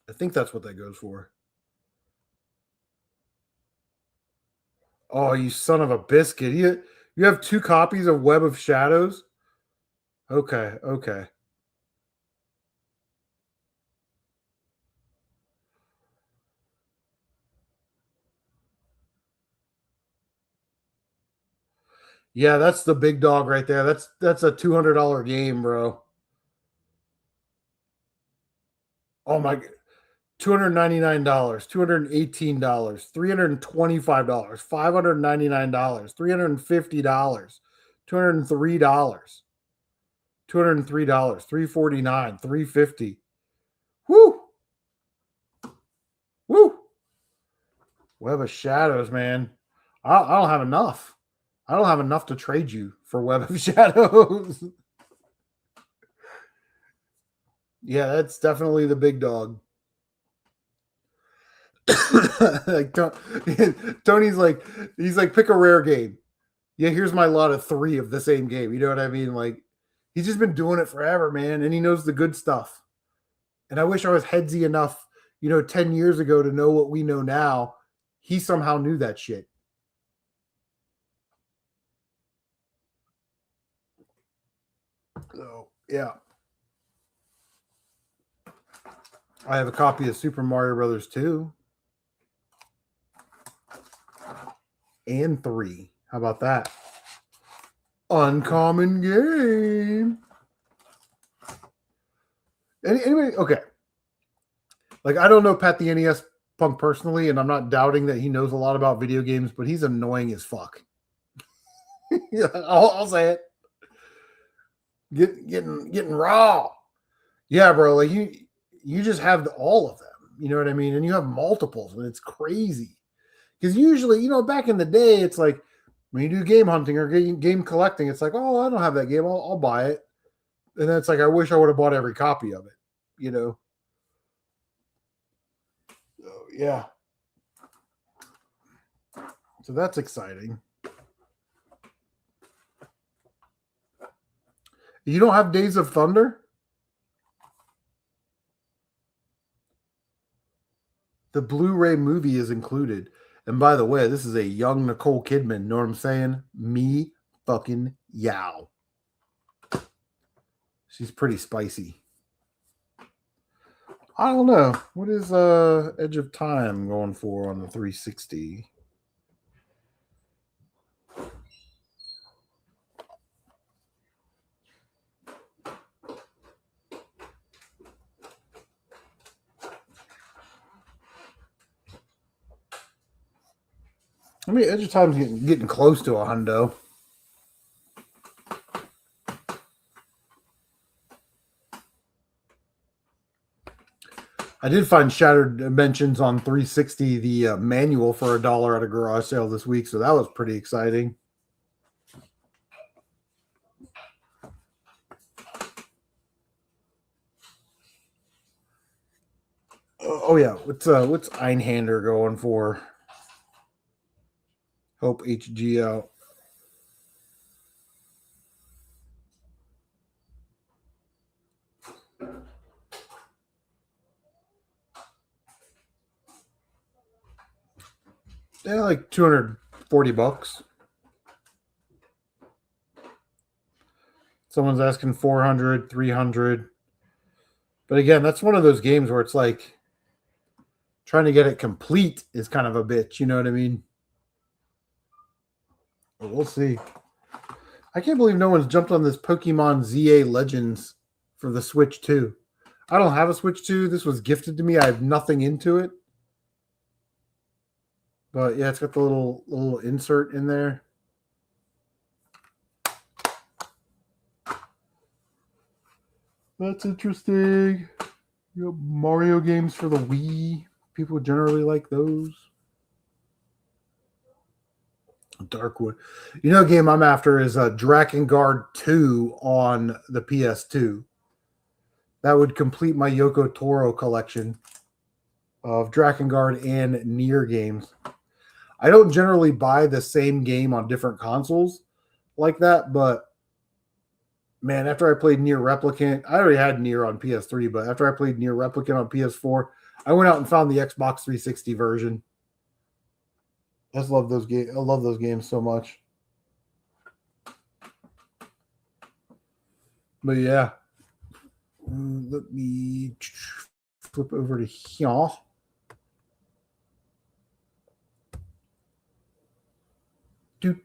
I think that's what that goes for. Oh, you son of a biscuit. You have 2 copies of Web of Shadows? Okay. Yeah, that's the big dog right there. That's a $200 game, bro. Oh my, $299, $218, $325, $599, $350, $203, $203, $349, $350. Woo! Woo! Web of Shadows, man. I don't have enough. I don't have enough to trade you for Web of Shadows. Yeah, that's definitely the big dog. Like Tony's like, he's like, pick a rare game. Yeah, here's my lot of 3 of the same game. You know what I mean? Like, he's just been doing it forever, man, and he knows the good stuff. And I wish I was headsy enough, 10 years ago to know what we know now. He somehow knew that shit. So, yeah. I have a copy of Super Mario Brothers 2 and 3. How about that? Uncommon game. Anyway, okay. Like, I don't know Pat the NES Punk personally, and I'm not doubting that he knows a lot about video games, but he's annoying as fuck. Yeah, I'll say it. Getting raw. Yeah, bro. Like you just have all of them. You know what I mean? And you have multiples, and it's crazy. Because usually, back in the day, it's like when you do game hunting or game collecting, it's like, oh, I don't have that game. I'll buy it. And then it's like, I wish I would have bought every copy of it. So, yeah. So that's exciting. You don't have Days of Thunder? The Blu-ray movie is included. And by the way, this is a young Nicole Kidman. Know what I'm saying? Me fucking yow. She's pretty spicy. I don't know. What is Edge of Time going for on the 360? I mean, Edge of Time's getting close to a hundo. I did find Shattered Dimensions on 360, the manual for $1 at a garage sale this week, so that was pretty exciting. Oh yeah, what's Einhander going for? Hope HG out. Yeah, like $240. Someone's asking 400, 300. But again, that's one of those games where it's like trying to get it complete is kind of a bitch. You know what I mean? But we'll see. I can't believe no one's jumped on this Pokemon ZA Legends for the Switch 2. I don't have a Switch 2. This was gifted to me. I have nothing into it. But yeah, it's got the little insert in there. That's interesting. You know, Mario games for the Wii. People generally like those. Darkwood. You know, a game I'm after is Drakengard 2 on the PS2. That would complete my Yoko Toro collection of Drakengard and Nier games. I don't generally buy the same game on different consoles like that, but man, after I played Nier Replicant, I already had Nier on PS3, but after I played Nier Replicant on PS4, I went out and found the Xbox 360 version. I just love those games. I love those games so much. But yeah, let me flip over to here. Do.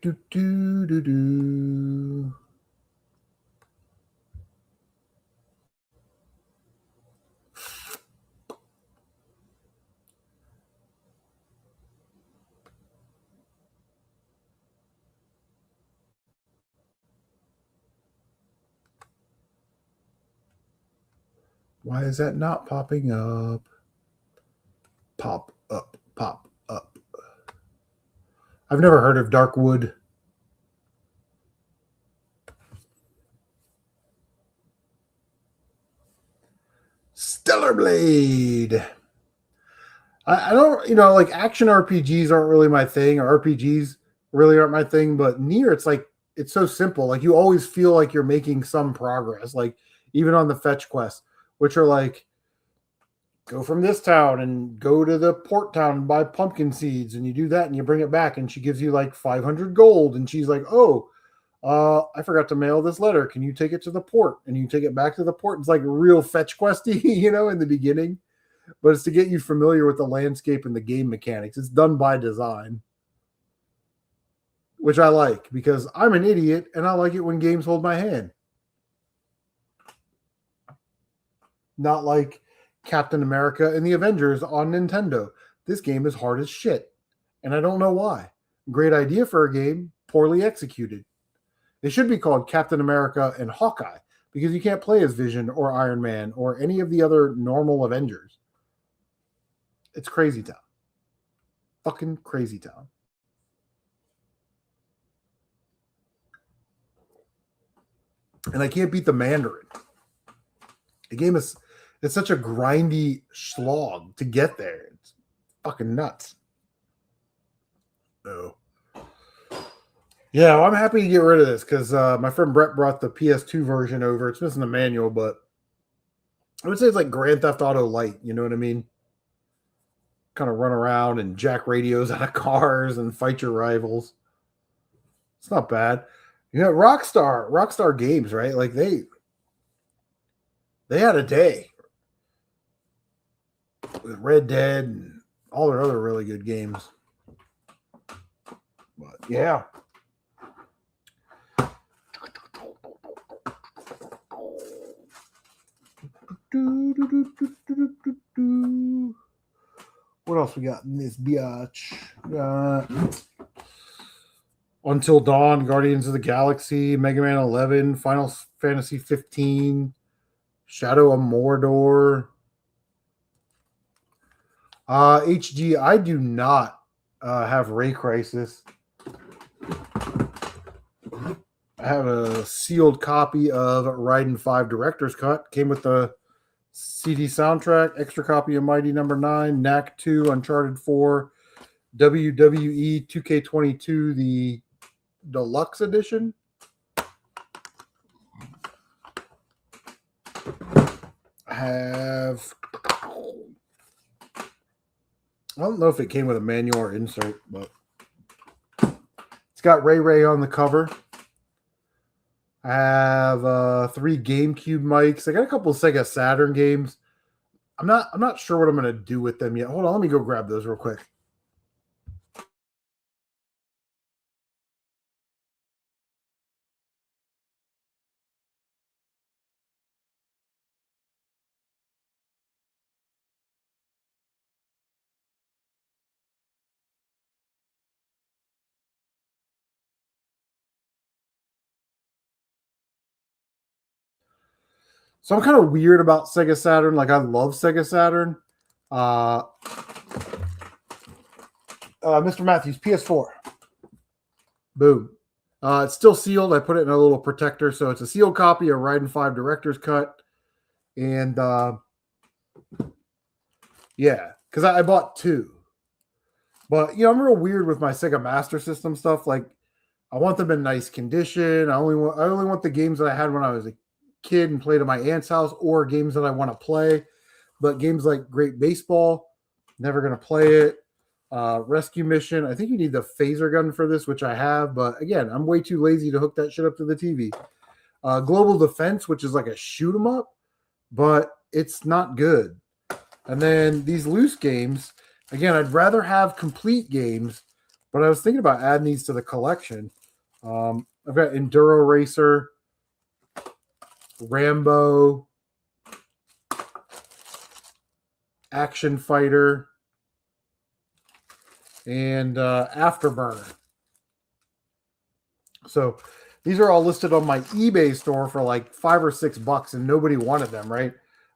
Why is that not popping up? Pop up, pop up. I've never heard of Darkwood. Stellar Blade. I don't, like action RPGs aren't really my thing, or RPGs really aren't my thing, but Nier, it's like, it's so simple. Like you always feel like you're making some progress, like even on the fetch quests, which are like, go from this town and go to the port town and buy pumpkin seeds, and you do that and you bring it back, and she gives you like 500 gold, and she's like, oh, I forgot to mail this letter. Can you take it to the port? And you take it back to the port. It's like real fetch questy, in the beginning, but it's to get you familiar with the landscape and the game mechanics. It's done by design, which I like because I'm an idiot and I like it when games hold my hand. Not like Captain America and the Avengers on Nintendo. This game is hard as shit, and I don't know why. Great idea for a game, poorly executed. They should be called Captain America and Hawkeye because you can't play as Vision or Iron Man or any of the other normal Avengers. It's crazy town. Fucking crazy town. And I can't beat the Mandarin. The game is, it's such a grindy slog to get there. It's fucking nuts. So, yeah, well, I'm happy to get rid of this because my friend Brett brought the PS2 version over. It's missing the manual, but I would say it's like Grand Theft Auto Light. You know what I mean? Kind of run around and jack radios out of cars and fight your rivals. It's not bad. Rockstar Games, right? Like they had a day with Red Dead and all their other really good games. But yeah. What else we got in this biatch? Until Dawn, Guardians of the Galaxy, Mega Man 11, Final Fantasy 15, Shadow of Mordor. HG, I do not have Ray Crisis. I have a sealed copy of Raiden 5 Director's Cut. Came with the CD soundtrack, extra copy of Mighty Number 9, Knack 2, Uncharted 4, WWE 2K22, the deluxe edition. I have. I don't know if it came with a manual or insert, but it's got Ray Ray on the cover. I have 3 GameCube mics. I got a couple of Sega Saturn games. I'm not sure what I'm gonna do with them yet. Hold on, let me go grab those real quick. So I'm kind of weird about Sega Saturn. Like, I love Sega Saturn. Mr. Matthews, PS4. Boom. It's still sealed. I put it in a little protector, so it's a sealed copy of Raiden 5 Director's Cut. And yeah, because I bought 2. But, I'm real weird with my Sega Master System stuff. Like, I want them in nice condition. I only want the games that I had when I was a kid and played at my aunt's house, or games that I want to play. But games like Great Baseball, never going to play it. Rescue Mission, I think you need the phaser gun for this, which I have. But again, I'm way too lazy to hook that shit up to the TV. Global Defense, which is like a shoot 'em up, but it's not good. And then these loose games, again, I'd rather have complete games, but I was thinking about adding these to the collection. I've got Enduro Racer, Rambo, Action Fighter, and Afterburner. So these are all listed on my eBay store for like $5 or $6, and nobody wanted them, right?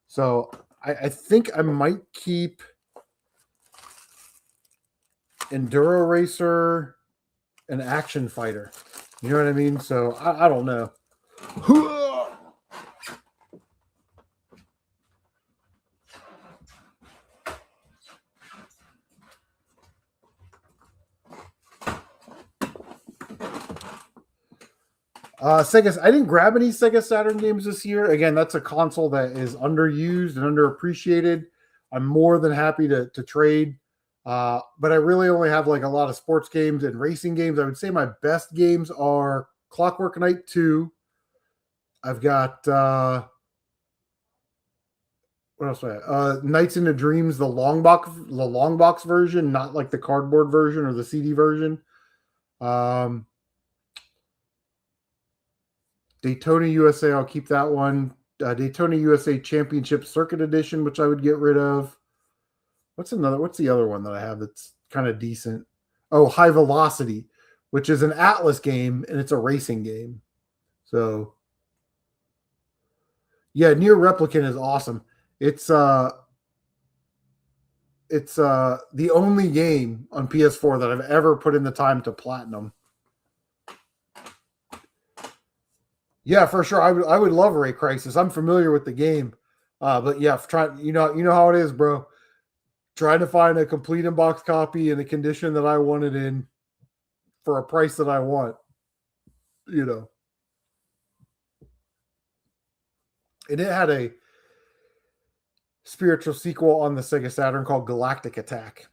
So I think I might keep Enduro Racer and Action Fighter. You know what I mean? So I don't know. Sega. I didn't grab any Sega Saturn games this year. Again, that's a console that is underused and underappreciated. I'm more than happy to trade, but I really only have like a lot of sports games and racing games. I would say my best games are Clockwork Knight 2. I've got what else? Nights into Dreams, the long box version, not like the cardboard version or the CD version. Daytona USA, I'll keep that one. Daytona USA Championship Circuit Edition, which I would get rid of. What's the other one that I have that's kind of decent? Oh, High Velocity, which is an Atlas game and it's a racing game. So yeah, Near Replicant is awesome. It's the only game on PS4 that I've ever put in the time to platinum. Yeah, for sure. I would love Ray Crisis. I'm familiar with the game, but yeah, you know how it is, bro. Trying to find a complete in-box copy in the condition that I want it in for a price that I want, And it had a spiritual sequel on the Sega Saturn called Galactic Attack.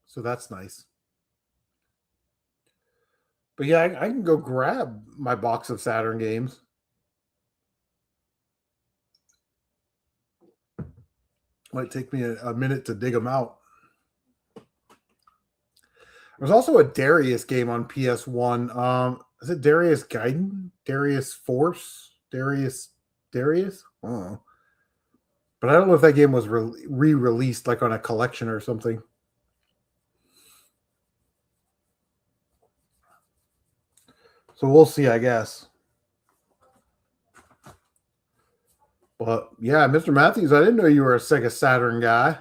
So that's nice. But yeah, I can go grab my box of Saturn games. Might take me a minute to dig them out. There's also a Darius game on PS1. Is it Darius Gaiden? Darius Force? Darius? I don't know. But I don't know if that game was re-released like on a collection or something. So we'll see, I guess. But yeah, Mr. Matthews, I didn't know you were a Sega Saturn guy.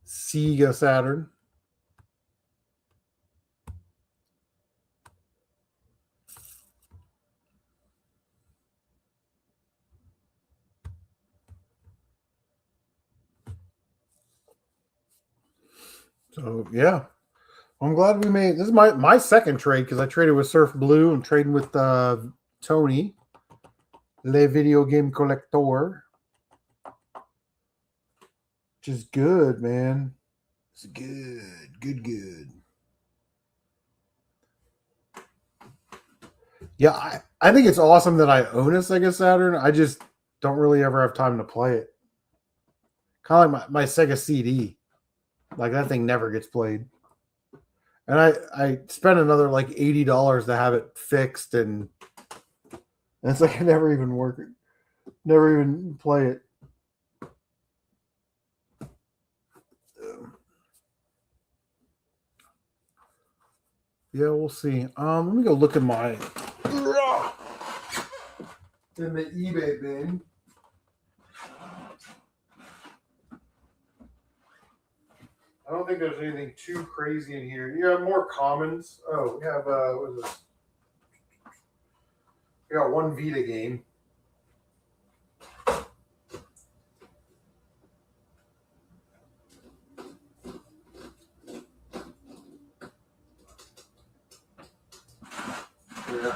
Sega Saturn. So yeah, I'm glad we made this is my second trade because I traded with Surf Blue and trading with Tony, Le Video Game Collector, which is good, man. It's good. Yeah, I think it's awesome that I own a Sega Saturn. I just don't really ever have time to play it. Kind of like my Sega CD. Like that thing never gets played. And I spent another like $80 to have it fixed, and it's like I never even work it, never even play it. Yeah, we'll see. Let me go look at my in the eBay bin. I don't think there's anything too crazy in here. You have more commons. Oh, we have what is this? We got one Vita game. Yeah.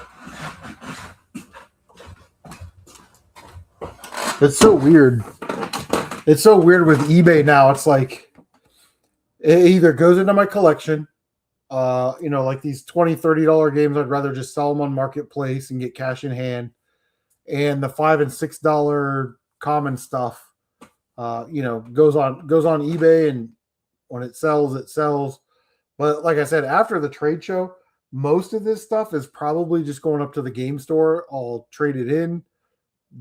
It's so weird. It's so weird with eBay now. It's like it either goes into my collection, like these $20, $30 games, I'd rather just sell them on Marketplace and get cash in hand. And the $5 and $6 common stuff, goes on eBay, and when it sells, it sells. But like I said, after the trade show, most of this stuff is probably just going up to the game store. I'll trade it in,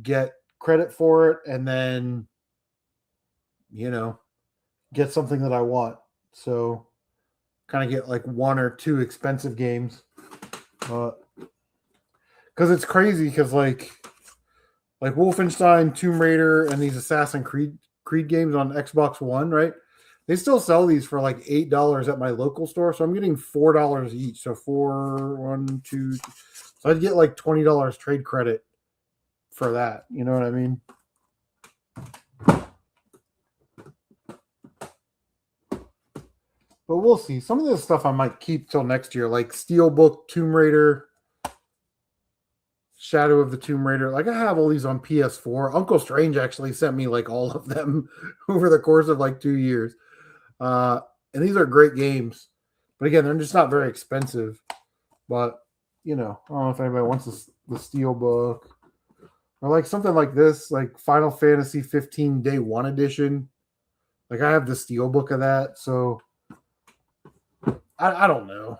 get credit for it, and then, get something that I want. So kind of get like one or two expensive games. Because it's crazy because like Wolfenstein, Tomb Raider, and these Assassin's Creed games on Xbox One, right? They still sell these for like $8 at my local store, so I'm getting $4 each. So one, two. So I'd get like $20 trade credit for that. You know what I mean? But we'll see. Some of this stuff I might keep till next year, like Steelbook, Tomb Raider, Shadow of the Tomb Raider. Like I have all these on PS4. Uncle Strange actually sent me like all of them over the course of like 2 years. And these are great games. But again, they're just not very expensive. But, I don't know if anybody wants the Steelbook. Or like something like this, like Final Fantasy 15 Day 1 Edition. Like I have the Steelbook of that. So I don't know,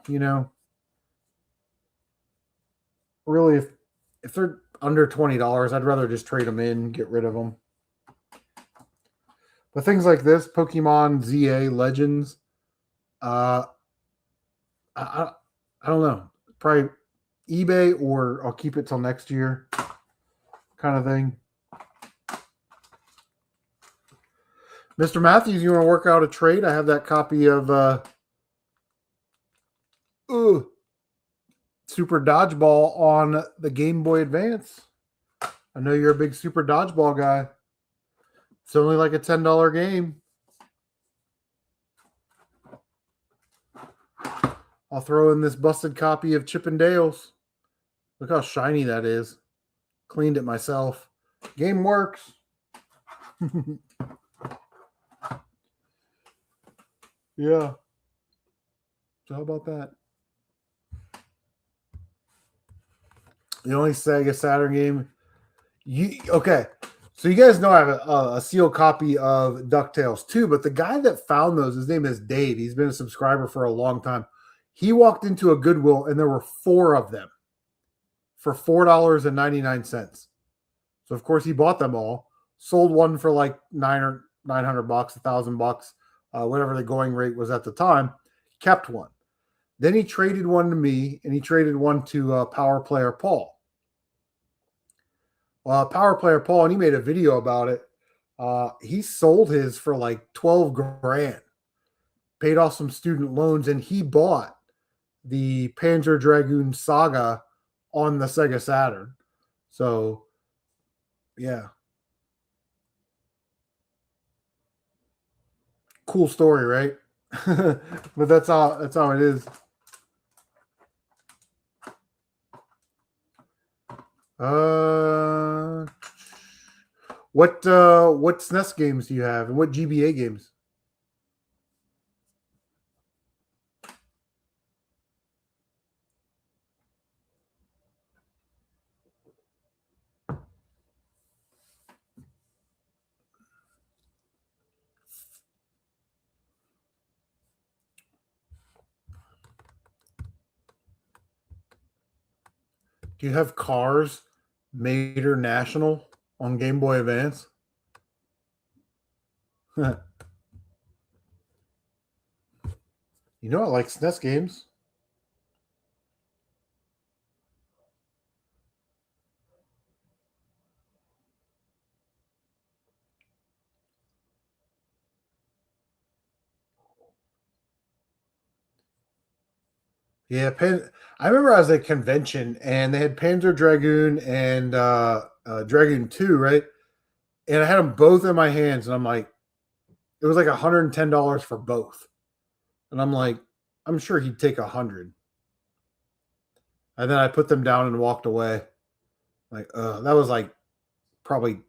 Really, if they're under $20, I'd rather just trade them in, get rid of them. But things like this, Pokemon ZA Legends, I don't know. Probably eBay, or I'll keep it till next year, kind of thing. Mr. Matthews, you want to work out a trade? I have that copy of Super Dodgeball on the Game Boy Advance. I know you're a big Super Dodgeball guy. It's only like a $10 game. I'll throw in this busted copy of Chip and Dale's. Look how shiny that is. Cleaned it myself. Game works. Yeah. So how about that? The only Sega Saturn game. Okay. So you guys know I have a sealed copy of DuckTales 2, but the guy that found those, his name is Dave. He's been a subscriber for a long time. He walked into a Goodwill and there were 4 of them for $4.99. So of course he bought them all. Sold one for like $900, $1,000, whatever the going rate was at the time. Kept one. Then he traded one to me, and he traded one to Power Player Paul. Power Player Paul, and he made a video about it. He sold his for like 12 grand, paid off some student loans, and he bought the Panzer Dragoon Saga on the Sega Saturn. So, yeah. Cool story, right? But that's how it is. What SNES games do you have, and what GBA games? Do you have Cars Mater National on Game Boy Advance? You know I like SNES games. Yeah, I remember I was at a convention and they had Panzer Dragoon and Dragoon 2, right? And I had them both in my hands, and I'm like, it was like $110 for both. And I'm like, I'm sure he'd take 100. And then I put them down and walked away. Like, that was like probably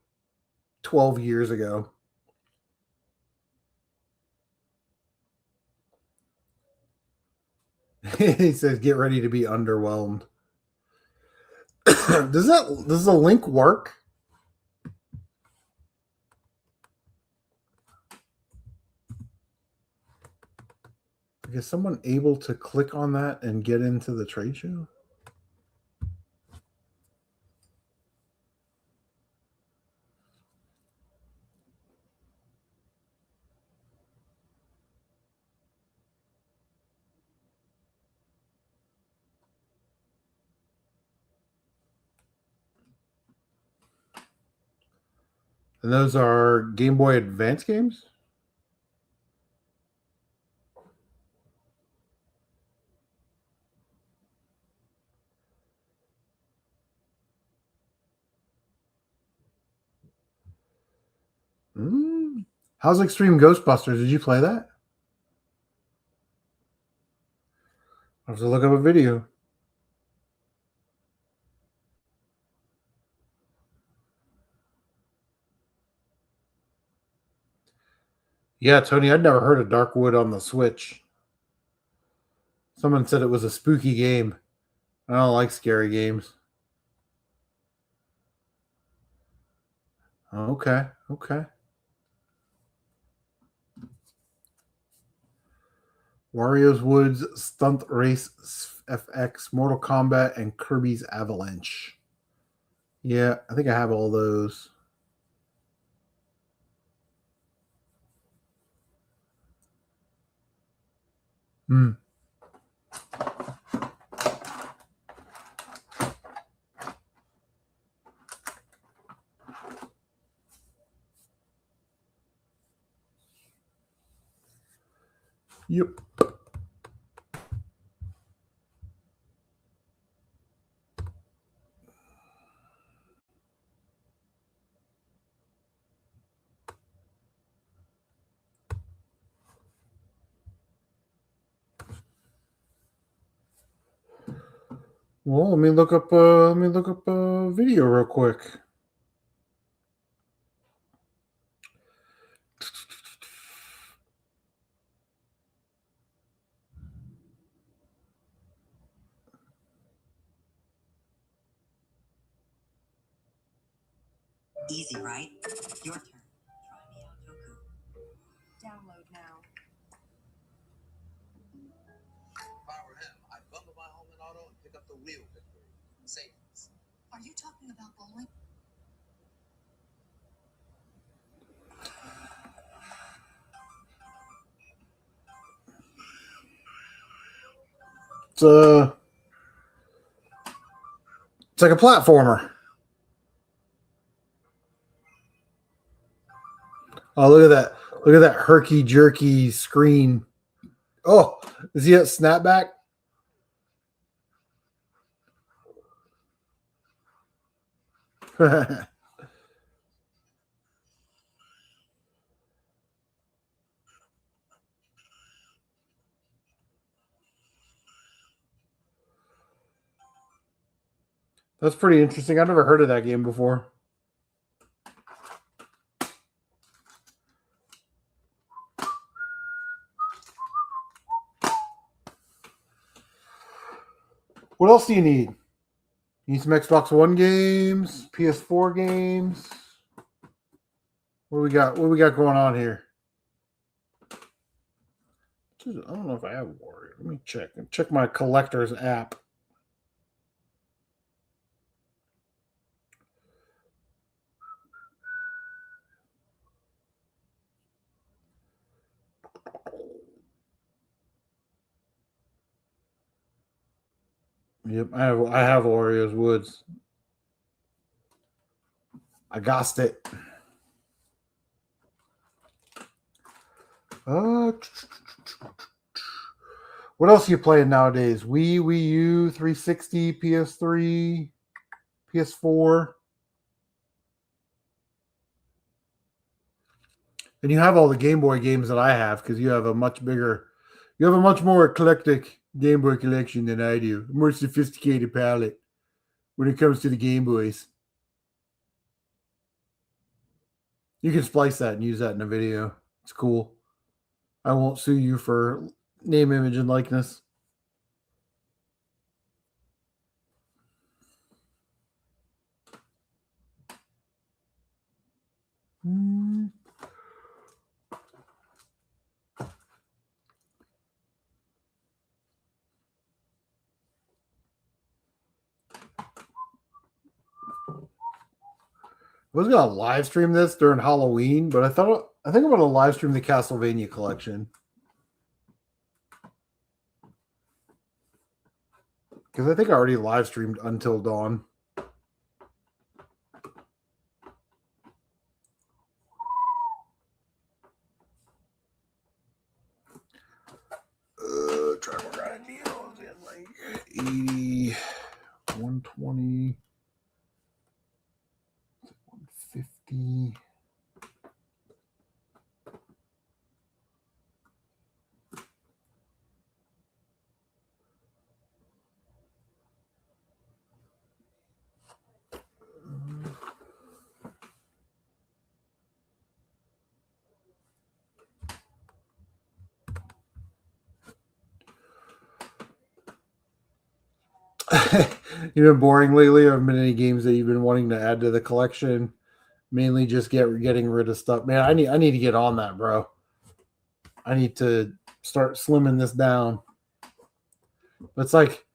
12 years ago. He says, "Get ready to be underwhelmed." Does the link work? Is someone able to click on that and get into the trade show? And those are Game Boy Advance games? Mm. How's Extreme Ghostbusters? Did you play that? I have to look up a video. Yeah, Tony, I'd never heard of Darkwood on the Switch. Someone said it was a spooky game. I don't like scary games. Okay, okay. Wario's Woods, Stunt Race FX, Mortal Kombat, and Kirby's Avalanche. Yeah, I think I have all those. Hmm. Yep. Well, let me look up. A video real quick. Easy, right? Your turn. Try me out, Goku. Download now. If I were him, I'd bundle my home and auto and pick up the real victory. Savings. Are you talking about bowling? It's like a platformer. Oh, look at that! Look at that herky jerky screen. Oh, is he at snapback? That's pretty interesting. I've never heard of that game before. What else do you need? You need some Xbox One games, PS4 games. What do we got? What do we got going on here? I don't know if I have Warrior. Let me check. Check my collector's app. Yep, I have Oreo's Woods. I got it. What else are you playing nowadays? Wii U, 360, PS3, PS4. And you have all the Game Boy games that I have because you have a much more eclectic Game Boy collection than I do. A more sophisticated palette when it comes to the Game Boys. You can splice that and use that in a video. It's cool. I won't sue you for name, image, and likeness. I was gonna live stream this during Halloween, but I think I'm gonna live stream the Castlevania collection because I think I already live streamed Until Dawn. Try to work on a deal in like 80, 120, 150. You've been boring lately? Have been any games that you've been wanting to add to the collection? Mainly just getting rid of stuff. Man, I need to get on that, bro. I need to start slimming this down. But it's like,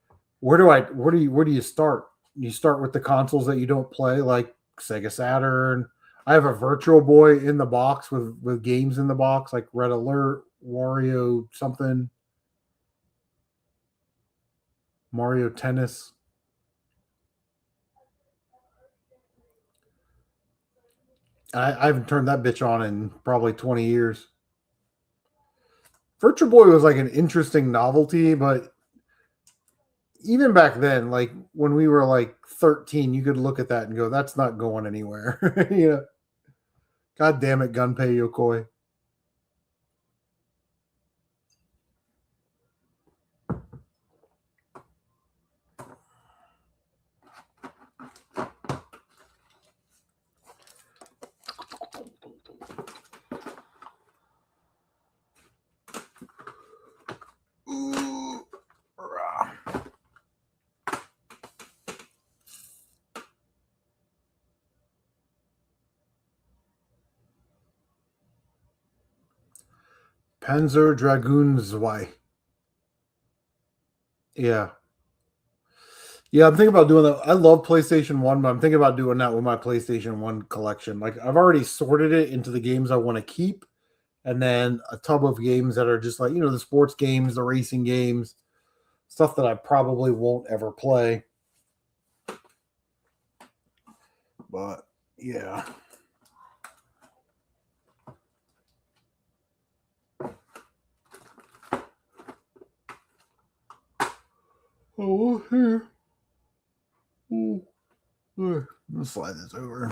where do you start? You start with the consoles that you don't play, like Sega Saturn. I have a Virtual Boy in the box with games in the box, like Red Alert, Wario something, Mario Tennis. I haven't turned that bitch on in probably 20 years. Virtual Boy was like an interesting novelty, but even back then, like when we were like 13, you could look at that and go, that's not going anywhere. You know, God damn it, Gunpei Yokoi. Ooh, rah. Panzer Dragoon Zwei. Yeah. Yeah, I'm thinking about doing that. I love PlayStation 1, but I'm thinking about doing that with my PlayStation 1 collection. Like I've already sorted it into the games I want to keep, and then a tub of games that are just like, the sports games, the racing games, stuff that I probably won't ever play. But yeah. Oh, here. Oh, here. Let's slide this over.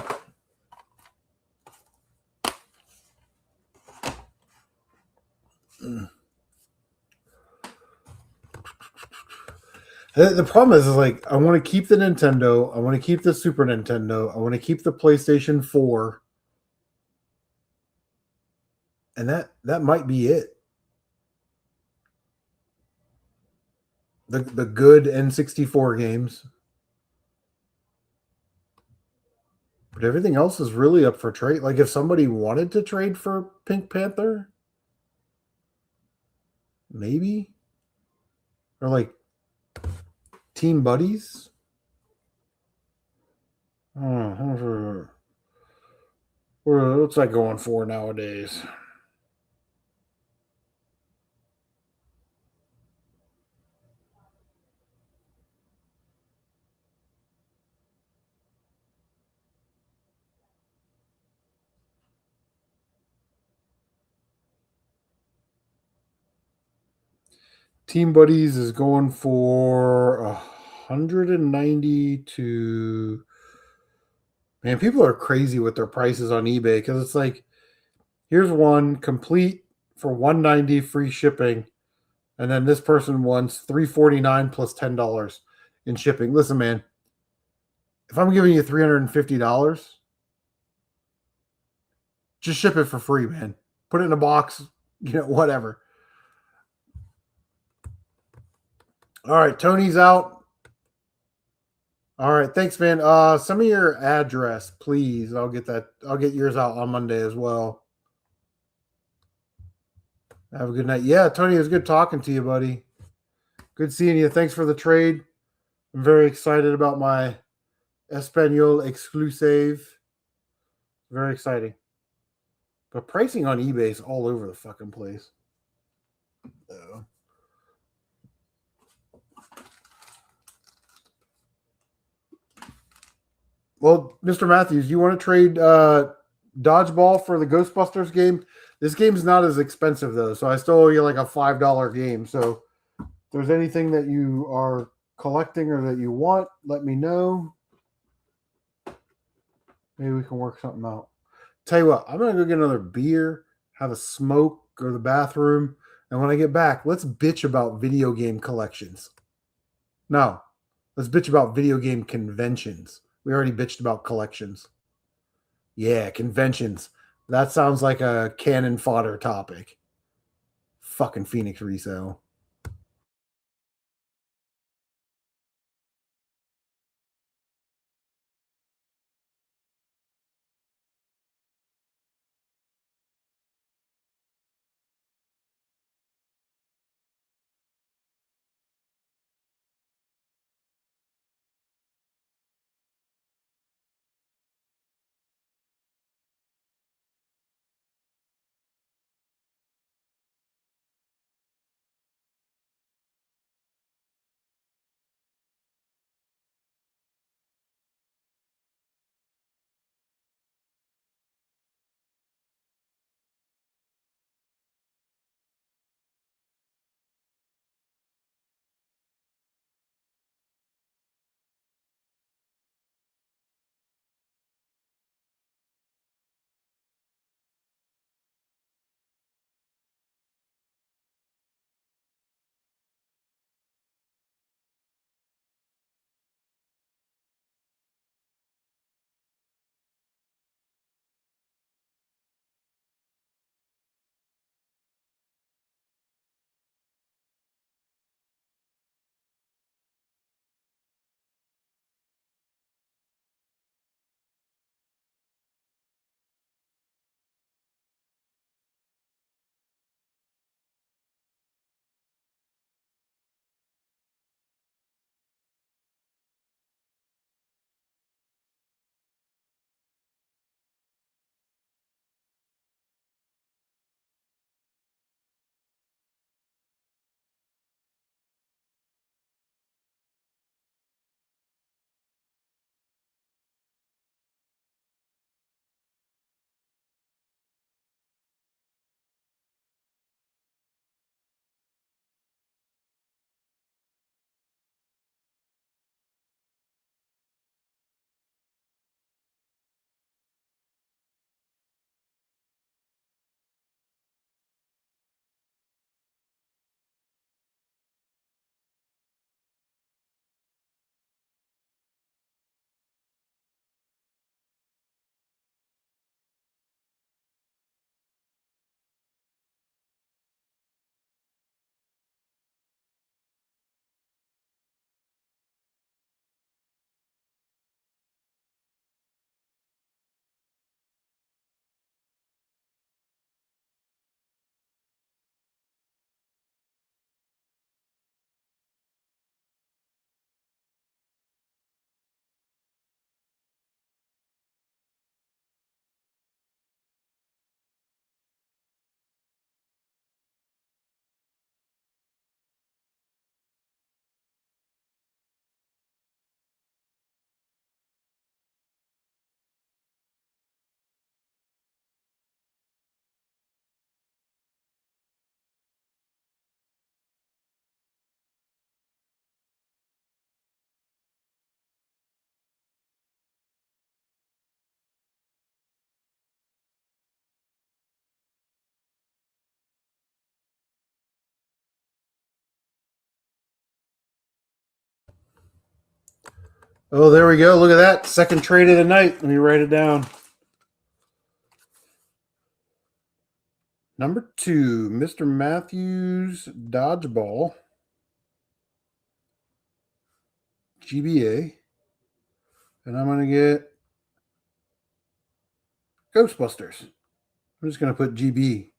The problem is like I want to keep the Nintendo, I want to keep the Super Nintendo, I want to keep the PlayStation 4, and that might be it. The good N64 games. But everything else is really up for trade. Like if somebody wanted to trade for Pink Panther, maybe. Or like Team Buddies. What's that going for nowadays? Team Buddies is going for 190 to. Man, people are crazy with their prices on eBay because it's like, here's one complete for 190 free shipping, and then this person wants 349 plus $10 in shipping. Listen, man, if I'm giving you $350, just ship it for free, man. Put it in a box, whatever. All right, Tony's out. All right, thanks, man. Send me your address, please. I'll get that. I'll get yours out on Monday as well. Have a good night. Yeah, Tony, it was good talking to you, buddy. Good seeing you. Thanks for the trade. I'm very excited about my Espanol exclusive. Very exciting. But pricing on eBay is all over the fucking place. Well, Mr. Matthews, you want to trade dodgeball for the Ghostbusters game? This game's not as expensive though, so I still owe you like a $5 game. So if there's anything that you are collecting or that you want, let me know. Maybe we can work something out. Tell you what, I'm gonna go get another beer, have a smoke, go to the bathroom, and when I get back, let's bitch about video game collections. No, let's bitch about video game conventions. We already bitched about collections. Yeah, conventions. That sounds like a cannon fodder topic. Fucking Phoenix resale. Oh, there we go. Look at that. Second trade of the night. Let me write it down. Number 2, Mr. Matthews Dodgeball. GBA. And I'm going to get Ghostbusters. I'm just going to put GB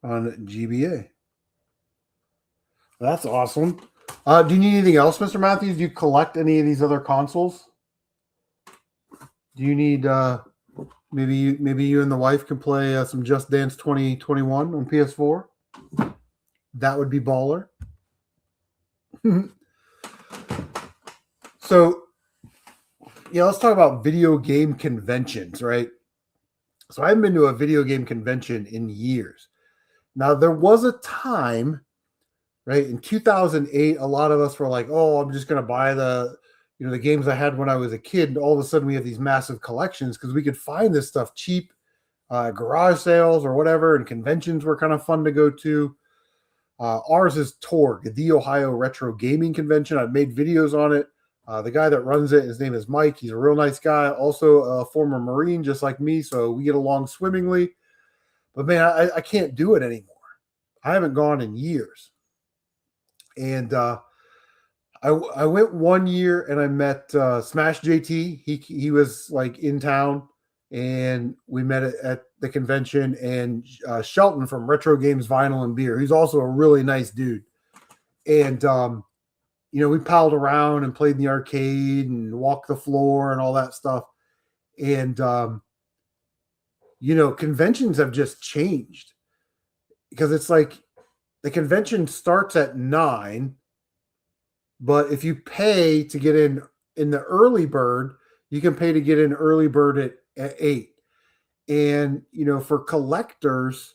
on GBA. That's awesome. Do you need anything else, Mr. Matthews? Do you collect any of these other consoles? Do you need maybe you and the wife can play some Just Dance 2021 on PS4? That would be baller. So, yeah, let's talk about video game conventions, right? So I haven't been to a video game convention in years. Now, there was a time, right, in 2008, a lot of us were like, oh, I'm just going to buy the games I had when I was a kid. And all of a sudden we have these massive collections because we could find this stuff cheap, garage sales or whatever, and conventions were kind of fun to go to. Ours is TORG, the Ohio Retro Gaming Convention. I've made videos on it. The guy that runs it, his name is Mike. He's a real nice guy, also a former Marine, just like me, so we get along swimmingly. But, man, I can't do it anymore. I haven't gone in years. And I went one year and I met Smash JT. He was, like, in town, and we met at the convention. And Shelton from Retro Games Vinyl and Beer. He's also a really nice dude. And we palled around and played in the arcade and walked the floor and all that stuff. And, conventions have just changed because it's like the convention starts at 9, but if you pay to get in the early bird, you can pay to get in early bird at 8. And, for collectors,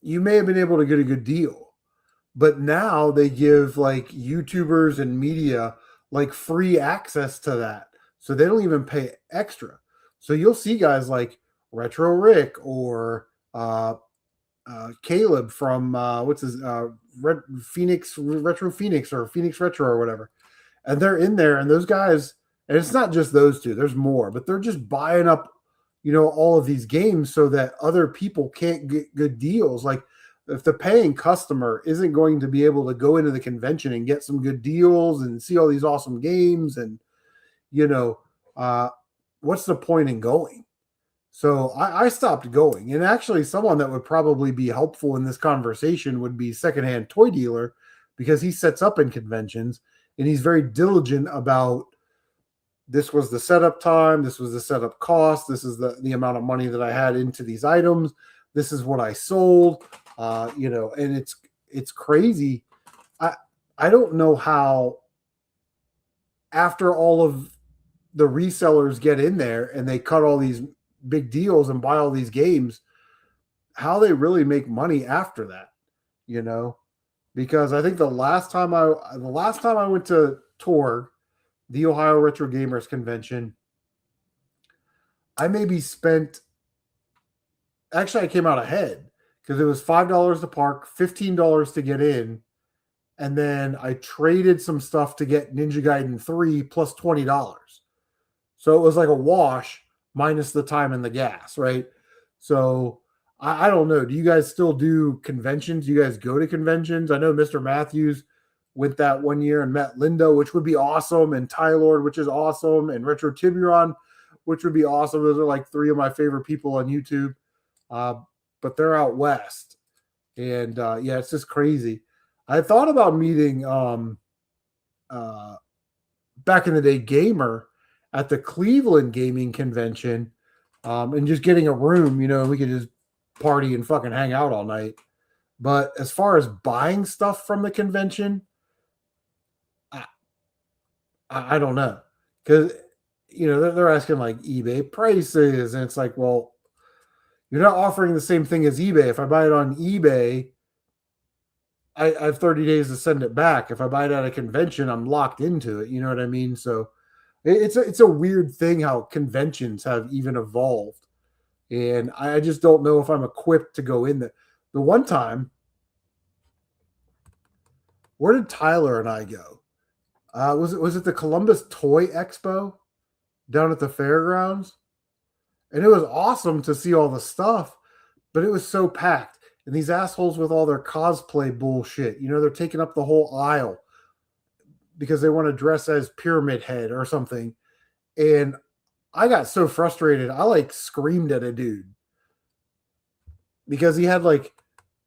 you may have been able to get a good deal. But now they give like YouTubers and media like free access to that. So they don't even pay extra. So you'll see guys like Retro Rick or Caleb from Phoenix Retro Phoenix or Phoenix Retro or whatever. And they're in there, and those guys, and it's not just those two, there's more, but they're just buying up, all of these games so that other people can't get good deals. Like, if the paying customer isn't going to be able to go into the convention and get some good deals and see all these awesome games, and what's the point in going? So I stopped going. And actually, someone that would probably be helpful in this conversation would be Secondhand Toy Dealer, because he sets up in conventions and he's very diligent about, this was the setup time, this was the setup cost, this is the amount of money that I had into these items, this is what I sold. And it's crazy. I don't know how, after all of the resellers get in there and they cut all these big deals and buy all these games, how they really make money after that, because I think the last time I went to TORG, the Ohio Retro Gamers Convention, I maybe spent, actually I came out ahead, because it was $5 to park, $15 to get in, and then I traded some stuff to get Ninja Gaiden 3 plus $20. So it was like a wash minus the time and the gas, right? So I don't know. Do you guys still do conventions? Do you guys go to conventions? I know Mr. Matthews went that one year and met Linda, which would be awesome, and Tylord, which is awesome, and Retro Tiburon, which would be awesome. Those are like 3 of my favorite people on YouTube. But they're out west. And it's just crazy. I thought about meeting back in the day Gamer at the Cleveland Gaming Convention, and just getting a room, we could just party and fucking hang out all night. But as far as buying stuff from the convention, I don't know. Because, they're asking like eBay prices, and it's like, well, you're not offering the same thing as eBay. If I buy it on eBay, I have 30 days to send it back. If I buy it at a convention, I'm locked into it. You know what I mean? So it's a weird thing how conventions have even evolved. And I just don't know if I'm equipped to go in there. The one time, where did Tyler and I go? Was it the Columbus Toy Expo down at the fairgrounds? And it was awesome to see all the stuff, but it was so packed. And these assholes with all their cosplay bullshit, they're taking up the whole aisle because they want to dress as Pyramid Head or something. And I got so frustrated. I like screamed at a dude because he had like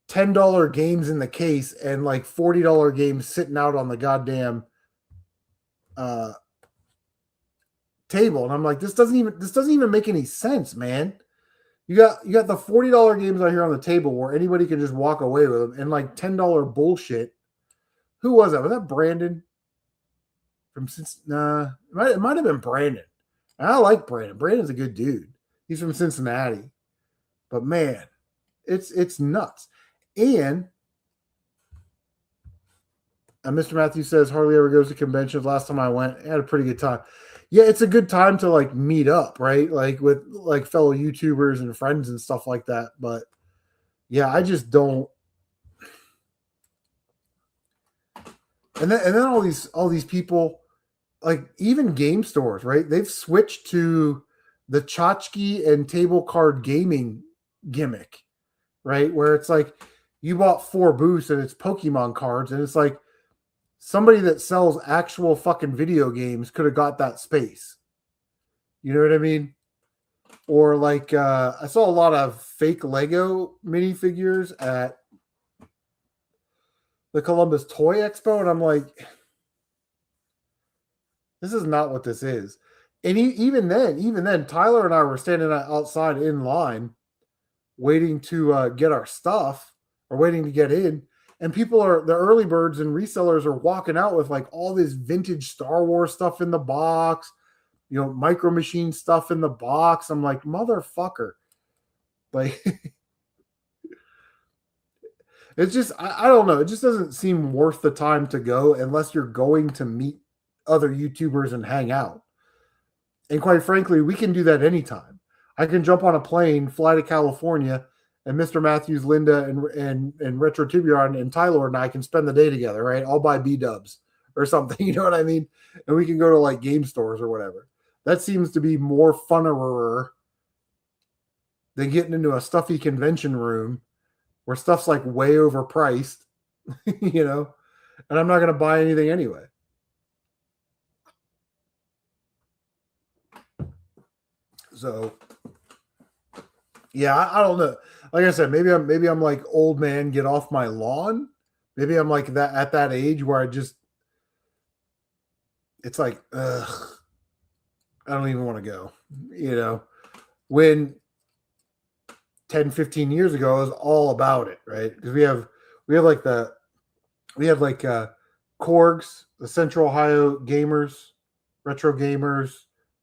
$10 games in the case and like $40 games sitting out on the goddamn table. And I'm like, this doesn't even make any sense, man. You got the $40 games out here on the table where anybody can just walk away with them, and like $10 bullshit. Who was that? Was that Brandon? Nah, it might have been Brandon. I like Brandon. Brandon's a good dude. He's from Cincinnati. But man, it's nuts. And Mr. Matthews says hardly ever goes to conventions. Last time I went, I had a pretty good time. Yeah, it's a good time to like meet up, right? Like with like fellow YouTubers and friends and stuff like that. But yeah, I just don't. And then all these people, like even game stores, right? They've switched to the tchotchke and table card gaming gimmick, right? Where it's like you bought 4 booths and it's Pokemon cards, and it's like somebody that sells actual fucking video games could have got that space. You know what I mean? Or like I saw a lot of fake Lego minifigures at the Columbus Toy Expo, and I'm like, this is not what this is. And even then, Tyler and I were standing outside in line, waiting to get our stuff or waiting to get in. And the early birds and resellers are walking out with like all this vintage Star Wars stuff in the box, Micro Machine stuff in the box. I'm like, motherfucker. Like, it's just, I don't know. It just doesn't seem worth the time to go unless you're going to meet other YouTubers and hang out. And quite frankly, we can do that anytime. I can jump on a plane, fly to California, and Mr. Matthews, Linda, and Retro Tiburon and Tyler and I can spend the day together, right? I'll buy B-dubs or something, you know what I mean? And we can go to like game stores or whatever. That seems to be more funner than getting into a stuffy convention room where stuff's like way overpriced, and I'm not going to buy anything anyway. So, yeah, I don't know. Like I said, maybe I'm like old man, get off my lawn. Maybe I'm like that at that age where it's like, ugh, I don't even want to go. When 10, 15 years ago, I was all about it, right? Because we have Korgs, the Central Ohio Gamers, Retro Gamers,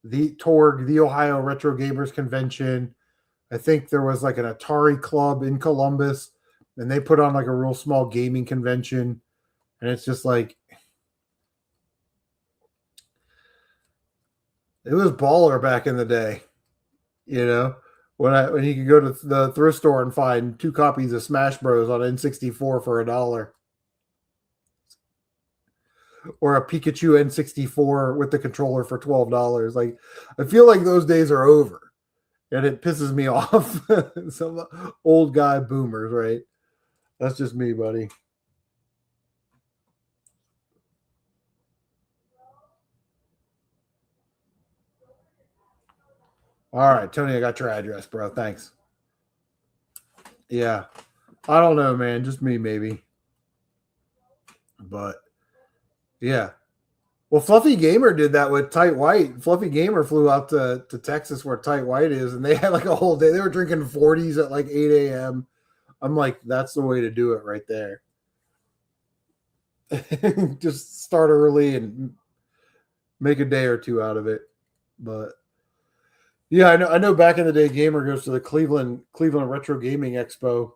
the Torg, the Ohio Retro Gamers Convention. I think there was like an Atari club in Columbus, and they put on like a real small gaming convention. And it's just like, it was baller back in the day, when you could go to the thrift store and find 2 copies of Smash Bros on N64 for $1, or a Pikachu N64 with the controller for $12. Like, I feel like those days are over, and it pisses me off. Some old guy boomers, right? That's just me, buddy. All right, Tony, I got your address, bro. Thanks. Yeah. I don't know, man. Just me, maybe. But, yeah. Well, Fluffy Gamer did that with Tight White. Fluffy Gamer flew out to Texas where Tight White is, and they had like a whole day. They were drinking 40s at like 8 a.m. I'm like, that's the way to do it right there. Just start early and make a day or two out of it. But yeah, I know back in the day, Gamer goes to the Cleveland Retro Gaming Expo,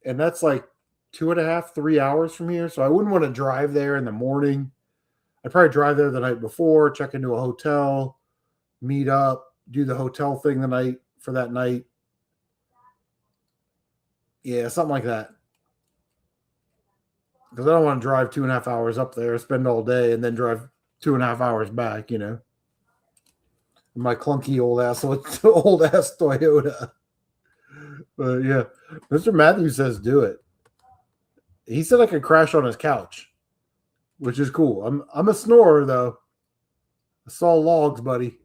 and that's like 2.5, 3 hours from here. So I wouldn't want to drive there in the morning. I'd probably drive there the night before, check into a hotel, meet up, do the hotel thing the night for that night. Yeah, something like that. Because I don't want to drive 2.5 hours up there, spend all day, and then drive 2.5 hours back, My clunky old ass Toyota. But yeah, Mr. Matthews says do it. He said I could crash on his couch, which is cool. I'm a snorer though. I saw logs, buddy.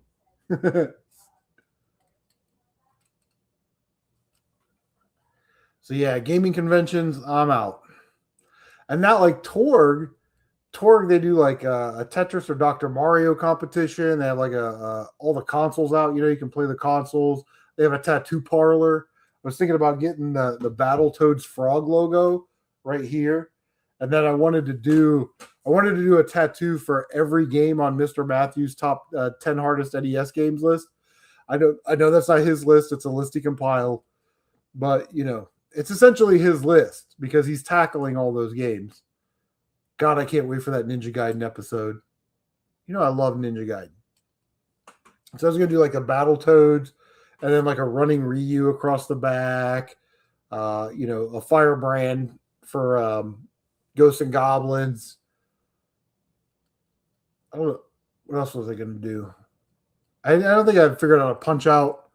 So yeah, gaming conventions, I'm out. And not like Torg. Torg, they do like a Tetris or Dr. Mario competition. They have like all the consoles out. You can play the consoles. They have a tattoo parlor. I was thinking about getting the Battletoads frog logo right here, and then I wanted to do a tattoo for every game on Mr. Matthews' top 10 hardest NES games list. I know that's not his list. It's a list he compiled, but it's essentially his list because he's tackling all those games. God, I can't wait for that Ninja Gaiden episode. I love Ninja Gaiden. So I was going to do like a Battletoads and then like a running Ryu across the back, a firebrand for Ghosts and Goblins. I don't know. What else was I going to do? I don't think I've figured out a Punch Out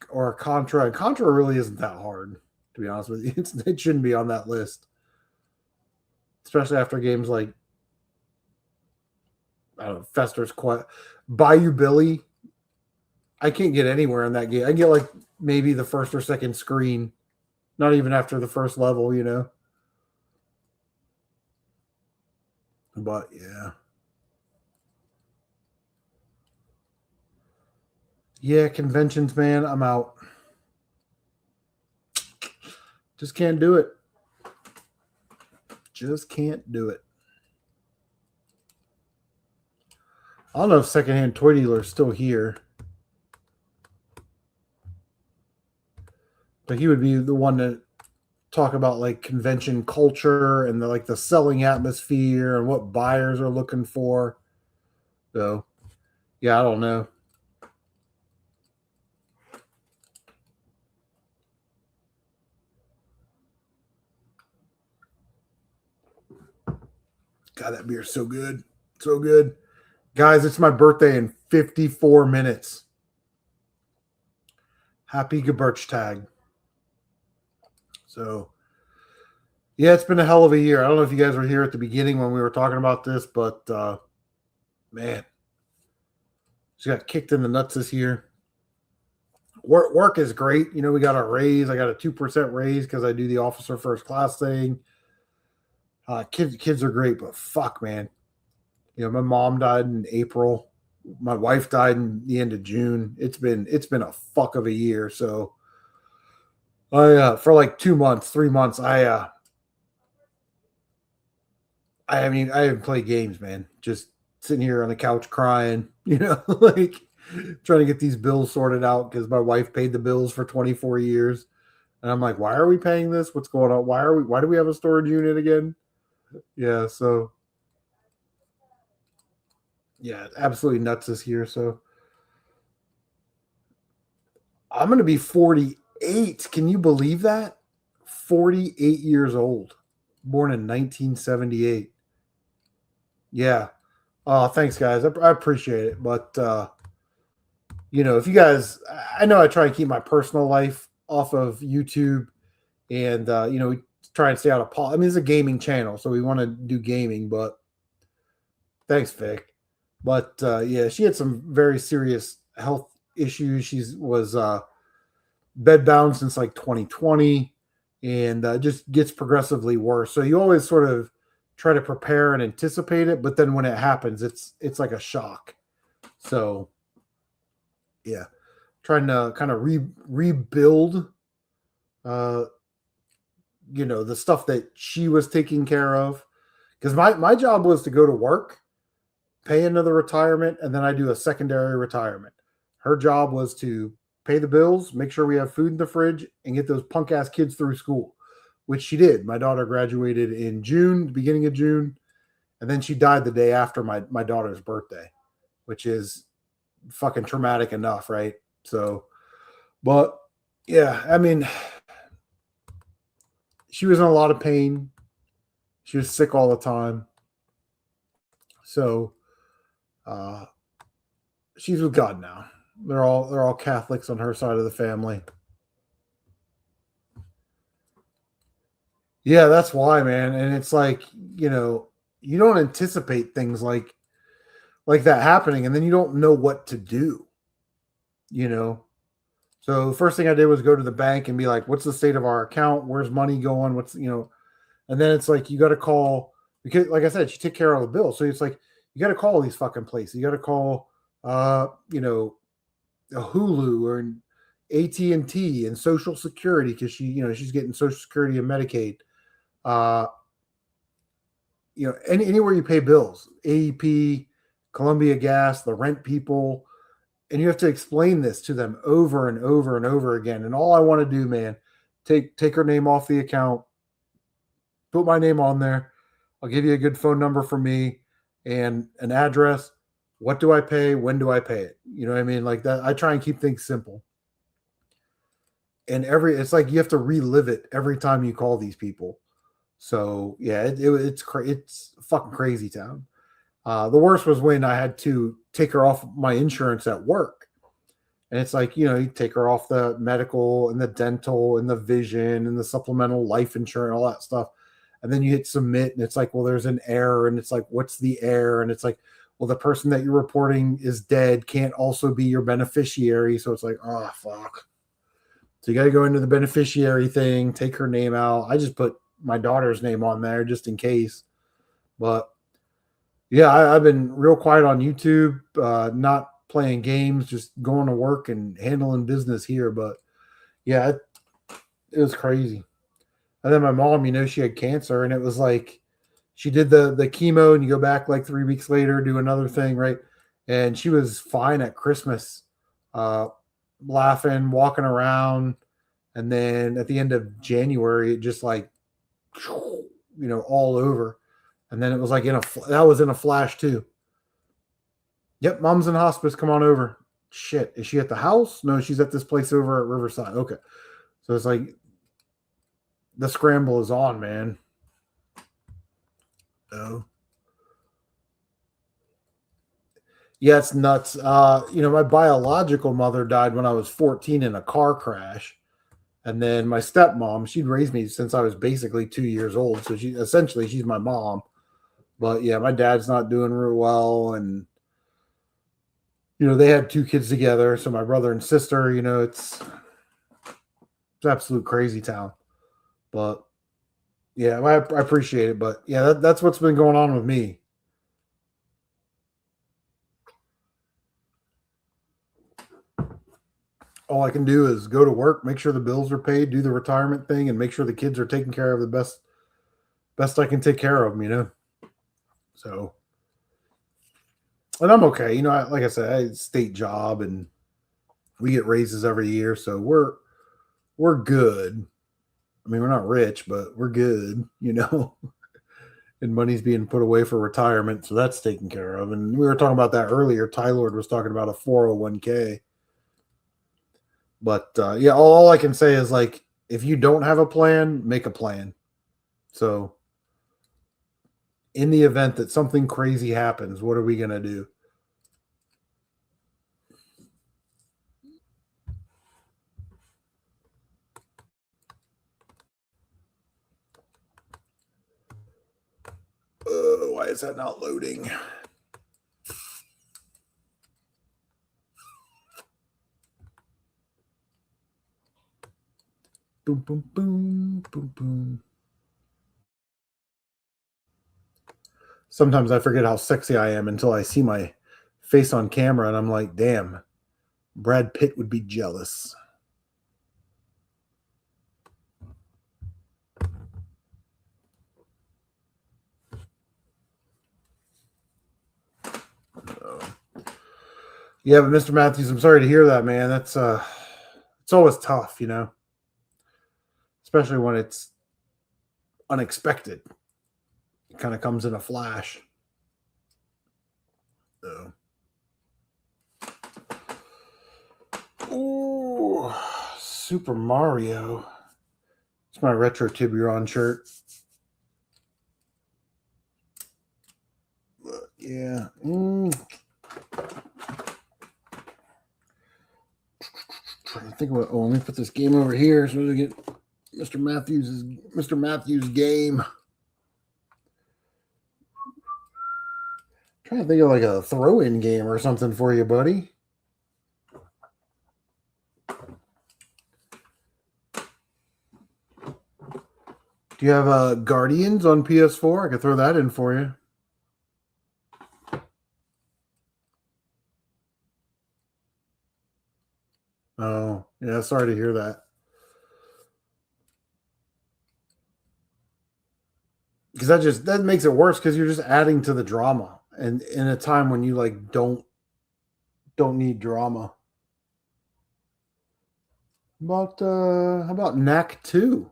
or a Contra. And Contra really isn't that hard, to be honest with you. It shouldn't be on that list. Especially after games like, I don't know, Fester's Quest, Bayou Billy. I can't get anywhere in that game. I get like maybe the first or second screen, not even after the first level, But yeah. Yeah, conventions, man, I'm out. Just can't do it. Just can't do it. I don't know if Secondhand Toy Dealer is still here. But he would be the one to talk about like convention culture and the selling atmosphere and what buyers are looking for. So, yeah, I don't know. God, that beer's so good. So good. Guys, it's my birthday in 54 minutes. Happy Geburtstag. So, yeah, it's been a hell of a year. I don't know if you guys were here at the beginning when we were talking about this, but man, just got kicked in the nuts this year. Work is great. We got a raise. I got a 2% raise because I do the officer first class thing. Kids are great, but fuck, man. My mom died in April. My wife died in the end of June. It's been a fuck of a year. So I for like 2 months, 3 months, I haven't played games, man. Just sitting here on the couch crying, like trying to get these bills sorted out because my wife paid the bills for 24 years. And I'm like, why are we paying this? What's going on? Why do we have a storage unit again? Yeah, so yeah, absolutely nuts this year. So I'm going to be 48. Can you believe that? 48 years old, born in 1978. Yeah. Thanks, guys. I appreciate it. But, if you guys, I know I try and keep my personal life off of YouTube and, we try and stay out of politics. I mean, it's a gaming channel, so we want to do gaming, but thanks, Vic. But, yeah, she had some very serious health issues. She was bedbound since like 2020 and just gets progressively worse. So you always sort of try to prepare and anticipate it, but then when it happens, it's like a shock. So yeah, trying to kind of rebuild, the stuff that she was taking care of. Because my job was to go to work, pay another retirement, and then I do a secondary retirement. Her job was to pay the bills, make sure we have food in the fridge, and get those punk ass kids through school, which she did. My daughter graduated in June, the beginning of June, and then she died the day after my daughter's birthday, which is fucking traumatic enough, right? So, but yeah, I mean, she was in a lot of pain. She was sick all the time. So uh, she's with God now. They're all Catholics on her side of the family. Yeah, that's why, man. And it's like, you don't anticipate things like that happening, and then you don't know what to do, you know. So the first thing I did was go to the bank and be like, what's the state of our account? Where's money going? And then it's like you got to call, because like I said, you take care of the bill. So it's like you got to call these fucking places. You got to call a Hulu or an AT&T and Social Security, because she's getting Social Security and Medicaid. Uh anywhere you pay bills, AEP, Columbia Gas, the rent people, and you have to explain this to them over and over and over again. And all I want to do, man, take her name off the account, put my name on there. I'll give you a good phone number for me and an address. What do I pay? When do I pay it? You know what I mean? Like that. I try and keep things simple. And it's like you have to relive it every time you call these people. So yeah, it's fucking crazy town. The worst was when I had to take her off my insurance at work. And it's like, you take her off the medical and the dental and the vision and the supplemental life insurance, all that stuff. And then you hit submit and it's like, well, there's an error. And it's like, what's the error? And it's like, well, the person that you're reporting is dead, can't also be your beneficiary. So it's like, oh, fuck. So you got to go into the beneficiary thing, take her name out. I just put my daughter's name on there just in case. But yeah, I've been real quiet on YouTube, not playing games, just going to work and handling business here. But yeah, it was crazy. And then my mom, she had cancer, and it was like she did the chemo, and you go back like 3 weeks later, do another thing, right? And she was fine at Christmas, laughing, walking around. And then at the end of January, it just like, all over. And then it was like that was in a flash too. Yep, mom's in hospice. Come on over. Shit, is she at the house? No, she's at this place over at Riverside. Okay, so it's like the scramble is on, man. Oh, yeah, it's nuts. My biological mother died when I was 14 in a car crash, and then my stepmom, she'd raised me since I was basically 2 years old, so she's my mom. But yeah, my dad's not doing real well, and they had 2 kids together. So my brother and sister, it's absolute crazy town. But yeah, I appreciate it. But yeah, that's what's been going on with me. All I can do is go to work, make sure the bills are paid, do the retirement thing, and make sure the kids are taken care of the best I can take care of them. So, and I'm okay. Like I said, I had a state job, and we get raises every year, so we're good. I mean, we're not rich, but we're good. And money's being put away for retirement, so that's taken care of. And we were talking about that earlier. Tylord was talking about a 401k. But yeah, all I can say is, like, if you don't have a plan, make a plan. So in the event that something crazy happens, what are we going to do? Why is that not loading? Boom, boom, boom, boom, boom. Sometimes I forget how sexy I am until I see my face on camera, and I'm like, damn, Brad Pitt would be jealous. Yeah, but Mr. Matthews, I'm sorry to hear that, man. That's it's always tough, especially when it's unexpected. It kind of comes in a flash. So. Ooh, Super Mario. It's my retro Tiburon shirt. Trying to think about. Oh, let me put this game over here so we get Mr. Matthews' game. Trying to think of like a throw-in game or something for you, buddy. Do you have Guardians on PS4? I could throw that in for you. Oh, yeah, sorry to hear that. Because that makes it worse because you're just adding to the drama. And in a time when you like don't need drama. How about Knack 2?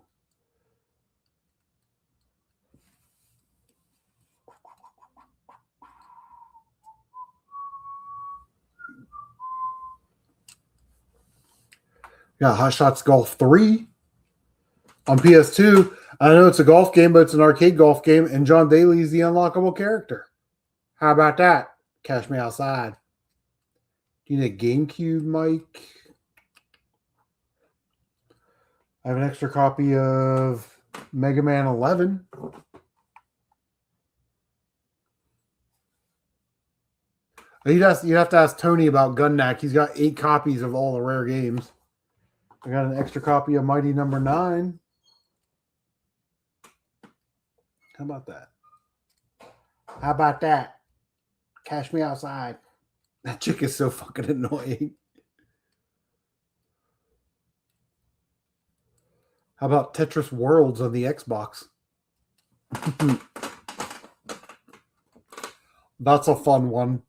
Yeah, Hot Shots Golf 3 on PS2. I know it's a golf game, but it's an arcade golf game, and John Daly is the unlockable character. How about that? Cash me outside. Do you need a GameCube mic? I have an extra copy of Mega Man 11. You'd have to ask Tony about Gunnack. He's got 8 copies of all the rare games. I got an extra copy of Mighty Number 9. How about that? How about that? Cash me outside. That chick is so fucking annoying. How about Tetris Worlds on the Xbox? That's a fun one.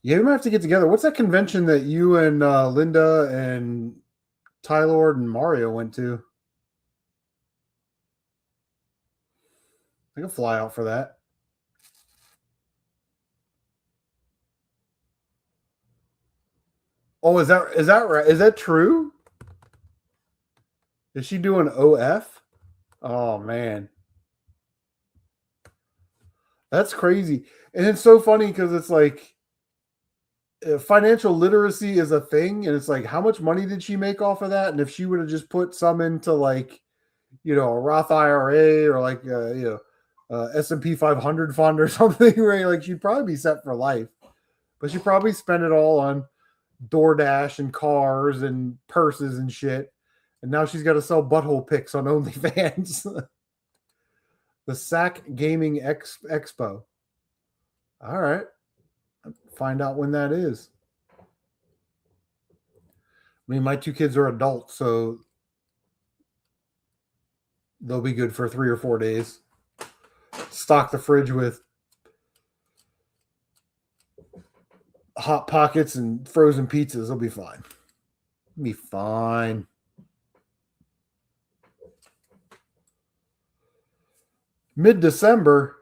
Yeah, we might have to get together. What's that convention that you and Linda and Tylord and Mario went to? I can fly out for that. Oh, is that right? Is that true? Is she doing OF? Oh man. That's crazy. And it's so funny because it's like financial literacy is a thing, and it's like, how much money did she make off of that? And if she would have just put some into like, a Roth IRA or like S&P 500 fund or something, right? Like she'd probably be set for life. But she probably spent it all on DoorDash and cars and purses and shit. And now she's got to sell butthole pics on OnlyFans. The SAC Gaming Expo. All right. Find out when that is. I mean, my 2 kids are adults, so they'll be good for 3 or 4 days. Stock the fridge with Hot Pockets and frozen pizzas. They'll be fine. Be fine. Mid-December.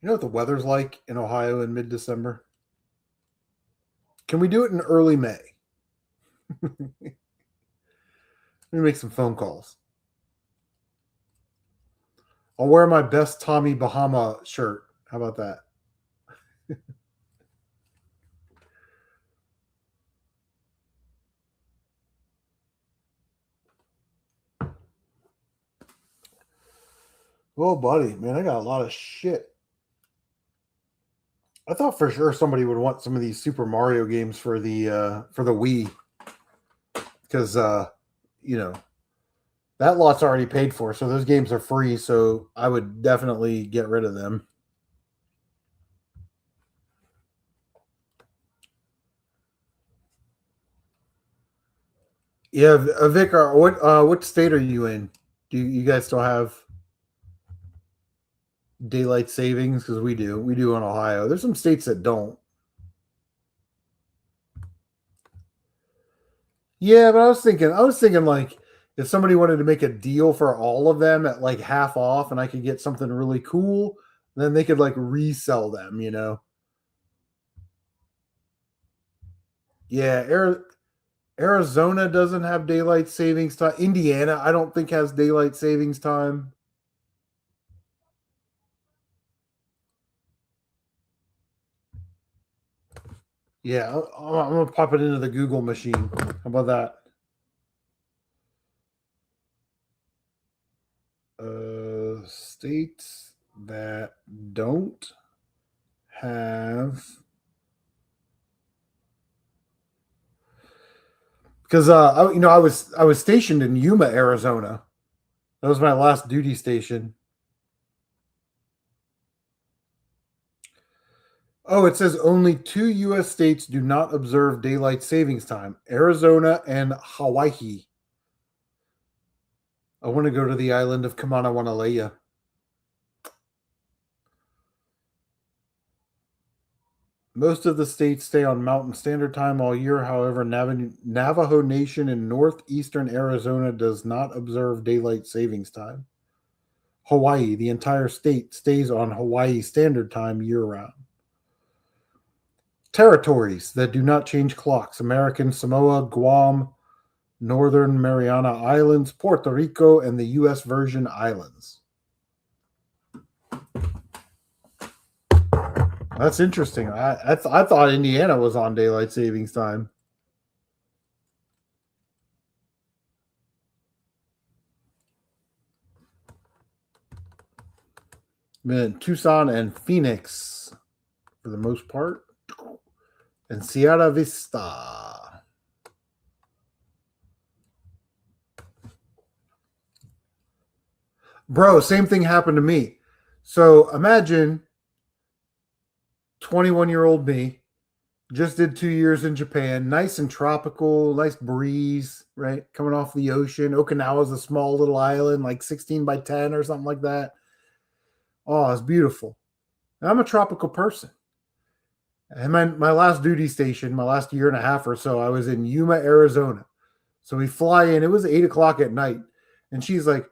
You know what the weather's like in Ohio in mid-December? Can we do it in early May? Let me make some phone calls. I'll wear my best Tommy Bahama shirt. How about that? Well, buddy, man, I got a lot of shit. I thought for sure somebody would want some of these Super Mario games for the Wii, because that lot's already paid for, so those games are free. So I would definitely get rid of them. Yeah, Vic, what state are you in? Do you guys still have daylight savings? Because we do in Ohio. There's some states that don't. Yeah, but I was thinking like, if somebody wanted to make a deal for all of them at like half off, and I could get something really cool, then they could like resell them. Yeah, Arizona doesn't have daylight savings time. Indiana, I don't think, has daylight savings time. Yeah, I'm gonna pop it into the Google machine. How about that? States that don't have, because I was stationed in Yuma, Arizona. That was my last duty station. Oh, it says only 2 U.S. states do not observe daylight savings time: Arizona and Hawaii. I want to go to the island of Kamanawanalea. Most of the states stay on Mountain Standard Time all year. However, Navajo Nation in northeastern Arizona does not observe daylight savings time. Hawaii, the entire state stays on Hawaii Standard Time year round. Territories that do not change clocks: American Samoa, Guam, Northern Mariana Islands, Puerto Rico, and the U.S. Virgin Islands. That's interesting. I thought Indiana was on daylight savings time. Man, Tucson and Phoenix for the most part, and Sierra Vista. Bro, same thing happened to me. So imagine 21-year-old me, just did 2 years in Japan, nice and tropical, nice breeze, right? Coming off the ocean. Okinawa is a small little island, like 16 by 10 or something like that. Oh, it's beautiful. And I'm a tropical person. And my last duty station, my last year and a half or so, I was in Yuma, Arizona. So we fly in. It was 8 o'clock at night. And she's like,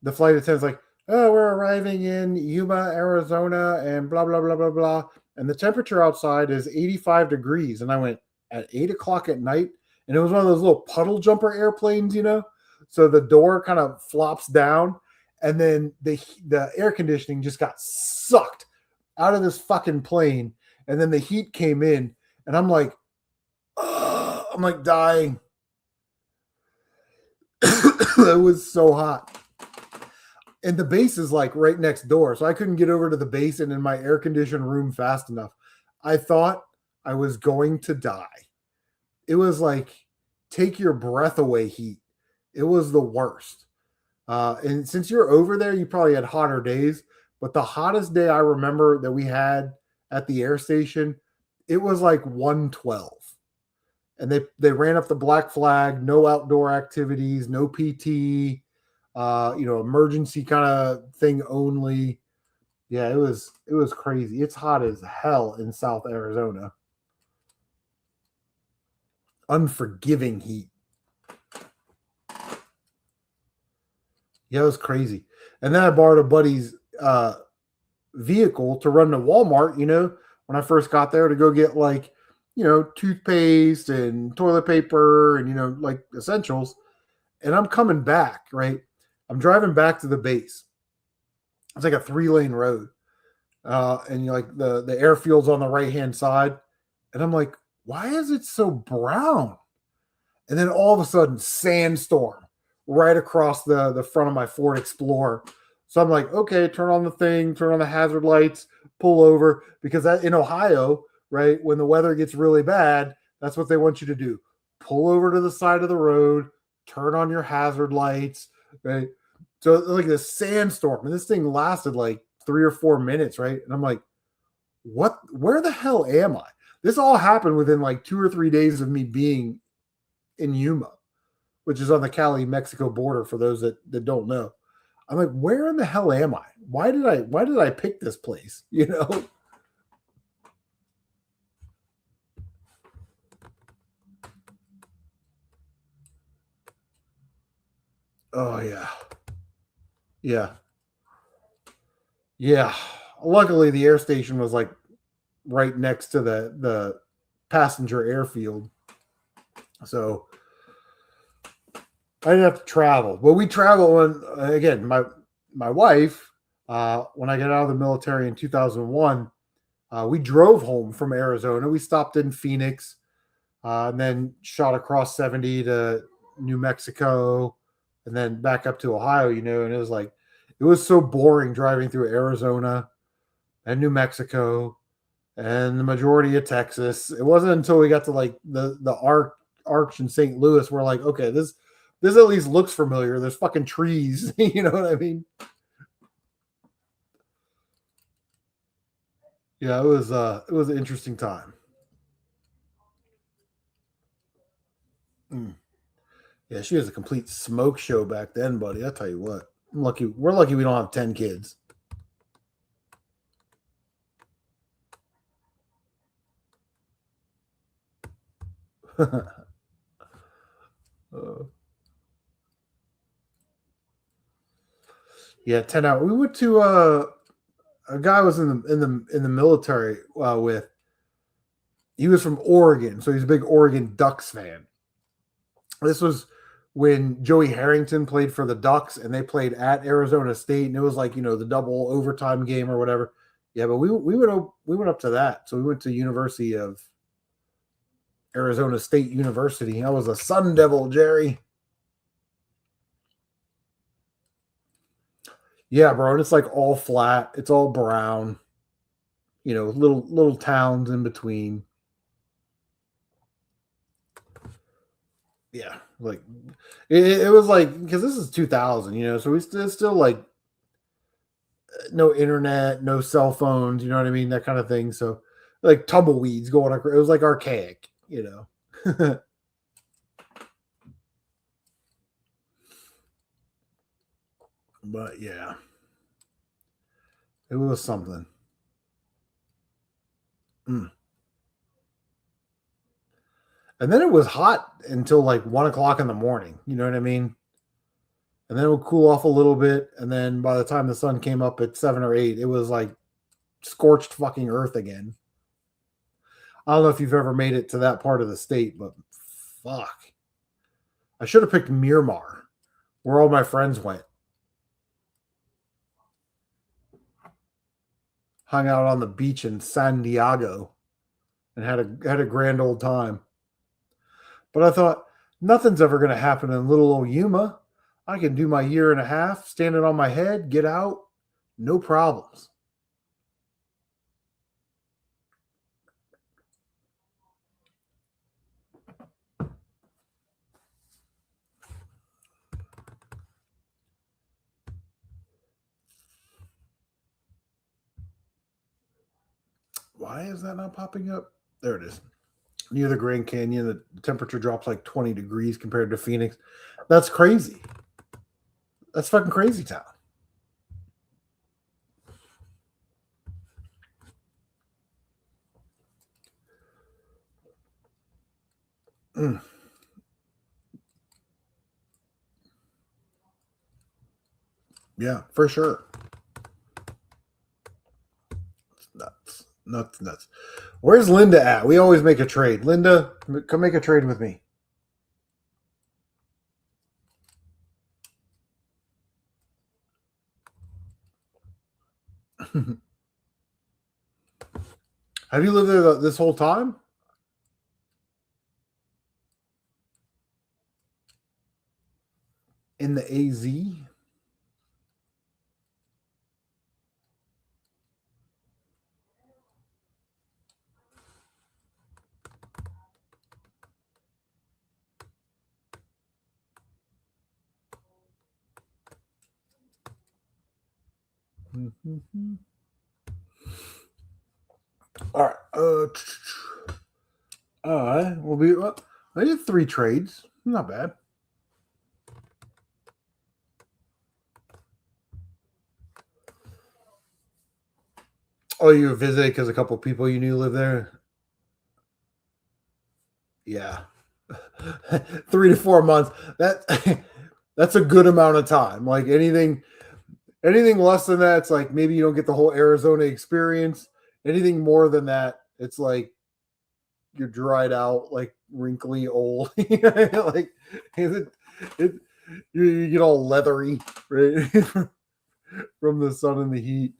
the flight attendant's like, oh, we're arriving in Yuma, Arizona, and blah, blah, blah, blah, blah. And the temperature outside is 85 degrees. And I went, at 8 o'clock at night? And it was one of those little puddle jumper airplanes, you know? So the door kind of flops down. And then the air conditioning just got sucked out of this fucking plane. And then the heat came in. And I'm like, I'm like dying. It was so hot. And the base is like right next door. So I couldn't get over to the base and in my air conditioned room fast enough. I thought I was going to die. It was like, take your breath away heat. It was the worst. And since you're over there, you probably had hotter days. But the hottest day I remember that we had at the air station, it was like 112. And they ran up the black flag, no outdoor activities, no PT, emergency kind of thing only. Yeah, it was crazy. It's hot as hell in South Arizona. Unforgiving heat. Yeah, it was crazy. And then I borrowed a buddy's vehicle to run to Walmart, when I first got there, to go get like, toothpaste and toilet paper and, like essentials. And I'm coming back, right? I'm driving back to the base. It's like a 3-lane road. And like the airfield's on the right-hand side. And I'm like, why is it so brown? And then all of a sudden, sandstorm right across the front of my Ford Explorer. So I'm like, okay, turn on the thing, turn on the hazard lights, pull over. Because in Ohio, right, when the weather gets really bad, that's what they want you to do. Pull over to the side of the road, turn on your hazard lights, right? So like this sandstorm, and this thing lasted like 3 or 4 minutes, right? And I'm like, what? Where the hell am I? This all happened within like 2 or 3 days of me being in Yuma, which is on the Cali-Mexico border for those that don't know. I'm like, where in the hell am I? Why did I pick this place? Oh yeah. Yeah. Yeah. Luckily the air station was like right next to the passenger airfield. So I didn't have to travel. But we travel when, again, my wife, when I got out of the military in 2001, We drove home from Arizona. We stopped in Phoenix, and then shot across 70 to New Mexico, and then back up to Ohio. And it was like it was so boring driving through Arizona and New Mexico and the majority of Texas. It wasn't until we got to like the Arch in St. Louis we're like, okay, this at least looks familiar. There's fucking trees. You know what I mean? Yeah, it was an interesting time. Mm. Yeah, she was a complete smoke show back then, buddy. I'll tell you what. I'm lucky. We're lucky we don't have 10 kids. Uh, yeah, 10 hours. We went to a guy was in the military with. He was from Oregon, so he's a big Oregon Ducks fan. This was when Joey Harrington played for the Ducks, and they played at Arizona State, and it was like the double overtime game or whatever. Yeah, but we went up to that. So we went to University of Arizona State University. I was a Sun Devil, Jerry. Yeah, bro, and it's like all flat. It's all brown. Little towns in between. Yeah, like it was like because this is 2000, so we still like no internet, no cell phones, you know what I mean, that kind of thing. So like tumbleweeds going across, it was like archaic. But yeah, it was something. Mm. And then it was hot until like 1 o'clock in the morning. You know what I mean? And then it would cool off a little bit. And then by the time the sun came up at 7 or 8, it was like scorched fucking earth again. I don't know if you've ever made it to that part of the state, but fuck. I should have picked Miramar, where all my friends went. Hung out on the beach in San Diego and had a grand old time. But I thought nothing's ever going to happen in little old Yuma. I can do my year and a half, standing on my head, get out, no problems. Why is that not popping up? There it is. Near the Grand Canyon, the temperature drops like 20 degrees compared to Phoenix. That's crazy. That's fucking crazy town. Mm. Yeah, for sure. It's nuts. Nuts. Where's Linda at? We always make a trade. Linda, come make a trade with me. Have you lived there this whole time? In the AZ? Mm-hmm. All right. Will be. Well, I did 3 trades. Not bad. Oh, you visited because a couple people you knew live there. Yeah, 3 to 4 months. That's a good amount of time. Like anything less than that, it's like maybe you don't get the whole Arizona experience. Anything more than that, it's like you're dried out, like wrinkly old. Like it you get all leathery, right? From the sun and the heat.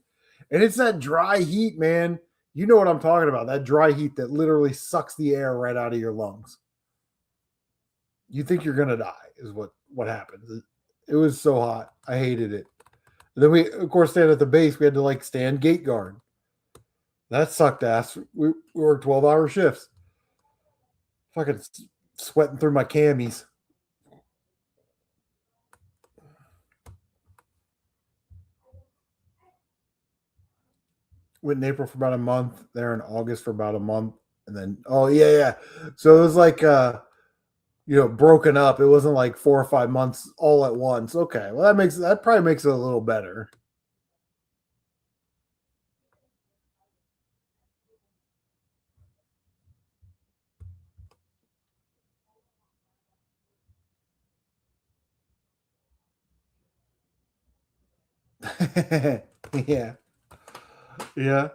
And it's that dry heat, man. You know what I'm talking about? That dry heat that literally sucks the air right out of your lungs. You think you're gonna die is what happens. It was so hot. I hated it. And then we, of course, stand at the base. We had to like stand gate guard. That sucked ass. We worked 12-hour shifts. Fucking sweating through my camis. Went in April for about a month. There in August for about a month, and then yeah. So it was like broken up. It wasn't like 4 or 5 months all at once. Okay, well that probably makes it a little better. Yeah, yeah,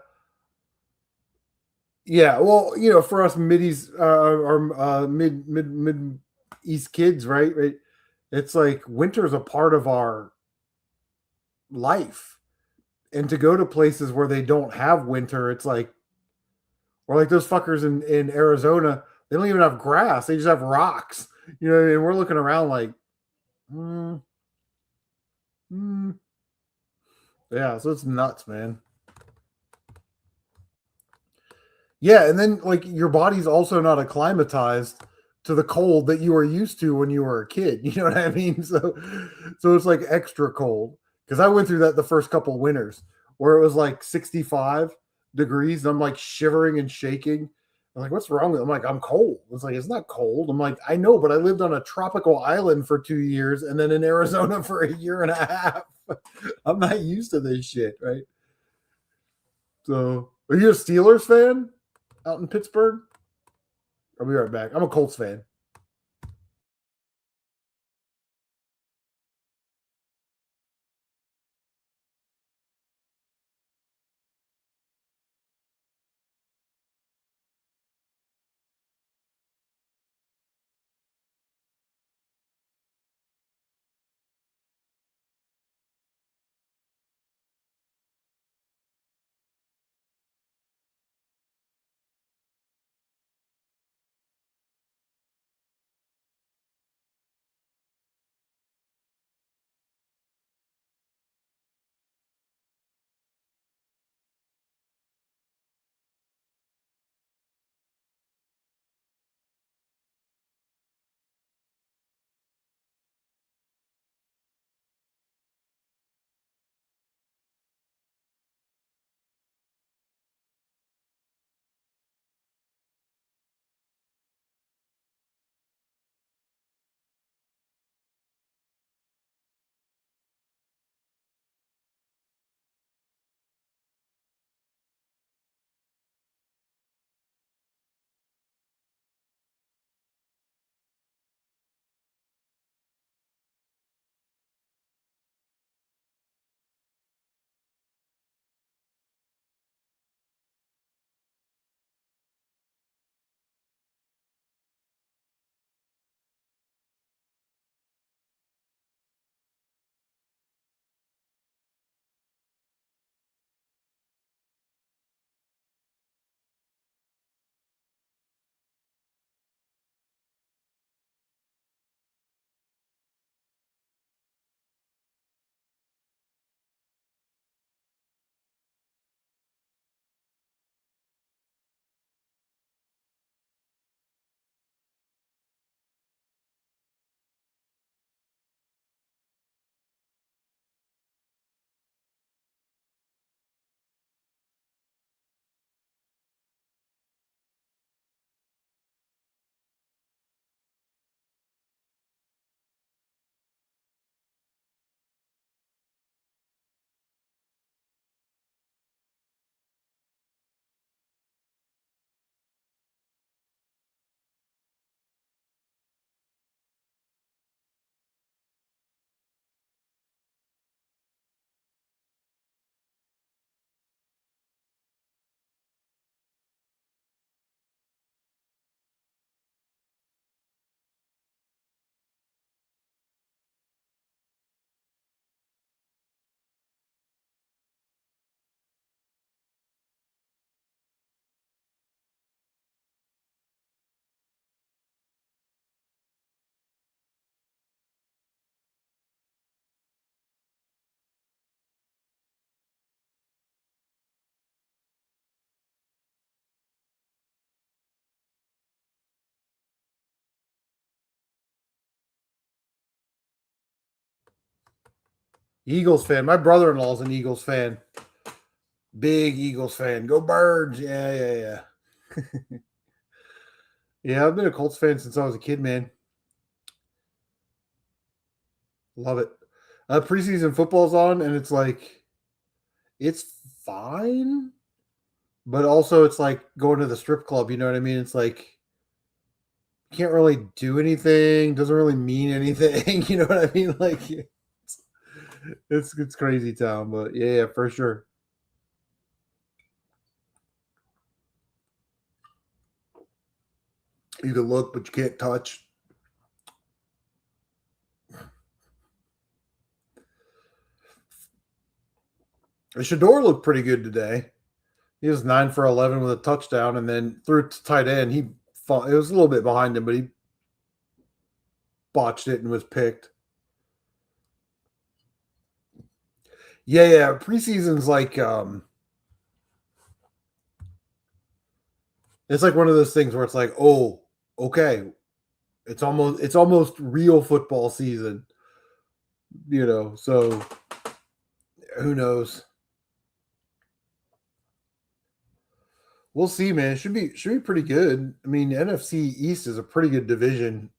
yeah. Well, for us middies, or mid east kids, right? It's like winter's a part of our life, and to go to places where they don't have winter, it's like, or like those fuckers in Arizona, they don't even have grass; they just have rocks. You know what I mean? We're looking around like, mm, mm. Yeah. So it's nuts, man. Yeah, and then like your body's also not acclimatized to the cold that you were used to when you were a kid. You know what I mean? So it's like extra cold. Because I went through that the first couple winters where it was like 65 degrees and I'm like shivering and shaking. I'm like, what's wrong with I'm like, I'm cold. It's like, it's not cold. I'm like, I know, but I lived on a tropical island for 2 years and then in Arizona for a year and a half. I'm not used to this shit, right? So are you a Steelers fan out in Pittsburgh? I'll be right back. I'm a Colts fan. Eagles fan. My brother-in-law is an Eagles fan. Big Eagles fan. Go Birds. Yeah. Yeah, I've been a Colts fan since I was a kid, man. Love it. Preseason football's on, and it's like, it's fine, but also it's like going to the strip club. You know what I mean? It's like, you can't really do anything. Doesn't really mean anything. You know what I mean? Like, it's crazy town, but yeah, for sure. You can look, but you can't touch. Shador looked pretty good today. He was 9 for 11 with a touchdown, and then threw to tight end. It was a little bit behind him, but he botched it and was picked. Yeah. Preseason's like, it's like one of those things where it's like, oh, okay, it's almost real football season, so who knows? We'll see, man. It should be pretty good. I mean, NFC East is a pretty good division.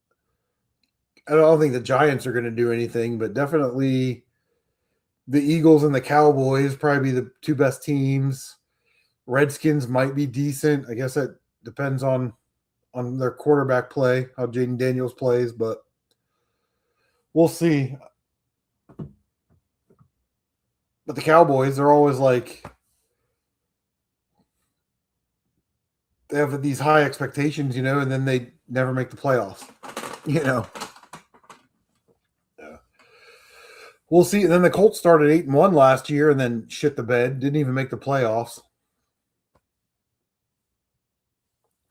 I don't think the Giants are going to do anything, but definitely the Eagles and the Cowboys probably be the two best teams. Redskins might be decent. I guess that depends on their quarterback play, how Jaden Daniels plays, but we'll see. But the Cowboys, they're always like, they have these high expectations, and then they never make the playoffs, Yeah. We'll see. And then the Colts started 8-1 last year and then shit the bed. Didn't even make the playoffs.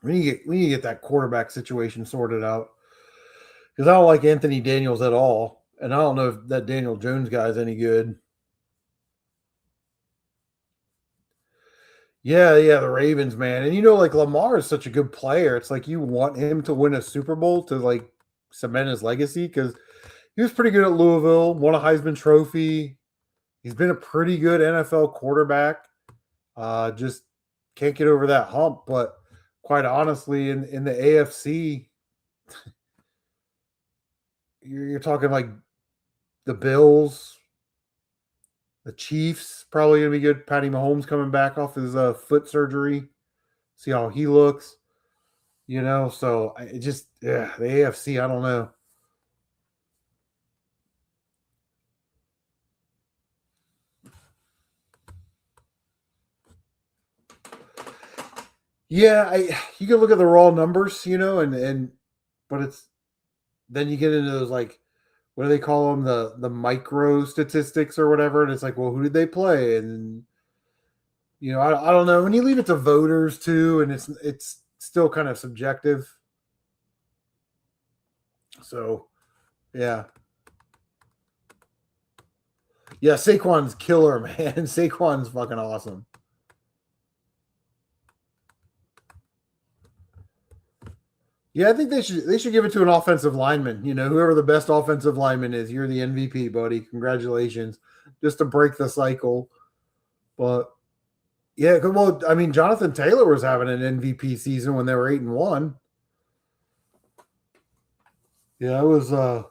We need to get that quarterback situation sorted out. Because I don't like Anthony Daniels at all. And I don't know if that Daniel Jones guy is any good. Yeah, the Ravens, man. And like Lamar is such a good player. It's like you want him to win a Super Bowl to like cement his legacy because he was pretty good at Louisville, won a Heisman Trophy. He's been a pretty good NFL quarterback. Just can't get over that hump. But quite honestly, in the AFC, you're talking like the Bills, the Chiefs, probably going to be good. Patty Mahomes coming back off his foot surgery. See how he looks. So the AFC, I don't know. Yeah, you can look at the raw numbers, but it's then you get into those like what do they call them, the micro statistics or whatever, and it's like, well, who did they play? And I don't know. When you leave it to voters too, and it's still kind of subjective. So yeah. Yeah, Saquon's killer, man. Saquon's fucking awesome. Yeah, I think they should give it to an offensive lineman. Whoever the best offensive lineman is, you're the MVP, buddy. Congratulations. Just to break the cycle. But yeah, well, I mean, Jonathan Taylor was having an MVP season when they were 8-1. Yeah, it was well,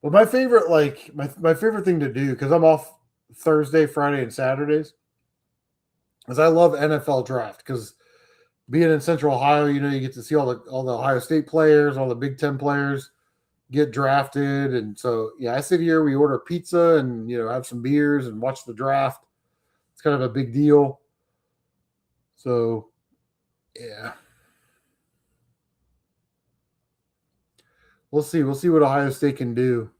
my favorite, like my favorite thing to do, because I'm off Thursday, Friday, and Saturdays, is I love NFL draft because being in Central Ohio, you get to see all the Ohio State players, all the Big Ten players get drafted, and so yeah, I sit here, we order pizza, and have some beers and watch the draft. It's kind of a big deal. So yeah, we'll see. We'll see what Ohio State can do.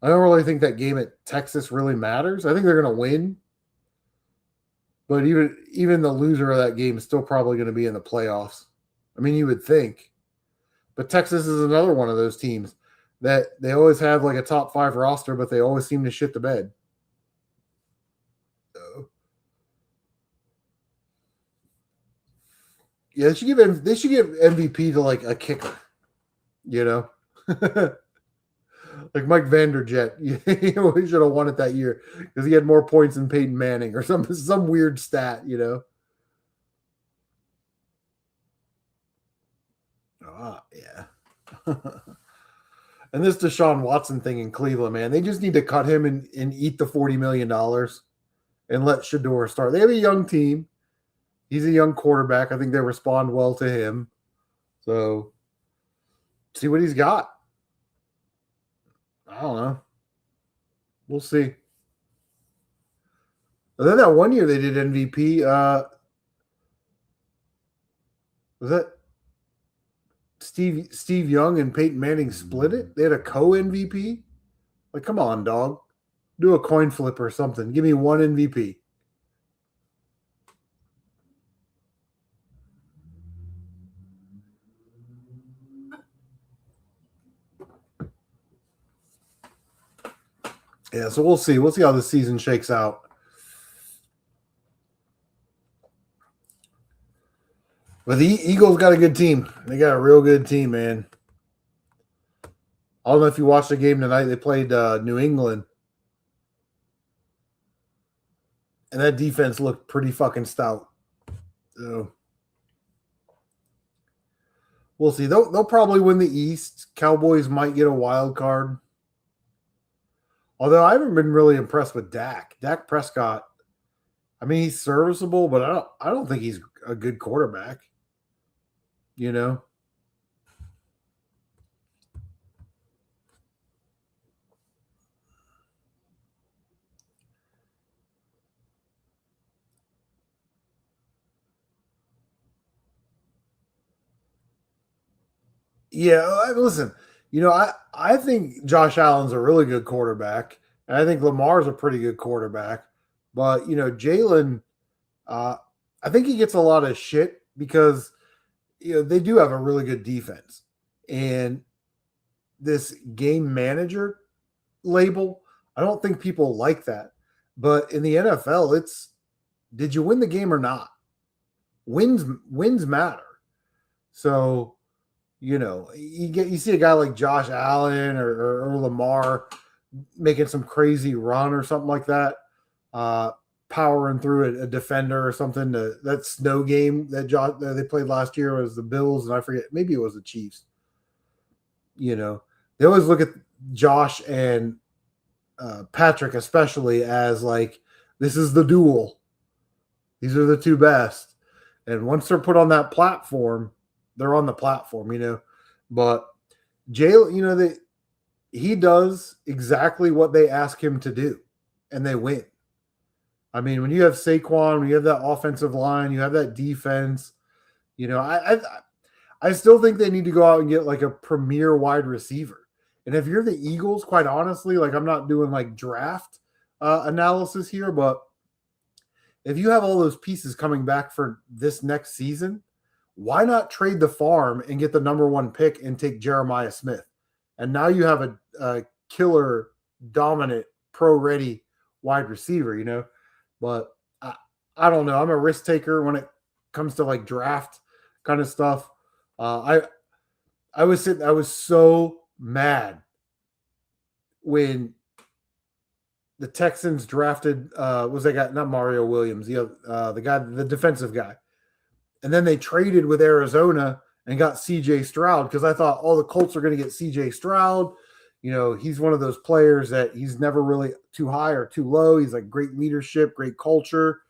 I don't really think that game at Texas really matters. I think they're going to win, but even the loser of that game is still probably going to be in the playoffs. I mean, you would think. But Texas is another one of those teams that they always have like a top 5 roster, but they always seem to shit the bed. So, yeah, they should give MVP to like a kicker, Like Mike Vanderjet, he should have won it that year because he had more points than Peyton Manning or some weird stat, you know. Yeah. And this Deshaun Watson thing in Cleveland, man, they just need to cut him and eat the $40 million and let Shador start. They have a young team. He's a young quarterback. I think they respond well to him. So see what he's got. I don't know. We'll see. And then that one year they did MVP. Was that Steve Young and Peyton Manning split it? They had a co-MVP? Like, come on, dog. Do a coin flip or something. Give me one MVP. Yeah, so we'll see. We'll see how the season shakes out. But the Eagles got a good team. They got a real good team, man. I don't know if you watched the game tonight. They played New England. And that defense looked pretty fucking stout. So we'll see. They'll probably win the East. Cowboys might get a wild card. Although I haven't been really impressed with Dak. Dak Prescott, I mean, he's serviceable, but I don't think he's a good quarterback. You know? Yeah, listen, I think Josh Allen's a really good quarterback, and I think Lamar's a pretty good quarterback. But, Jalen, I think he gets a lot of shit because, they do have a really good defense. And this game manager label, I don't think people like that. But in the NFL, it's did you win the game or not? Wins matter. So, you see a guy like Josh Allen or Lamar making some crazy run or something like that, powering through a defender or something. That snow game that they played last year was the Bills, and I forget, maybe it was the Chiefs. They always look at Josh and Patrick especially as like, this is the duel. These are the two best. And once they're put on that platform, they're on the platform, But Jalen, he does exactly what they ask him to do, and they win. I mean, when you have Saquon, when you have that offensive line, you have that defense, I still think they need to go out and get like a premier wide receiver. And if you're the Eagles, quite honestly, like I'm not doing like draft analysis here, but if you have all those pieces coming back for this next season, why not trade the farm and get the number one pick and take Jeremiah Smith? And now you have a killer, dominant, pro-ready wide receiver, But I don't know. I'm a risk taker when it comes to like draft kind of stuff. I was so mad when the Texans drafted was that guy, not Mario Williams, the guy, the defensive guy. And then they traded with Arizona and got CJ Stroud because I thought, the Colts are going to get CJ Stroud. He's one of those players that he's never really too high or too low. He's like great leadership, great culture.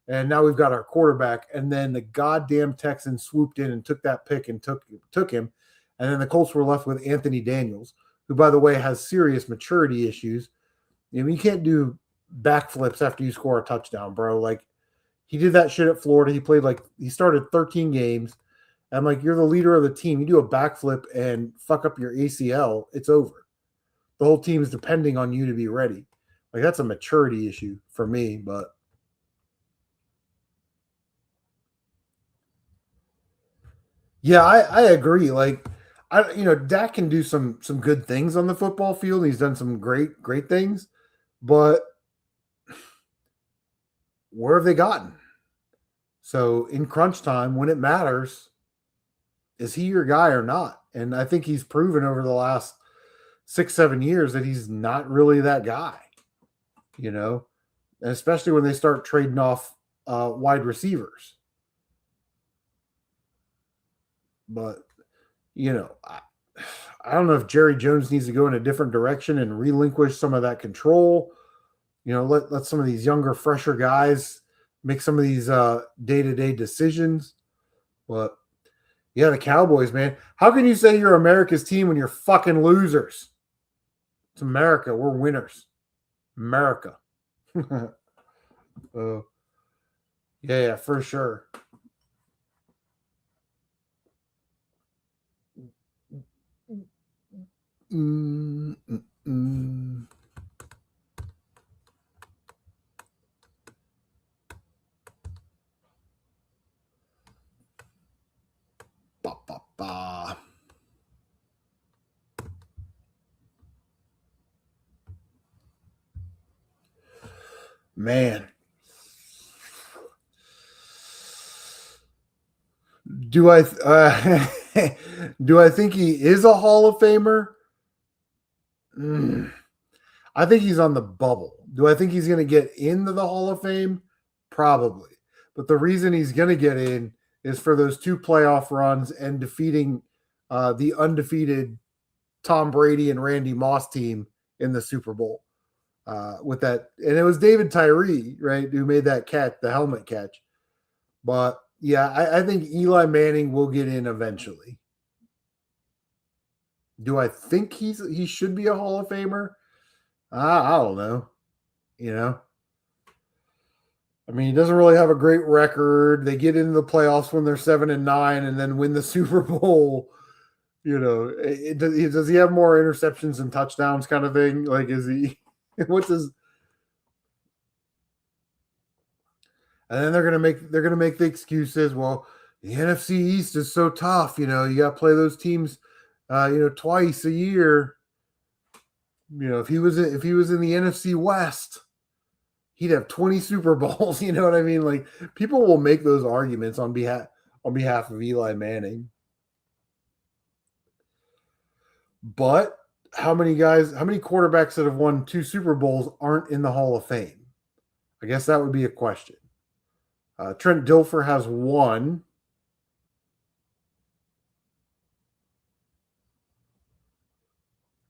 And now we've got our quarterback. And then the goddamn Texans swooped in and took that pick and took him. And then the Colts were left with Anthony Daniels, who, by the way, has serious maturity issues. You can't do backflips after you score a touchdown, bro. Like, he did that shit at Florida. He started 13 games. I'm like, you're the leader of the team. You do a backflip and fuck up your ACL, it's over. The whole team is depending on you to be ready. Like, that's a maturity issue for me, but yeah, I agree. Like, Dak can do some good things on the football field. He's done some great things, but where have they gotten? So in crunch time, when it matters, is he your guy or not? And I think he's proven over the last, 6-7 years that he's not really that guy, you know, and especially when they start trading off wide receivers. But, you know, I don't know if Jerry Jones needs to go in a different direction and relinquish some of that control. You know, let some of these younger, fresher guys make some of these day-to-day decisions. But yeah, the Cowboys, man. How can you say you're America's team when you're fucking losers? It's America. We're winners. America. Yeah, for sure. Mm, mm, mm. Ba, ba, ba. Man. Do I do I think he is a Hall of Famer? I think he's on the bubble. Do I think he's going to get into the Hall of Fame? Probably. But the reason he's going to get in is for those 2 playoff runs and defeating the undefeated Tom Brady and Randy Moss team in the Super Bowl. With that, and it was David Tyree, right, who made that catch, the helmet catch. But yeah, I think Eli Manning will get in eventually. Do I think he should be a Hall of Famer? I don't know. You know, I mean, he doesn't really have a great record. They get into the playoffs when they're 7-9, and then win the Super Bowl. You know, does he have more interceptions and touchdowns, kind of thing? Like, is he? What's his? And then they're gonna make the excuses. Well, the NFC East is so tough. You know, you got to play those teams, twice a year. You know, if he was in the NFC West, he'd have 20 Super Bowls. You know what I mean? Like, people will make those arguments on behalf of Eli Manning. But how many quarterbacks that have won 2 Super Bowls aren't in the Hall of Fame? I guess that would be a question. Trent Dilfer has 1.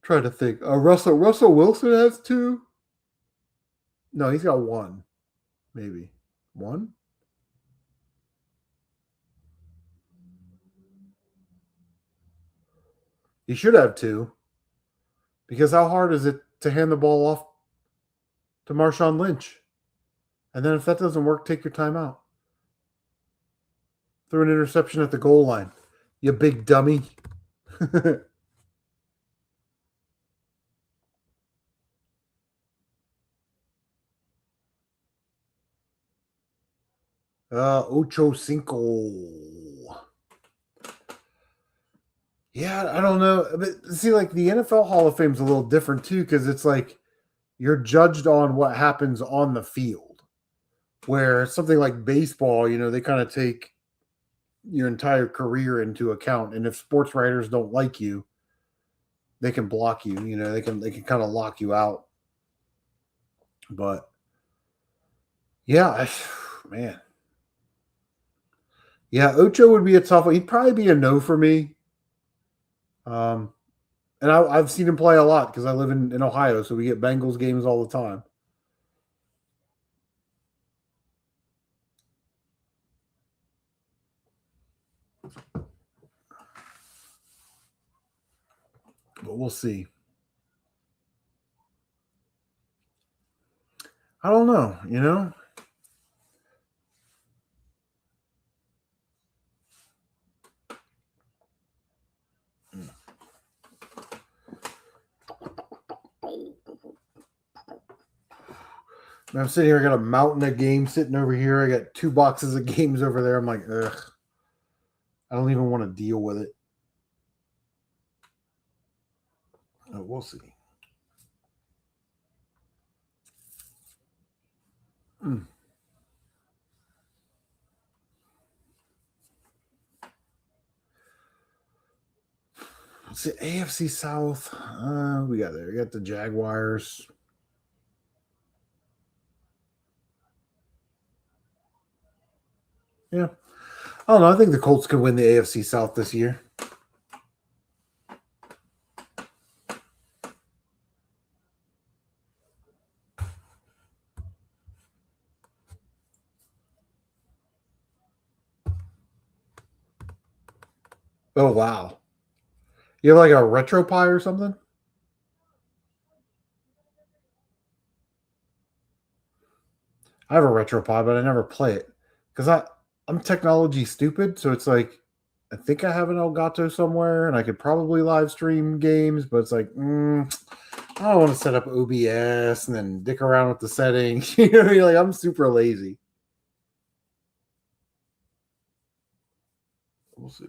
Try to think. Russell Wilson has 2. No, he's got 1. Maybe 1. He should have 2. Because how hard is it to hand the ball off to Marshawn Lynch? And then if that doesn't work, take your time out. Throw an interception at the goal line. You big dummy. Ocho Cinco. Yeah, I don't know. But see, like, the NFL Hall of Fame is a little different too, because it's like you're judged on what happens on the field. Where something like baseball, you know, they kind of take your entire career into account. And if sports writers don't like you, they can block you. You know, they can kind of lock you out. But yeah, man. Yeah, Ocho would be a tough one. He'd probably be a no for me. And I've seen him play a lot because I live in Ohio, so we get Bengals games all the time. But we'll see. I don't know, you know? I'm sitting here, I got a mountain of games sitting over here. I got 2 boxes of games over there. I'm like, ugh. I don't even want to deal with it. We'll see. Mm. It's the AFC South. We got there. We got the Jaguars. Yeah. I don't know. I think the Colts could win the AFC South this year. Oh, wow. You have like a retro pie or something? I have a retro pie, but I never play it because I'm technology stupid. So it's like I think I have an Elgato somewhere, and I could probably live stream games, but it's like I don't want to set up OBS and then dick around with the settings. You know what I mean? Like I'm super lazy. We'll see.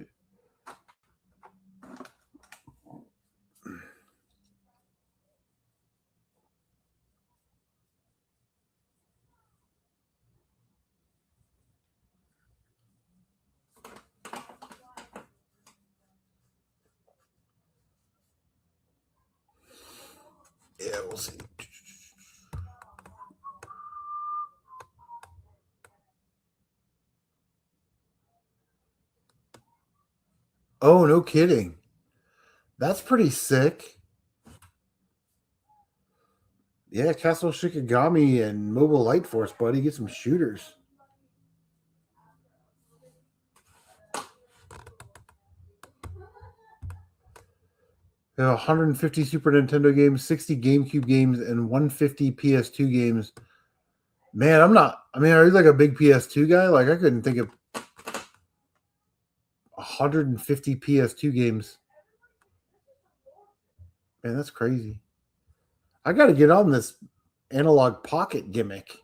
Yeah, we'll see. Oh, no kidding. That's pretty sick. Yeah, Castle Shikigami and Mobile Light Force, buddy. Get some shooters. There are 150 Super Nintendo games, 60 GameCube games, and 150 PS2 games. Man, I'm not. I mean, are you like a big PS2 guy? Like, I couldn't think of 150 PS2 games. Man, that's crazy. I got to get on this analog pocket gimmick.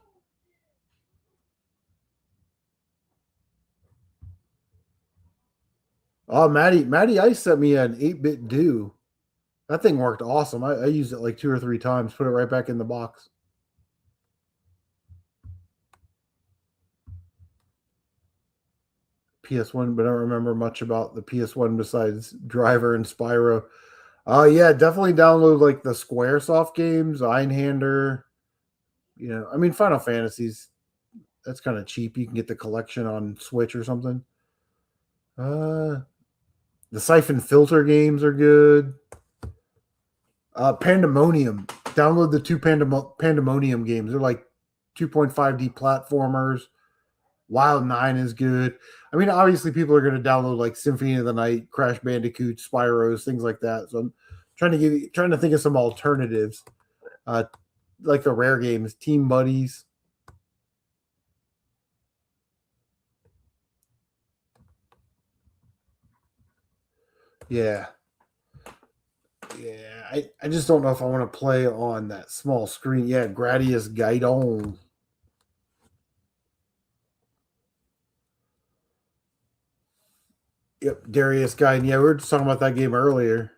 Oh, Maddie Ice sent me an 8-bit do. That thing worked awesome. I used it like 2 or 3 times. Put it right back in the box. PS1, but I don't remember much about the PS1 besides Driver and Spyro. Yeah, definitely download like the Squaresoft games, Einhander. You know, I mean, Final Fantasies. That's kind of cheap. You can get the collection on Switch or something. The Siphon Filter games are good. Pandemonium. Download the 2 Pandemonium games. They're like 2.5D platformers. Wild 9 is good. I mean, obviously, people are going to download like Symphony of the Night, Crash Bandicoot, Spyros, things like that. So I'm trying to think of some alternatives, like the rare games, Team Buddies. Yeah, yeah. I just don't know if I want to play on that small screen. Yeah, Gradius Gaidon. Yep, Darius Gaiden. Yeah, we were just talking about that game earlier.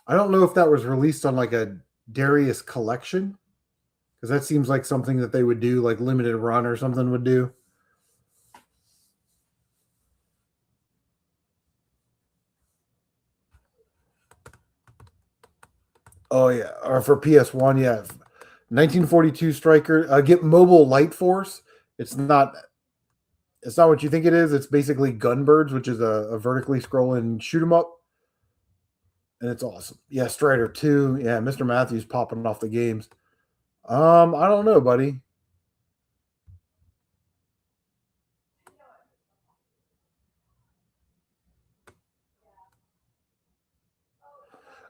I don't know if that was released on like a Darius collection because that seems like something that they would do, like limited run or something would do. Oh yeah, or for PS1, yeah, 1942 Striker. Get Mobile Light Force. It's not. It's not what you think it is. It's basically Gunbirds, which is a vertically scrolling shoot 'em up, and it's awesome. Yeah, Strider 2. Yeah, Mr. Matthews popping off the games. I don't know, buddy.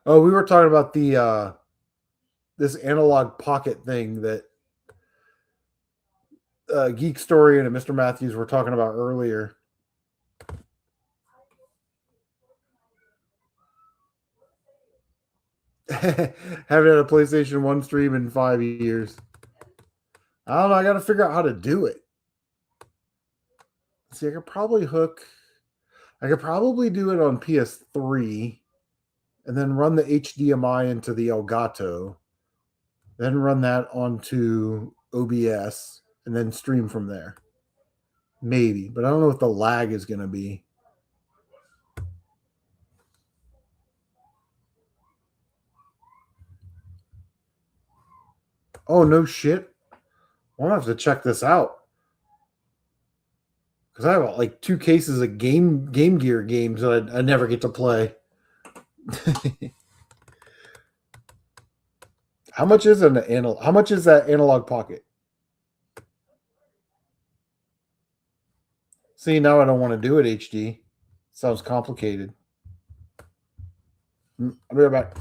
Oh, we were talking about the this analog pocket thing that Geek Story and Mr. Matthews were talking about earlier. Haven't had a PlayStation 1 stream in 5 years. I don't know. I got to figure out how to do it. See, I could probably do it on PS3 and then run the HDMI into the Elgato, then run that onto OBS and then stream from there. Maybe, but I don't know what the lag is going to be. Oh, no shit. I'll have to check this out. Because I have like 2 cases of Game Gear games that I never get to play. How much is How much is that Analog Pocket? See, now I don't want to do it HD. Sounds complicated. I'll be right back.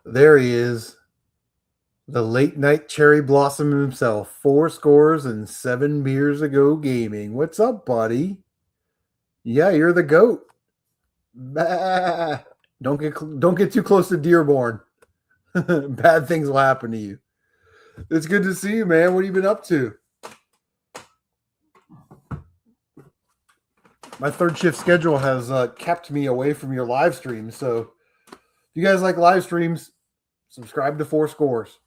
There he is. The late night cherry blossom himself. 4 scores and 7 beers ago gaming. What's up, buddy? Yeah, you're the goat. Bah. Don't get too close to Dearborn. Bad things will happen to you. It's good to see you, man. What have you been up to? My third shift schedule has kept me away from your live streams. So if you guys like live streams, subscribe to 4 Scores.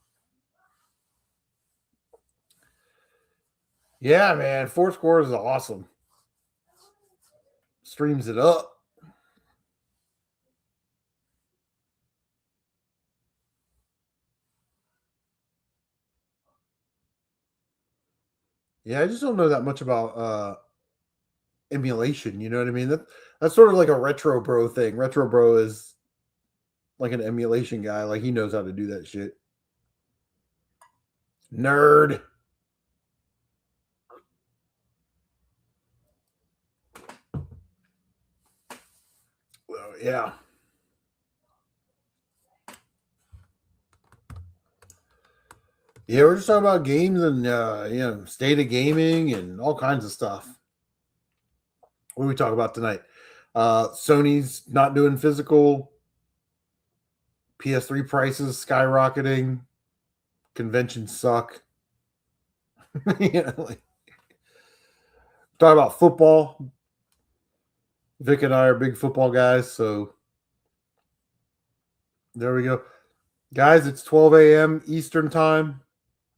Yeah, man. Four Scores is awesome. Streams it up. Yeah, I just don't know that much about emulation. You know what I mean? That's sort of like a retro bro thing. Retro bro is like an emulation guy. Like he knows how to do that shit. Nerd. Well, yeah. Yeah, we're just talking about games and state of gaming and all kinds of stuff. What do we talk about tonight? Sony's not doing physical. PS3 prices skyrocketing. Conventions suck. Like, talk about football. Vic and I are big football guys, so there we go. Guys, it's 12 a.m. Eastern time.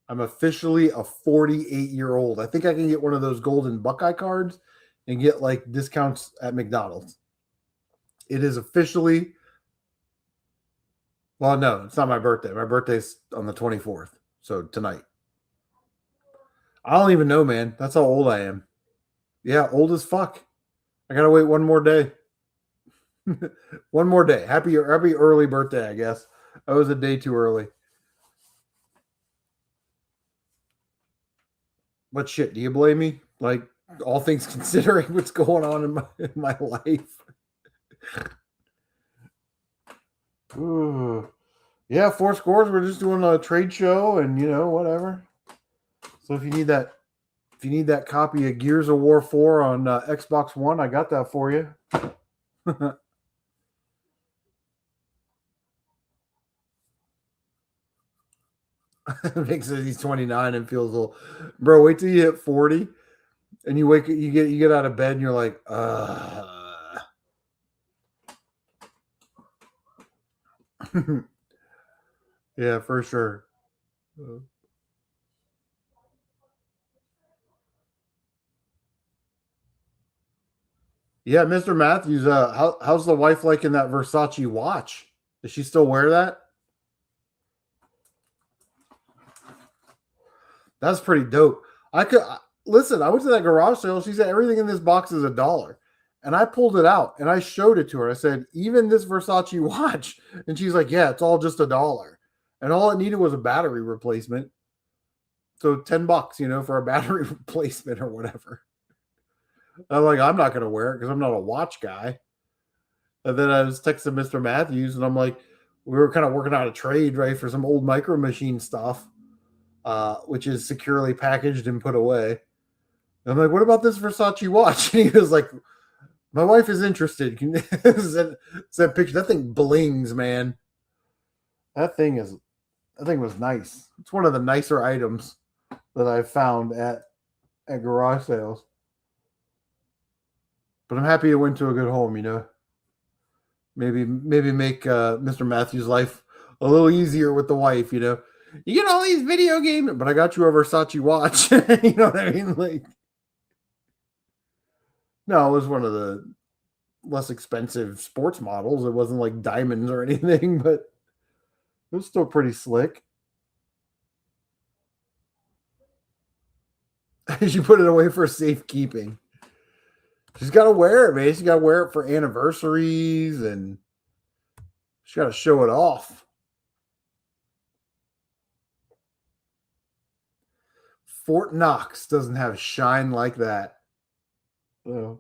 I'm officially a 48-year-old. I think I can get one of those golden Buckeye cards and get like discounts at McDonald's. It is officially, well, no, it's not my birthday. My birthday's on the 24th. So tonight. I don't even know, man. That's how old I am. Yeah, old as fuck. I gotta wait one more day. One more day. Happy early birthday, I guess. I was a day too early. But shit, do you blame me? Like all things considering what's going on in my life. Ooh. Yeah, Four Scores. We're just doing a trade show and whatever. So if you need that copy of Gears of War 4 on Xbox One, I got that for you. Vic says he's 29 and feels old. Bro, wait till you hit 40 and you get out of bed and you're like, yeah, for sure. Yeah, Mr. Matthews, how's the wife liking that Versace watch? Does she still wear that? That's pretty dope. Listen. I went to that garage sale. She said everything in this box is $1, and I pulled it out and I showed it to her. I said, even this Versace watch, and she's like, yeah, it's all just $1, and all it needed was a battery replacement. So $10, for a battery replacement or whatever. I'm like, I'm not gonna wear it because I'm not a watch guy. And then I was texting Mr. Matthews, and I'm like, we were kind of working out a trade, right, for some old Micro Machine stuff, which is securely packaged and put away. And I'm like, what about this Versace watch? And he was like, my wife is interested. Send picture. That thing blings, man. That thing was nice. It's one of the nicer items that I've found at garage sales. But I'm happy it went to a good home, Maybe make Mr. Matthews' life a little easier with the wife, You get all these video games, but I got you a Versace watch. You know what I mean? Like, no, it was one of the less expensive sports models. It wasn't like diamonds or anything, but it was still pretty slick. She put it away for safekeeping. She's got to wear it, man. She's got to wear it for anniversaries and she's got to show it off. Fort Knox doesn't have shine like that. So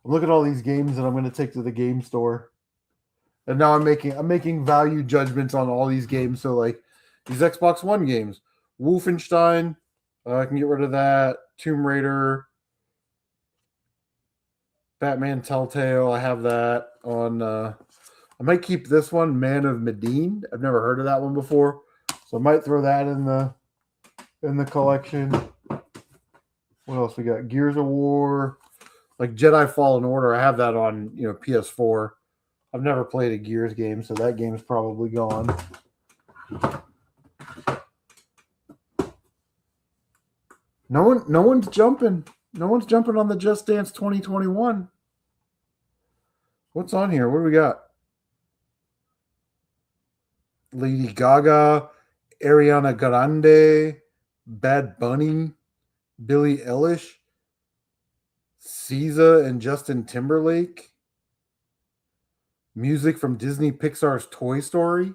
I'm looking at all these games that I'm going to take to the game store. And now I'm making value judgments on all these games. So like these Xbox One games, Wolfenstein, I can get rid of that. Tomb Raider, Batman Telltale, I have that on. I might keep this one, Man of Medine. I've never heard of that one before, so I might throw that in the collection. What else we got? Gears of War, like Jedi Fallen Order. I have that on PS4. I've never played a Gears game, so that game's probably gone. No one's jumping. No one's jumping on the Just Dance 2021. What's on here? What do we got? Lady Gaga, Ariana Grande, Bad Bunny, Billie Eilish, SZA and Justin Timberlake. Music from Disney Pixar's Toy Story.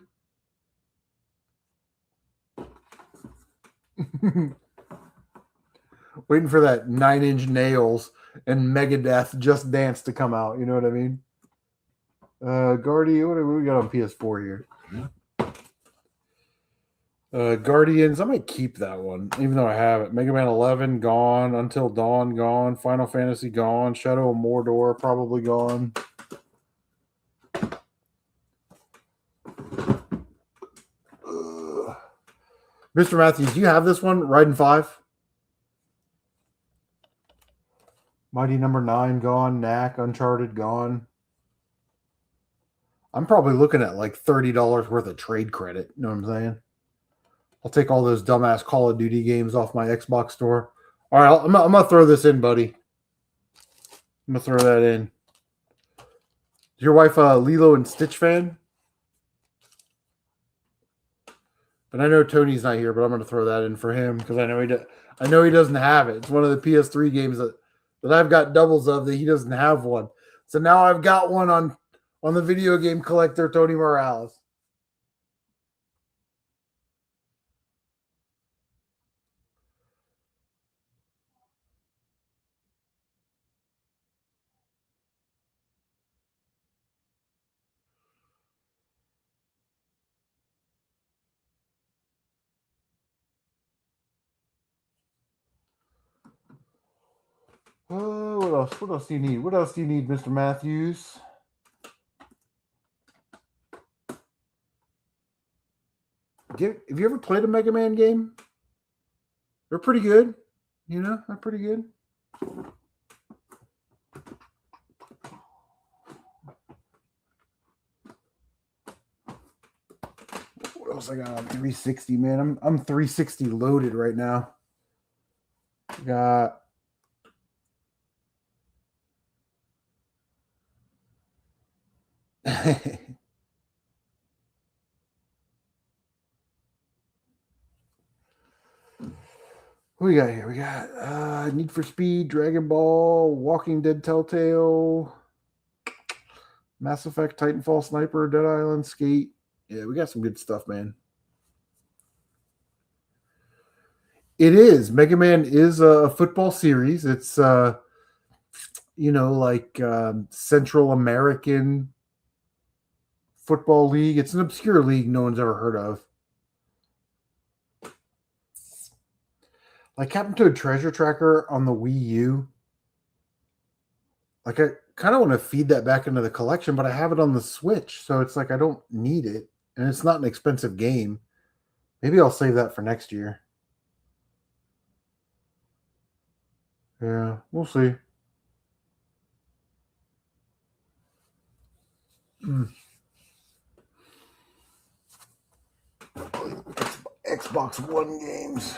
Waiting for that 9 Inch Nails and Megadeth Just Dance to come out. You know what I mean? Guardian, what do we got on PS4 here? Guardians, I might keep that one, even though I have it. Mega Man 11, gone. Until Dawn, gone. Final Fantasy, gone. Shadow of Mordor, probably gone. Mr. Matthews, do you have this one? Riding 5? Mighty Number 9, gone. Knack, Uncharted, gone. I'm probably looking at like $30 worth of trade credit. You know what I'm saying? I'll take all those dumbass Call of Duty games off my Xbox store. All right, I'm going to throw this in, buddy. I'm going to throw that in. Is your wife a Lilo and Stitch fan? But I know Tony's not here, but I'm going to throw that in for him because I know he doesn't have it. It's one of the PS3 games that I've got doubles of that he doesn't have one. So now I've got one on the video game collector, Tony Morales. Oh, what else? What else do you need? What else do you need, Mr. Matthews? Have you ever played a Mega Man game? They're pretty good. You know, they're pretty good. What else I got on 360, man? I'm 360 loaded right now. Got what we got here? We got Need for Speed, Dragon Ball, Walking Dead Telltale, Mass Effect, Titanfall, Sniper, Dead Island, Skate. Yeah, we got some good stuff, man. It is. Mega Man is a football series. It's like Central American Football League. It's an obscure league no one's ever heard of. Like Captain Toad Treasure Tracker on the Wii U. Like I kind of want to feed that back into the collection, but I have it on the Switch, so it's like I don't need it, and it's not an expensive game. Maybe I'll save that for next year. Yeah, we'll see. Xbox One games.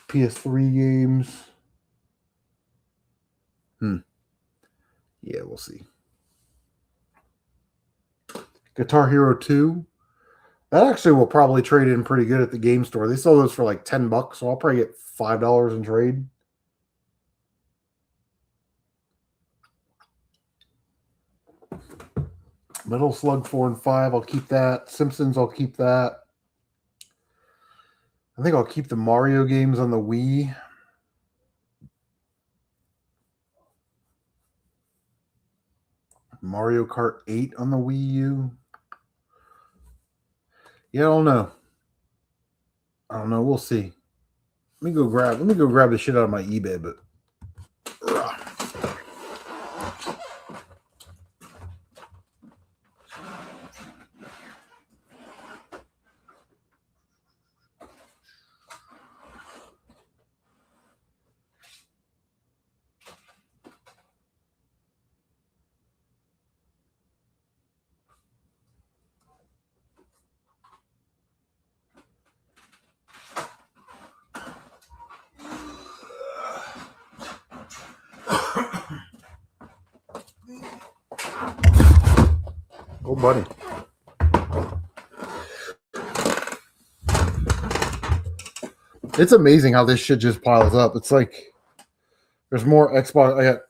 PS3 games. Yeah, we'll see. Guitar Hero 2. That actually will probably trade in pretty good at the game store. They sell those for like $10, so I'll probably get $5 in trade. Metal Slug 4 and 5, I'll keep that. Simpsons, I'll keep that. I think I'll keep the Mario games on the Wii. Mario Kart 8 on the Wii U. Yeah, I don't know. We'll see. Let me go grab the shit out of my eBay, but Oh, buddy. It's amazing how this shit just piles up. It's like there's more Xbox. I got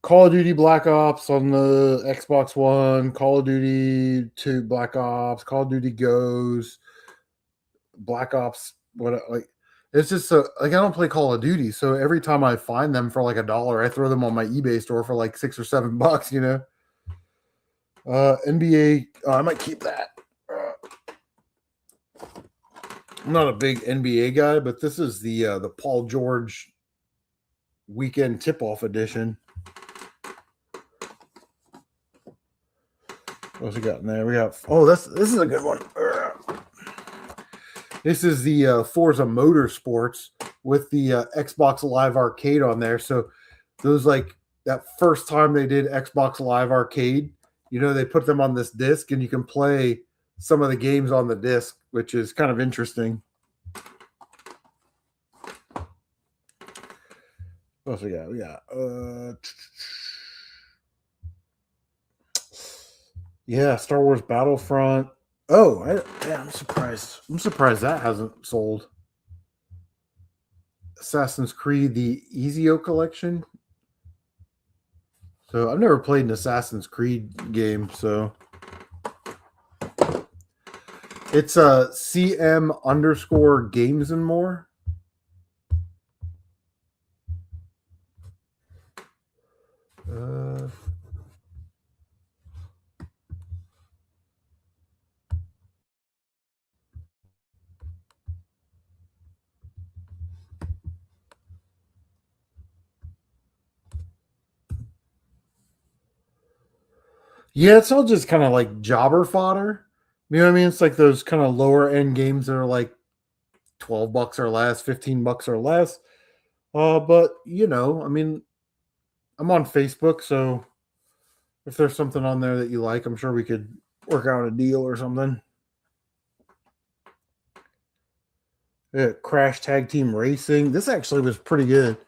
Call of Duty Black Ops on the Xbox One, Call of Duty 2 Black Ops, Call of Duty Goes, Black Ops. What like? It's just like I don't play Call of Duty, so every time I find them for like $1, I throw them on my eBay store for like $6 or $7. You know. NBA. Oh, I might keep that. I'm not a big NBA guy, but this is the Paul George weekend tip-off edition. What's we got in there? We got this is a good one. This is the Forza Motorsports with the Xbox Live Arcade on there. So those like that first time they did Xbox Live Arcade, you know, they put them on this disc and you can play some of the games on the disc, which is kind of interesting. What else we got? We got yeah, Star Wars Battlefront. Oh, I'm surprised. I'm surprised that hasn't sold. Assassin's Creed, the Ezio collection. So I've never played an Assassin's Creed game, so it's CM_games and more. Yeah, it's all just kind of like jobber fodder. You know what I mean? It's like those kind of lower end games that are like $12 or less, $15 or less. But you know, I mean, I'm on Facebook, so if there's something on there that you like, I'm sure we could work out a deal or something. Yeah, Crash Tag Team Racing. This actually was pretty good.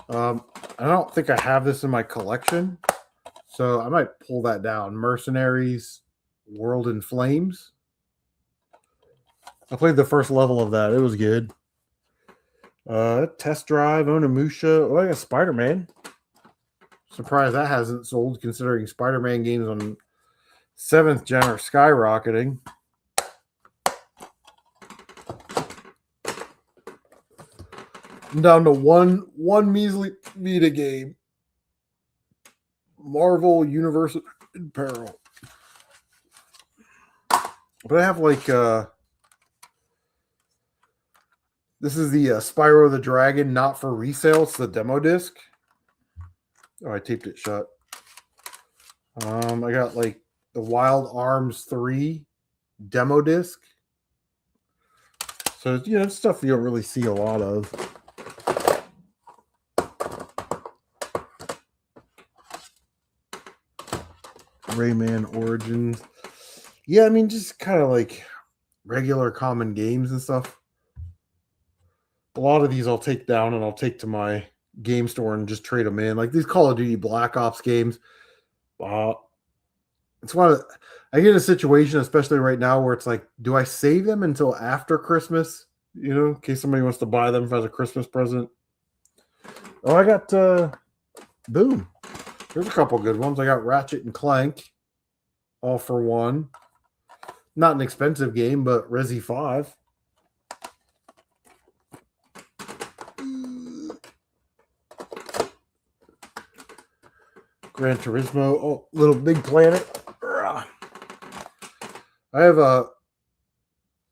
I don't think I have this in my collection, so I might pull that down. Mercenaries, World in Flames. I played the first level of that. It was good. Test Drive, Onimusha. Oh, I got Spider-Man. Surprised that hasn't sold, considering Spider-Man games on 7th gen are skyrocketing. I'm down to one measly Vita game. Marvel Universe in Peril. But I have like this is the Spyro the Dragon, not for resale. It's the demo disc. Oh, I taped it shut. I got like the Wild Arms 3 demo disc. So, you know, stuff you don't really see a lot of. Rayman Origins. Yeah, I mean, just kind of like regular common games and stuff. A lot of these I'll take down and I'll take to my game store and just trade them in. Like these Call of Duty Black Ops games. It's one of I get in a situation, especially right now, where it's like, do I save them until after Christmas? You know, in case somebody wants to buy them as a Christmas present. Oh, I got boom. There's a couple good ones. I got Ratchet and Clank, all for one. Not an expensive game, but Resi 5. Gran Turismo. Oh, Little Big Planet. I have a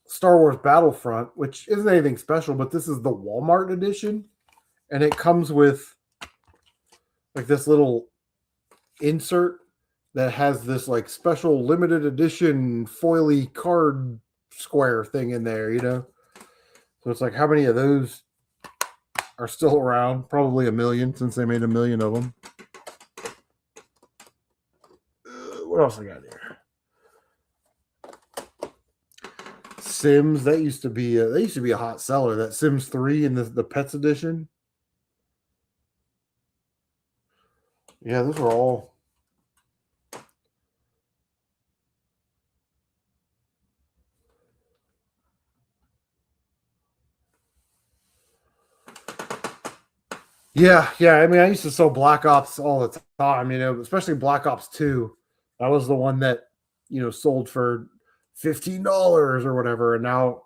Star Wars Battlefront, which isn't anything special, but this is the Walmart edition. And it comes with like this little insert that has this like special limited edition foily card square thing in there, you know? So it's like, how many of those are still around? Probably 1 million, since they made 1 million of them. What else I got here? Sims, that used to be a hot seller. That Sims 3 in the Pets edition. Yeah, those are all Yeah, yeah. I mean, I used to sell Black Ops all the time, especially Black Ops 2. That was the one that, sold for $15 or whatever. And now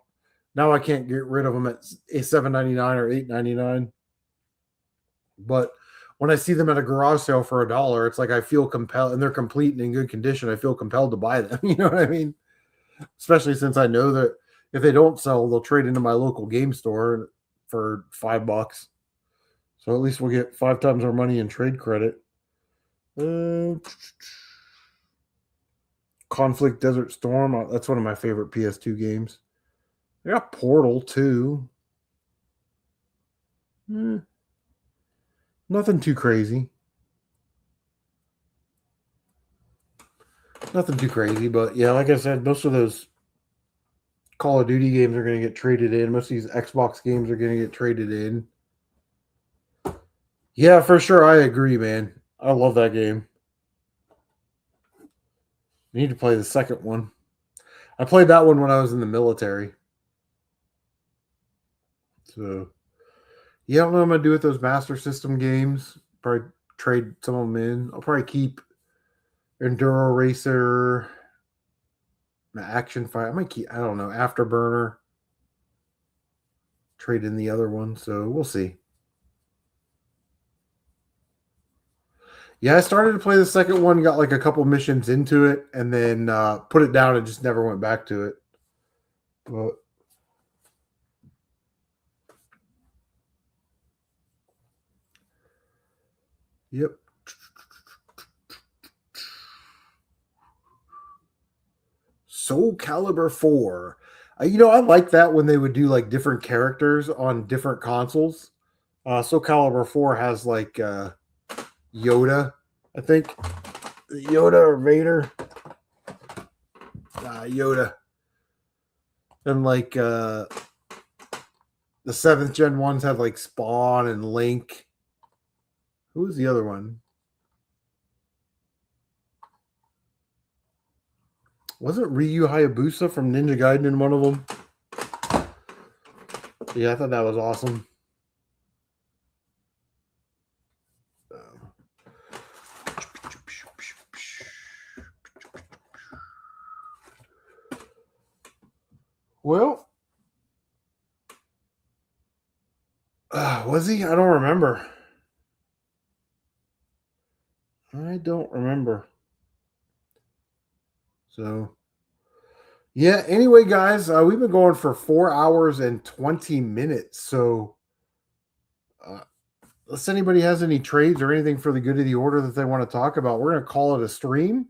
I can't get rid of them at $7.99 or $8.99. But when I see them at a garage sale for $1, it's like I feel compelled, and they're complete and in good condition. I feel compelled to buy them. You know what I mean? Especially since I know that if they don't sell, they'll trade into my local game store for $5. So at least we'll get 5 times our money in trade credit. Conflict Desert Storm. That's one of my favorite PS2 games. I got Portal 2. Nothing too crazy. Nothing too crazy, but yeah, like I said, most of those Call of Duty games are going to get traded in. Most of these Xbox games are going to get traded in. Yeah, for sure. I agree, man. I love that game. I need to play the second one. I played that one when I was in the military. So, yeah, I don't know what I'm going to do with those Master System games. Probably trade some of them in. I'll probably keep Enduro Racer, Action Fight. I might keep, I don't know, Afterburner. Trade in the other one. So, we'll see. Yeah, I started to play the second one, got like a couple missions into it, and then put it down and just never went back to it. But yep. Soul Calibur 4. I like that when they would do like different characters on different consoles. Soul Calibur 4 has like Yoda, I think. Yoda or Vader. Yoda. And like the 7th gen ones had like Spawn and Link. Who was the other one? Wasn't Ryu Hayabusa from Ninja Gaiden in one of them? Yeah, I thought that was awesome. Well, was he? I don't remember. I don't remember. So, yeah. Anyway, guys, we've been going for 4 hours and 20 minutes. So, unless anybody has any trades or anything for the good of the order that they want to talk about, we're going to call it a stream.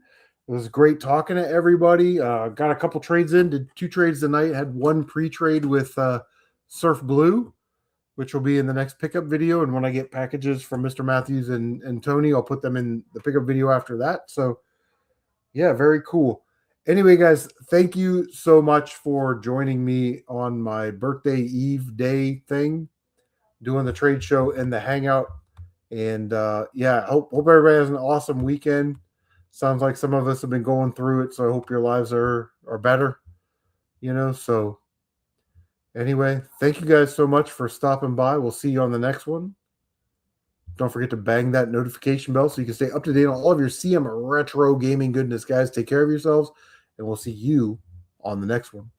It was great talking to everybody. Got a couple trades in, did 2 trades tonight, had 1 pre-trade with Surf Blue, which will be in the next pickup video. And when I get packages from Mr. Matthews and Tony, I'll put them in the pickup video after that. So, yeah, very cool. Anyway, guys, thank you so much for joining me on my birthday eve day thing, doing the trade show and the hangout. And yeah, hope everybody has an awesome weekend. Sounds like some of us have been going through it, so I hope your lives are better. So anyway, thank you guys so much for stopping by. We'll see you on the next one. Don't forget to bang that notification bell so you can stay up to date on all of your CM retro gaming goodness, guys. Take care of yourselves, and we'll see you on the next one.